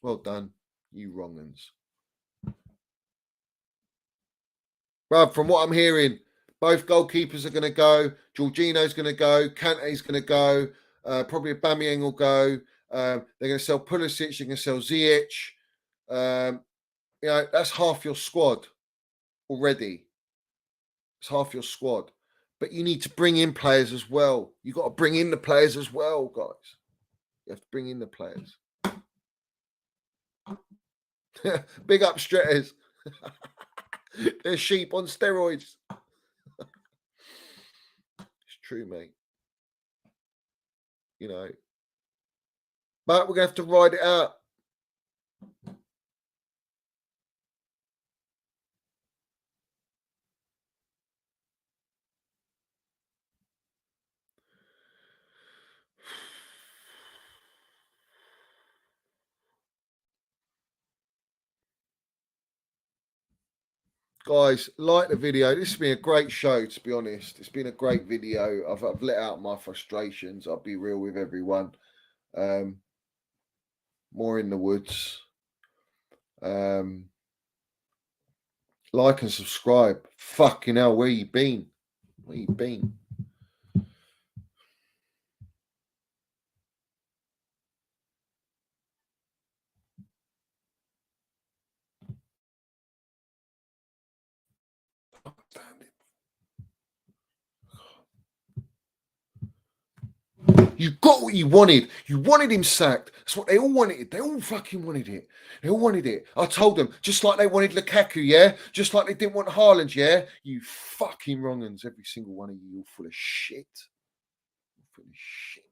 Well done, you wrong uns. Bruv, from what I'm hearing, both goalkeepers are going to go. Jorginho's going to go. Kante's going to go. Probably Aubameyang will go. They're going to sell Pulisic. They're going to sell Ziyech. You know, that's half your squad already. It's half your squad. But you need to bring in players as well. You've got to bring in the players as well, guys. You have to bring in the players. Big up Stretters. They're sheep on steroids. It's true, mate. You know. But we're going to have to ride it out. Guys, like the video. This has been a great show, to be honest. It's been a great video. I've let out my frustrations. I'll be real with everyone. More in the woods. Like and subscribe. Fucking hell, where you been? Where you been? You got what you wanted. You wanted him sacked. That's what they all wanted. They all fucking wanted it. They all wanted it. I told them, just like they wanted Lukaku, yeah? Just like they didn't want Haaland, yeah? You fucking wrong uns, every single one of you, you're full of shit. You're full of shit.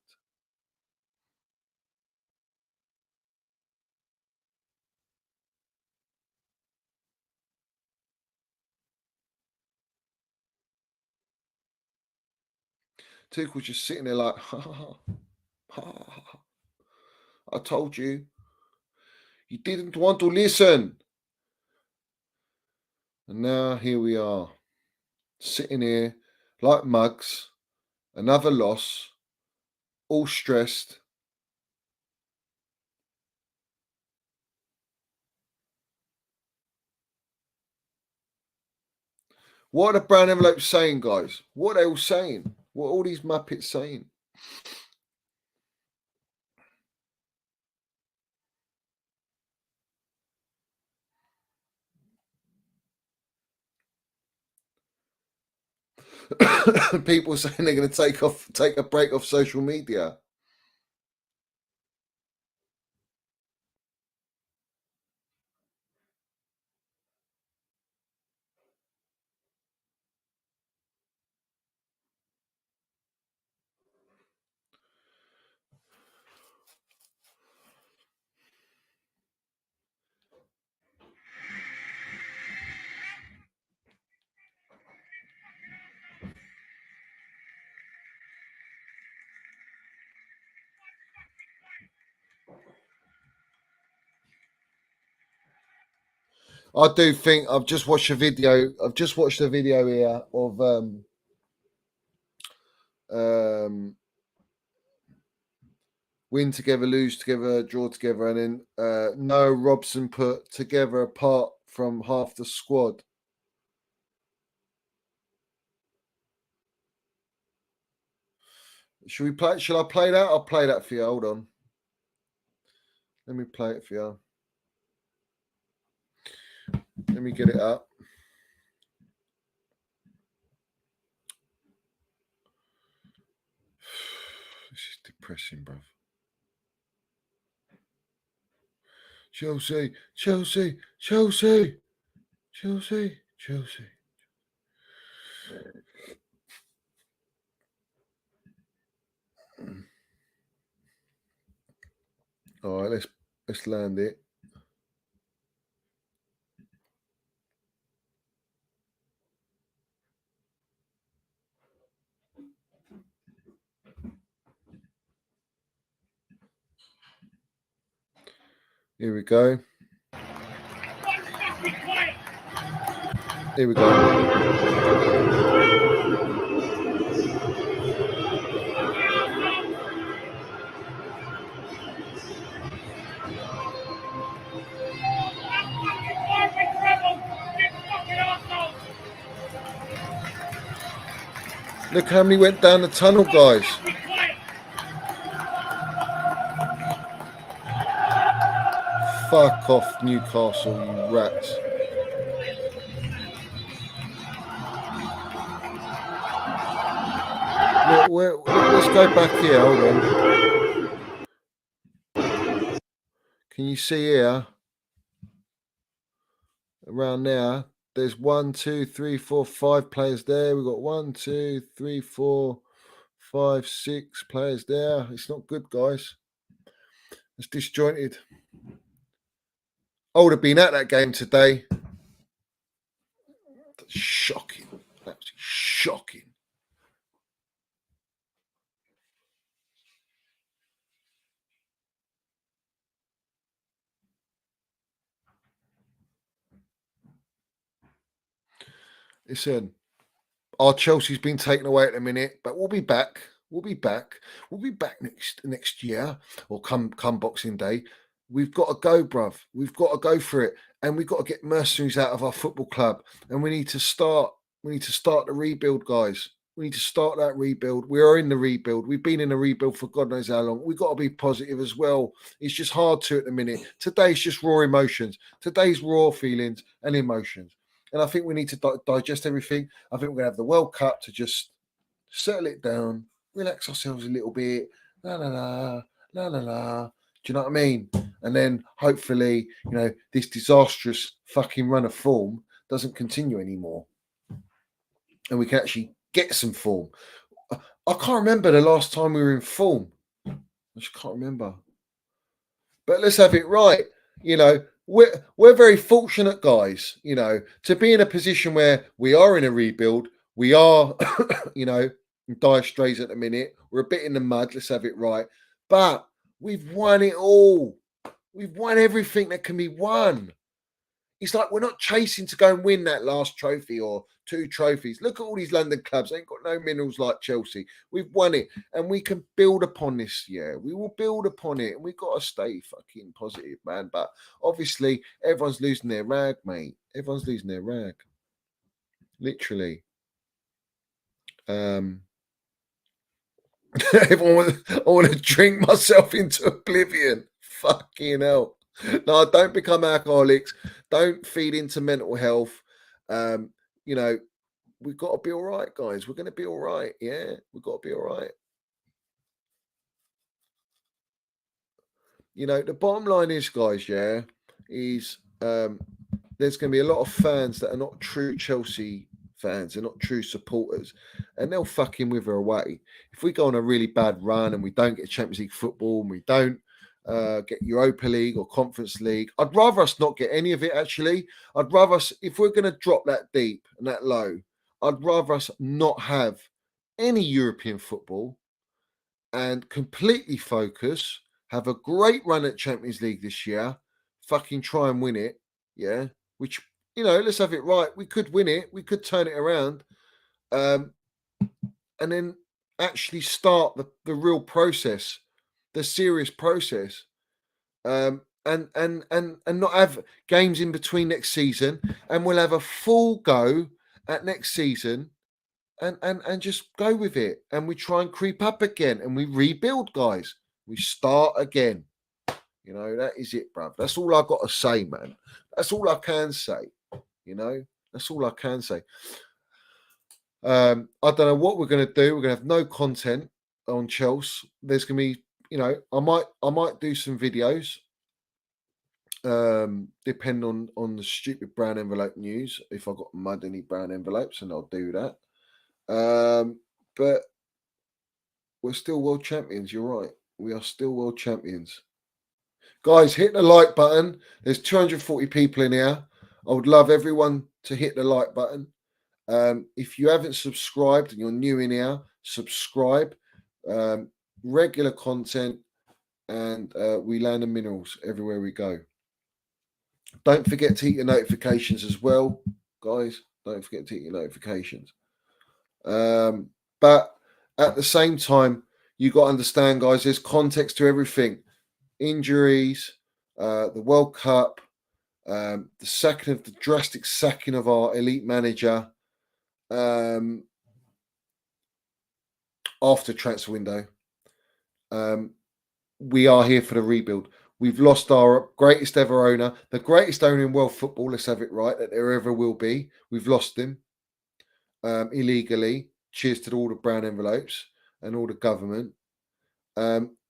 Tuchel's just sitting there like, ha, ha, ha, ha, ha. I told you. You didn't want to listen. And now here we are, sitting here like mugs, another loss, all stressed. What are the brown envelopes saying, guys? What are they all saying? What are all these Muppets saying? People saying they're going to take a break off social media. I do think I've just watched a video. I've just watched a video here of win together, lose together, draw together, and then no Robson put together apart from half the squad. Should we play? Shall I play that? I'll play that for you. Hold on. Let me play it for you. Let me get it up. This is depressing, bruv. Chelsea, Chelsea, Chelsea, Chelsea, Chelsea. All right, let's land it. Here we go. Here we go. Look how many went down the tunnel, guys. Fuck off, Newcastle, you rats. Look, let's go back here. Hold on. Can you see here? Around there, there's 1, 2, 3, 4, 5 players there. We've got 1, 2, 3, 4, 5, 6 players there. It's not good, guys. It's disjointed. I would have been at that game today. That's shocking. Absolutely shocking. Listen, our Chelsea's been taken away at the minute, but we'll be back. We'll be back. We'll be back next year or come Boxing Day. We've got to go, bruv. We've got to go for it. And we've got to get mercenaries out of our football club. And we need to start. We need to start the rebuild, guys. We need to start that rebuild. We are in the rebuild. We've been in a rebuild for God knows how long. We've got to be positive as well. It's just hard to at the minute. Today's just raw emotions. Today's raw feelings and emotions. And I think we need to digest everything. I think we're going to have the World Cup to just settle it down, relax ourselves a little bit. La, la, la, la, la, la. Do you know what I mean? And then hopefully, this disastrous fucking run of form doesn't continue anymore. And we can actually get some form. I can't remember the last time we were in form. I just can't remember. But let's have it right. We're very fortunate, guys, to be in a position where we are in a rebuild. We are, in dire straits at the minute. We're a bit in the mud. Let's have it right. But we've won it all. We've won everything that can be won. It's like we're not chasing to go and win that last trophy or 2 trophies. Look at all these London clubs. They ain't got no minerals like Chelsea. We've won it. And we can build upon this year. We will build upon it. And we've got to stay fucking positive, man. But obviously, everyone's losing their rag, mate. Everyone's losing their rag. Literally. I want to drink myself into oblivion. Fucking hell. No, don't become alcoholics. Don't feed into mental health. We've got to be all right, guys. We're going to be all right. Yeah, we've got to be all right. The bottom line is, guys, is there's going to be a lot of fans that are not true Chelsea fans. They're not true supporters. And they'll fucking wither away. If we go on a really bad run and we don't get Champions League football and we don't get Europa League or Conference League, I'd rather us not get any of it, actually. I'd rather us, if we're going to drop that deep and that low, I'd rather us not have any European football and completely focus, have a great run at Champions League this year, fucking try and win it, yeah? Which, let's have it right. We could win it. We could turn it around. And then actually start the real process, the serious process, and not have games in between next season, and we'll have a full go at next season, and just go with it. And we try and creep up again, and we rebuild, guys. We start again. You know, that is it, bruv. That's all I've got to say, man. That's all I can say. You know, that's all I can say. I don't know what we're going to do. We're going to have no content on Chelsea. There's going to be, you know, I might do some videos. Depend on the stupid brown envelope news. If I've got any brown envelopes, and I'll do that. But we're still world champions. You're right. We are still world champions. Guys, hit the like button. There's 240 people in here. I would love everyone to hit the like button. If you haven't subscribed and you're new in here, subscribe. Regular content, and we land the minerals everywhere we go. Don't forget to hit your notifications as well, guys. Don't forget to hit your notifications. But at the same time, you got to understand, guys, there's context to everything. Injuries, the World Cup, the drastic sacking of our elite manager after transfer window. We are here for the rebuild. We've lost our greatest ever owner, the greatest owner in world football, let's have it right, that there ever will be. We've lost him illegally. Cheers to all the brown envelopes and all the government.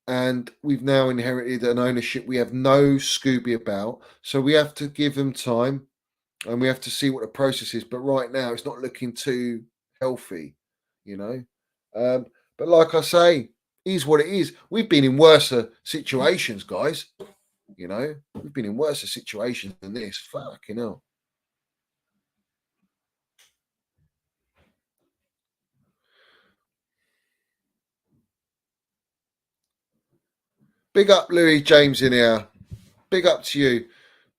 And we've now inherited an ownership we have no Scooby about. So we have to give them time, and we have to see what the process is. But right now, it's not looking too healthy, you know. But like I say, is what it is. We've been in worse situations, guys. You know, we've been in worse situations than this. Fucking hell. Big up Louis James in here. Big up to you.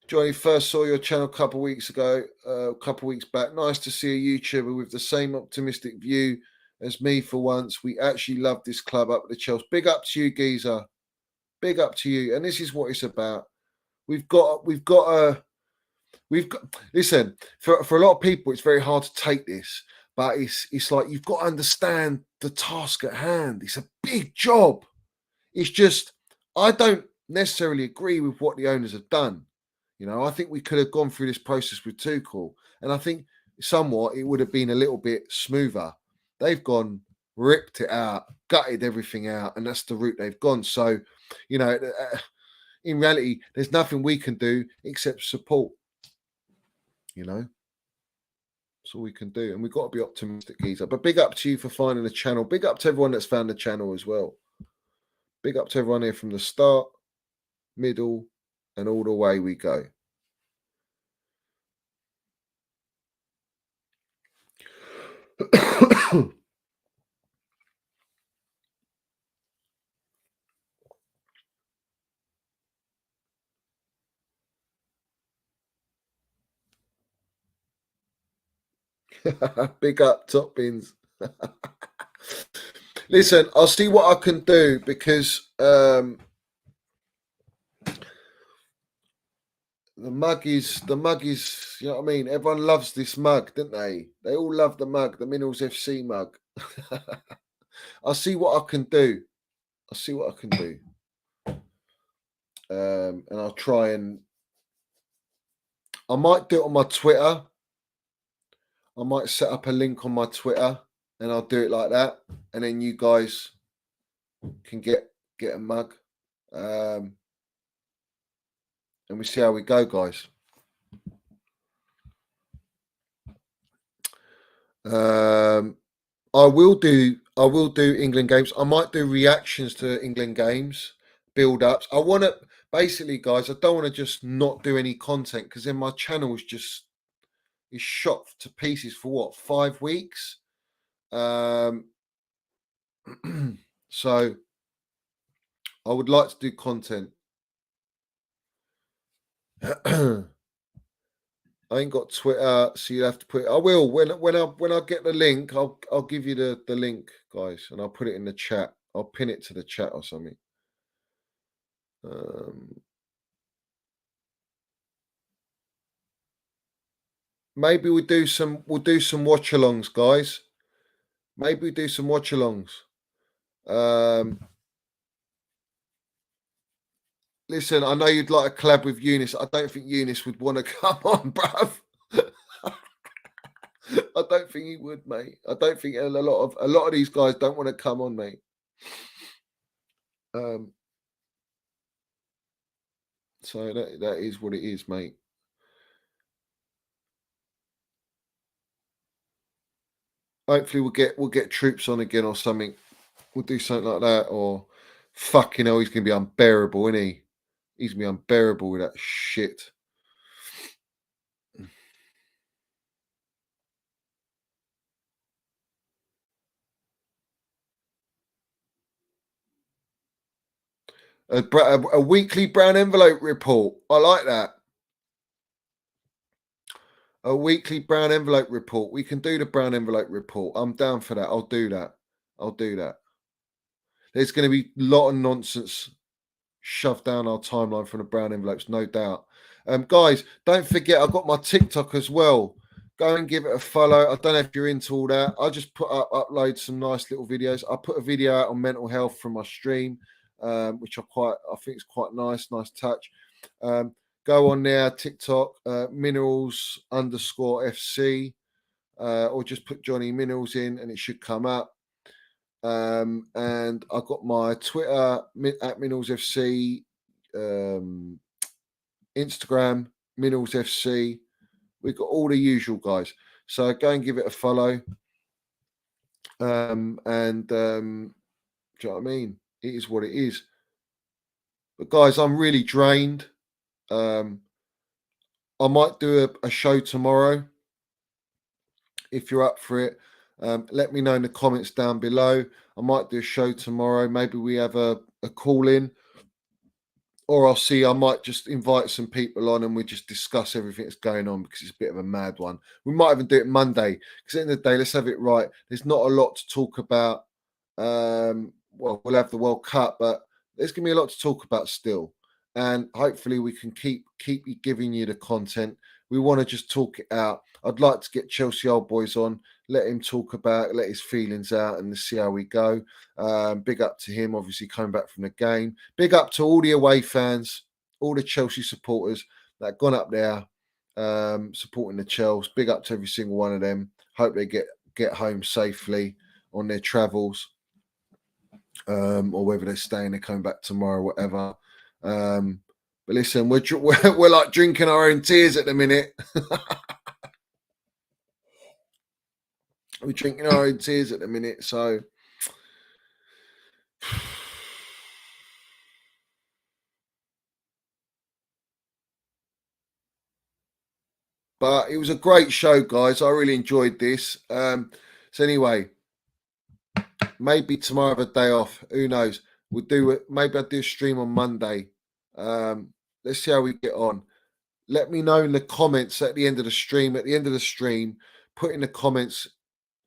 Johnny, first saw your channel a couple of weeks ago, a couple of weeks back. Nice to see a YouTuber with the same optimistic view as me for once. We actually love this club up at the Chelsea. Big up to you, geezer. Big up to you. And this is what it's about. Listen, for a lot of people, it's very hard to take this, but it's like you've got to understand the task at hand. It's a big job. It's just, I don't necessarily agree with what the owners have done. You know, I think we could have gone through this process with Tuchel, and I think somewhat it would have been a little bit smoother. They've gone, ripped it out, gutted everything out, and that's the route they've gone. So, you know, in reality, there's nothing we can do except support. You know, that's all we can do, and we've got to be optimistic, geezer. But big up to you for finding the channel. Big up to everyone that's found the channel as well. Big up to everyone here from the start, middle, and all the way we go. Big up, Top Bins. Listen, I'll see what I can do, because the mug is, you know what I mean? Everyone loves this mug, don't they? They all love the mug, the Minerals FC mug. I'll see what I can do. I'll see what I can do. And I'll try and I might do it on my Twitter. I might set up a link on my Twitter, and I'll do it like that. And then you guys can get a mug. And we see how we go, guys. I will do England games. I might do reactions to England games, build-ups. I want to, basically, guys, I don't want to just not do any content, because then my channel is shot to pieces for what, 5 weeks? So I would like to do content. I ain't got Twitter, so you have to put it. I will when I get the link. I'll give you the link, guys, and I'll put it in the chat. I'll pin it to the chat or something. Maybe we'll do some watch-alongs, guys. Maybe we do some watch-alongs. Listen, I know you'd like a collab with Eunice. I don't think Eunice would want to come on, bruv. I don't think he would, mate. I don't think a lot of these guys don't want to come on, mate. So that is what it is, mate. Hopefully we'll get troops on again or something. We'll do something like that. Or fucking hell, he's gonna be unbearable, isn't he? He's gonna be unbearable with that shit. A weekly brown envelope report. I like that. A weekly brown envelope report. We can do the brown envelope report. I'm down for that. I'll do that. There's going to be a lot of nonsense shoved down our timeline from the brown envelopes, no doubt. Guys, don't forget, I've got my TikTok as well. Go and give it a follow. I don't know if you're into all that. I just upload some nice little videos. I put a video out on mental health from my stream, which I think is quite nice touch. Go on there, TikTok, minerals_FC, or just put Johnny Minerals in and it should come up. And I've got my Twitter at mineralsfc, Instagram mineralsfc. We've got all the usual, guys. So go and give it a follow. Do you know what I mean? It is what it is. But guys, I'm really drained. I might do a show tomorrow if you're up for it. Let me know in the comments down below. I might do a show tomorrow. Maybe we have a call in, or I might just invite some people on and we just discuss everything that's going on, because it's a bit of a mad one. We might even do it Monday, because at the end of the day, let's have it right. There's not a lot to talk about. Well, we'll have the World Cup, but there's going to be a lot to talk about still. And hopefully we can keep giving you the content. We want to just talk it out. I'd like to get Chelsea Old Boys on, let him talk about it, let his feelings out, and see how we go. Big up to him, obviously, coming back from the game. Big up to all the away fans, all the Chelsea supporters that have gone up there supporting the Chelsea. Big up to every single one of them. Hope they get home safely on their travels, or whether they're staying, they're coming back tomorrow, whatever. But listen, we're like drinking our own tears at the minute. We're drinking our own tears at the minute, so but it was a great show, guys. I really enjoyed this. So anyway, maybe tomorrow I have a day off. Who knows? We'll do it. Maybe I'll do a stream on Monday. Let's see how we get on. Let me know in the comments at the end of the stream. Put in the comments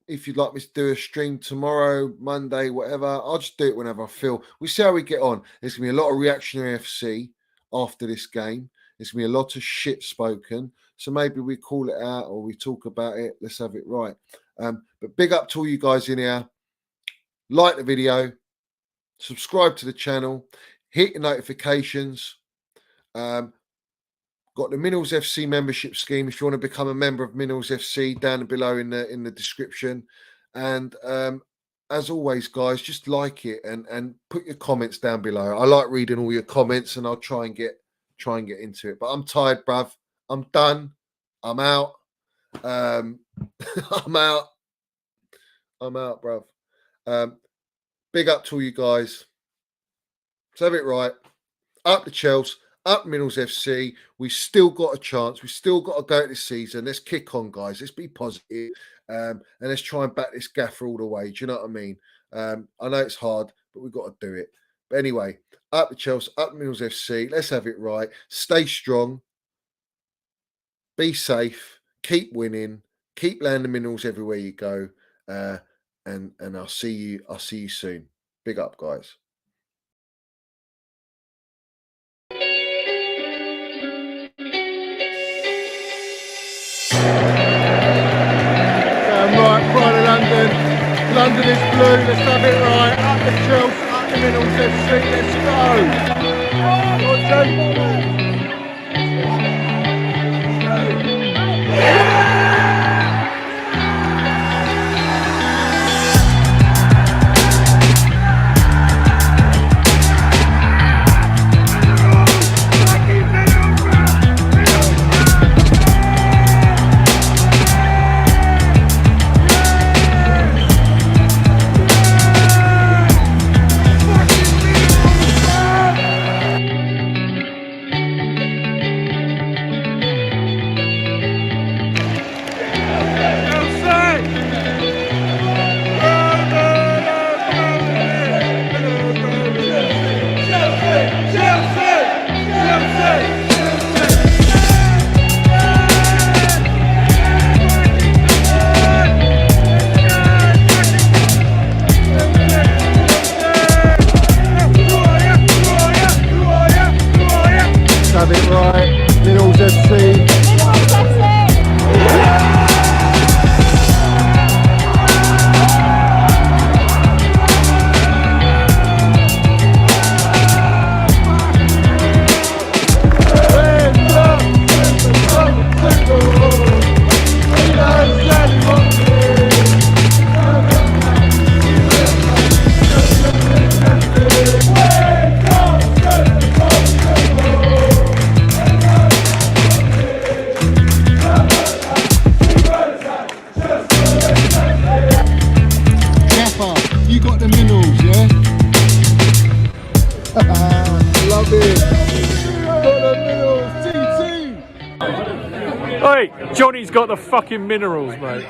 if you'd like me to do a stream tomorrow, Monday, whatever. I'll just do it whenever I feel. We'll see how we get on. There's going to be a lot of reactionary FC after this game. There's going to be a lot of shit spoken. So maybe we call it out or we talk about it. Let's have it right. But big up to all you guys in here. Like the video. Subscribe to the channel. Hit the notifications. Got the Minerals FC membership scheme. If you want to become a member of Minerals FC, down below in the description. And as always, guys, just like it and put your comments down below. I like reading all your comments, and I'll try and get into it. But I'm tired, bruv. I'm done. I'm out. I'm out, bruv. Big up to all you guys. Let's have it right. Up the Chelsea. Up Minerals FC. We still got a chance. We still got to go this season. Let's kick on, guys. Let's be positive. And let's try and back this gaffer all the way. Do you know what I mean? I know it's hard, but we've got to do it. But anyway, up the Chelsea, up Minerals FC. Let's have it right. Stay strong. Be safe. Keep winning. Keep landing minerals everywhere you go. And I'll see you soon. Big up, guys. Right, Pride of London, under this blue. Let's have it right. Up the Chelsea, up the Minerals FC. Let's go. Have it right, Minerals FC. You got the Minerals, yeah? Love it. Got the Minerals, TT. Hey, Johnny's got the fucking minerals, mate.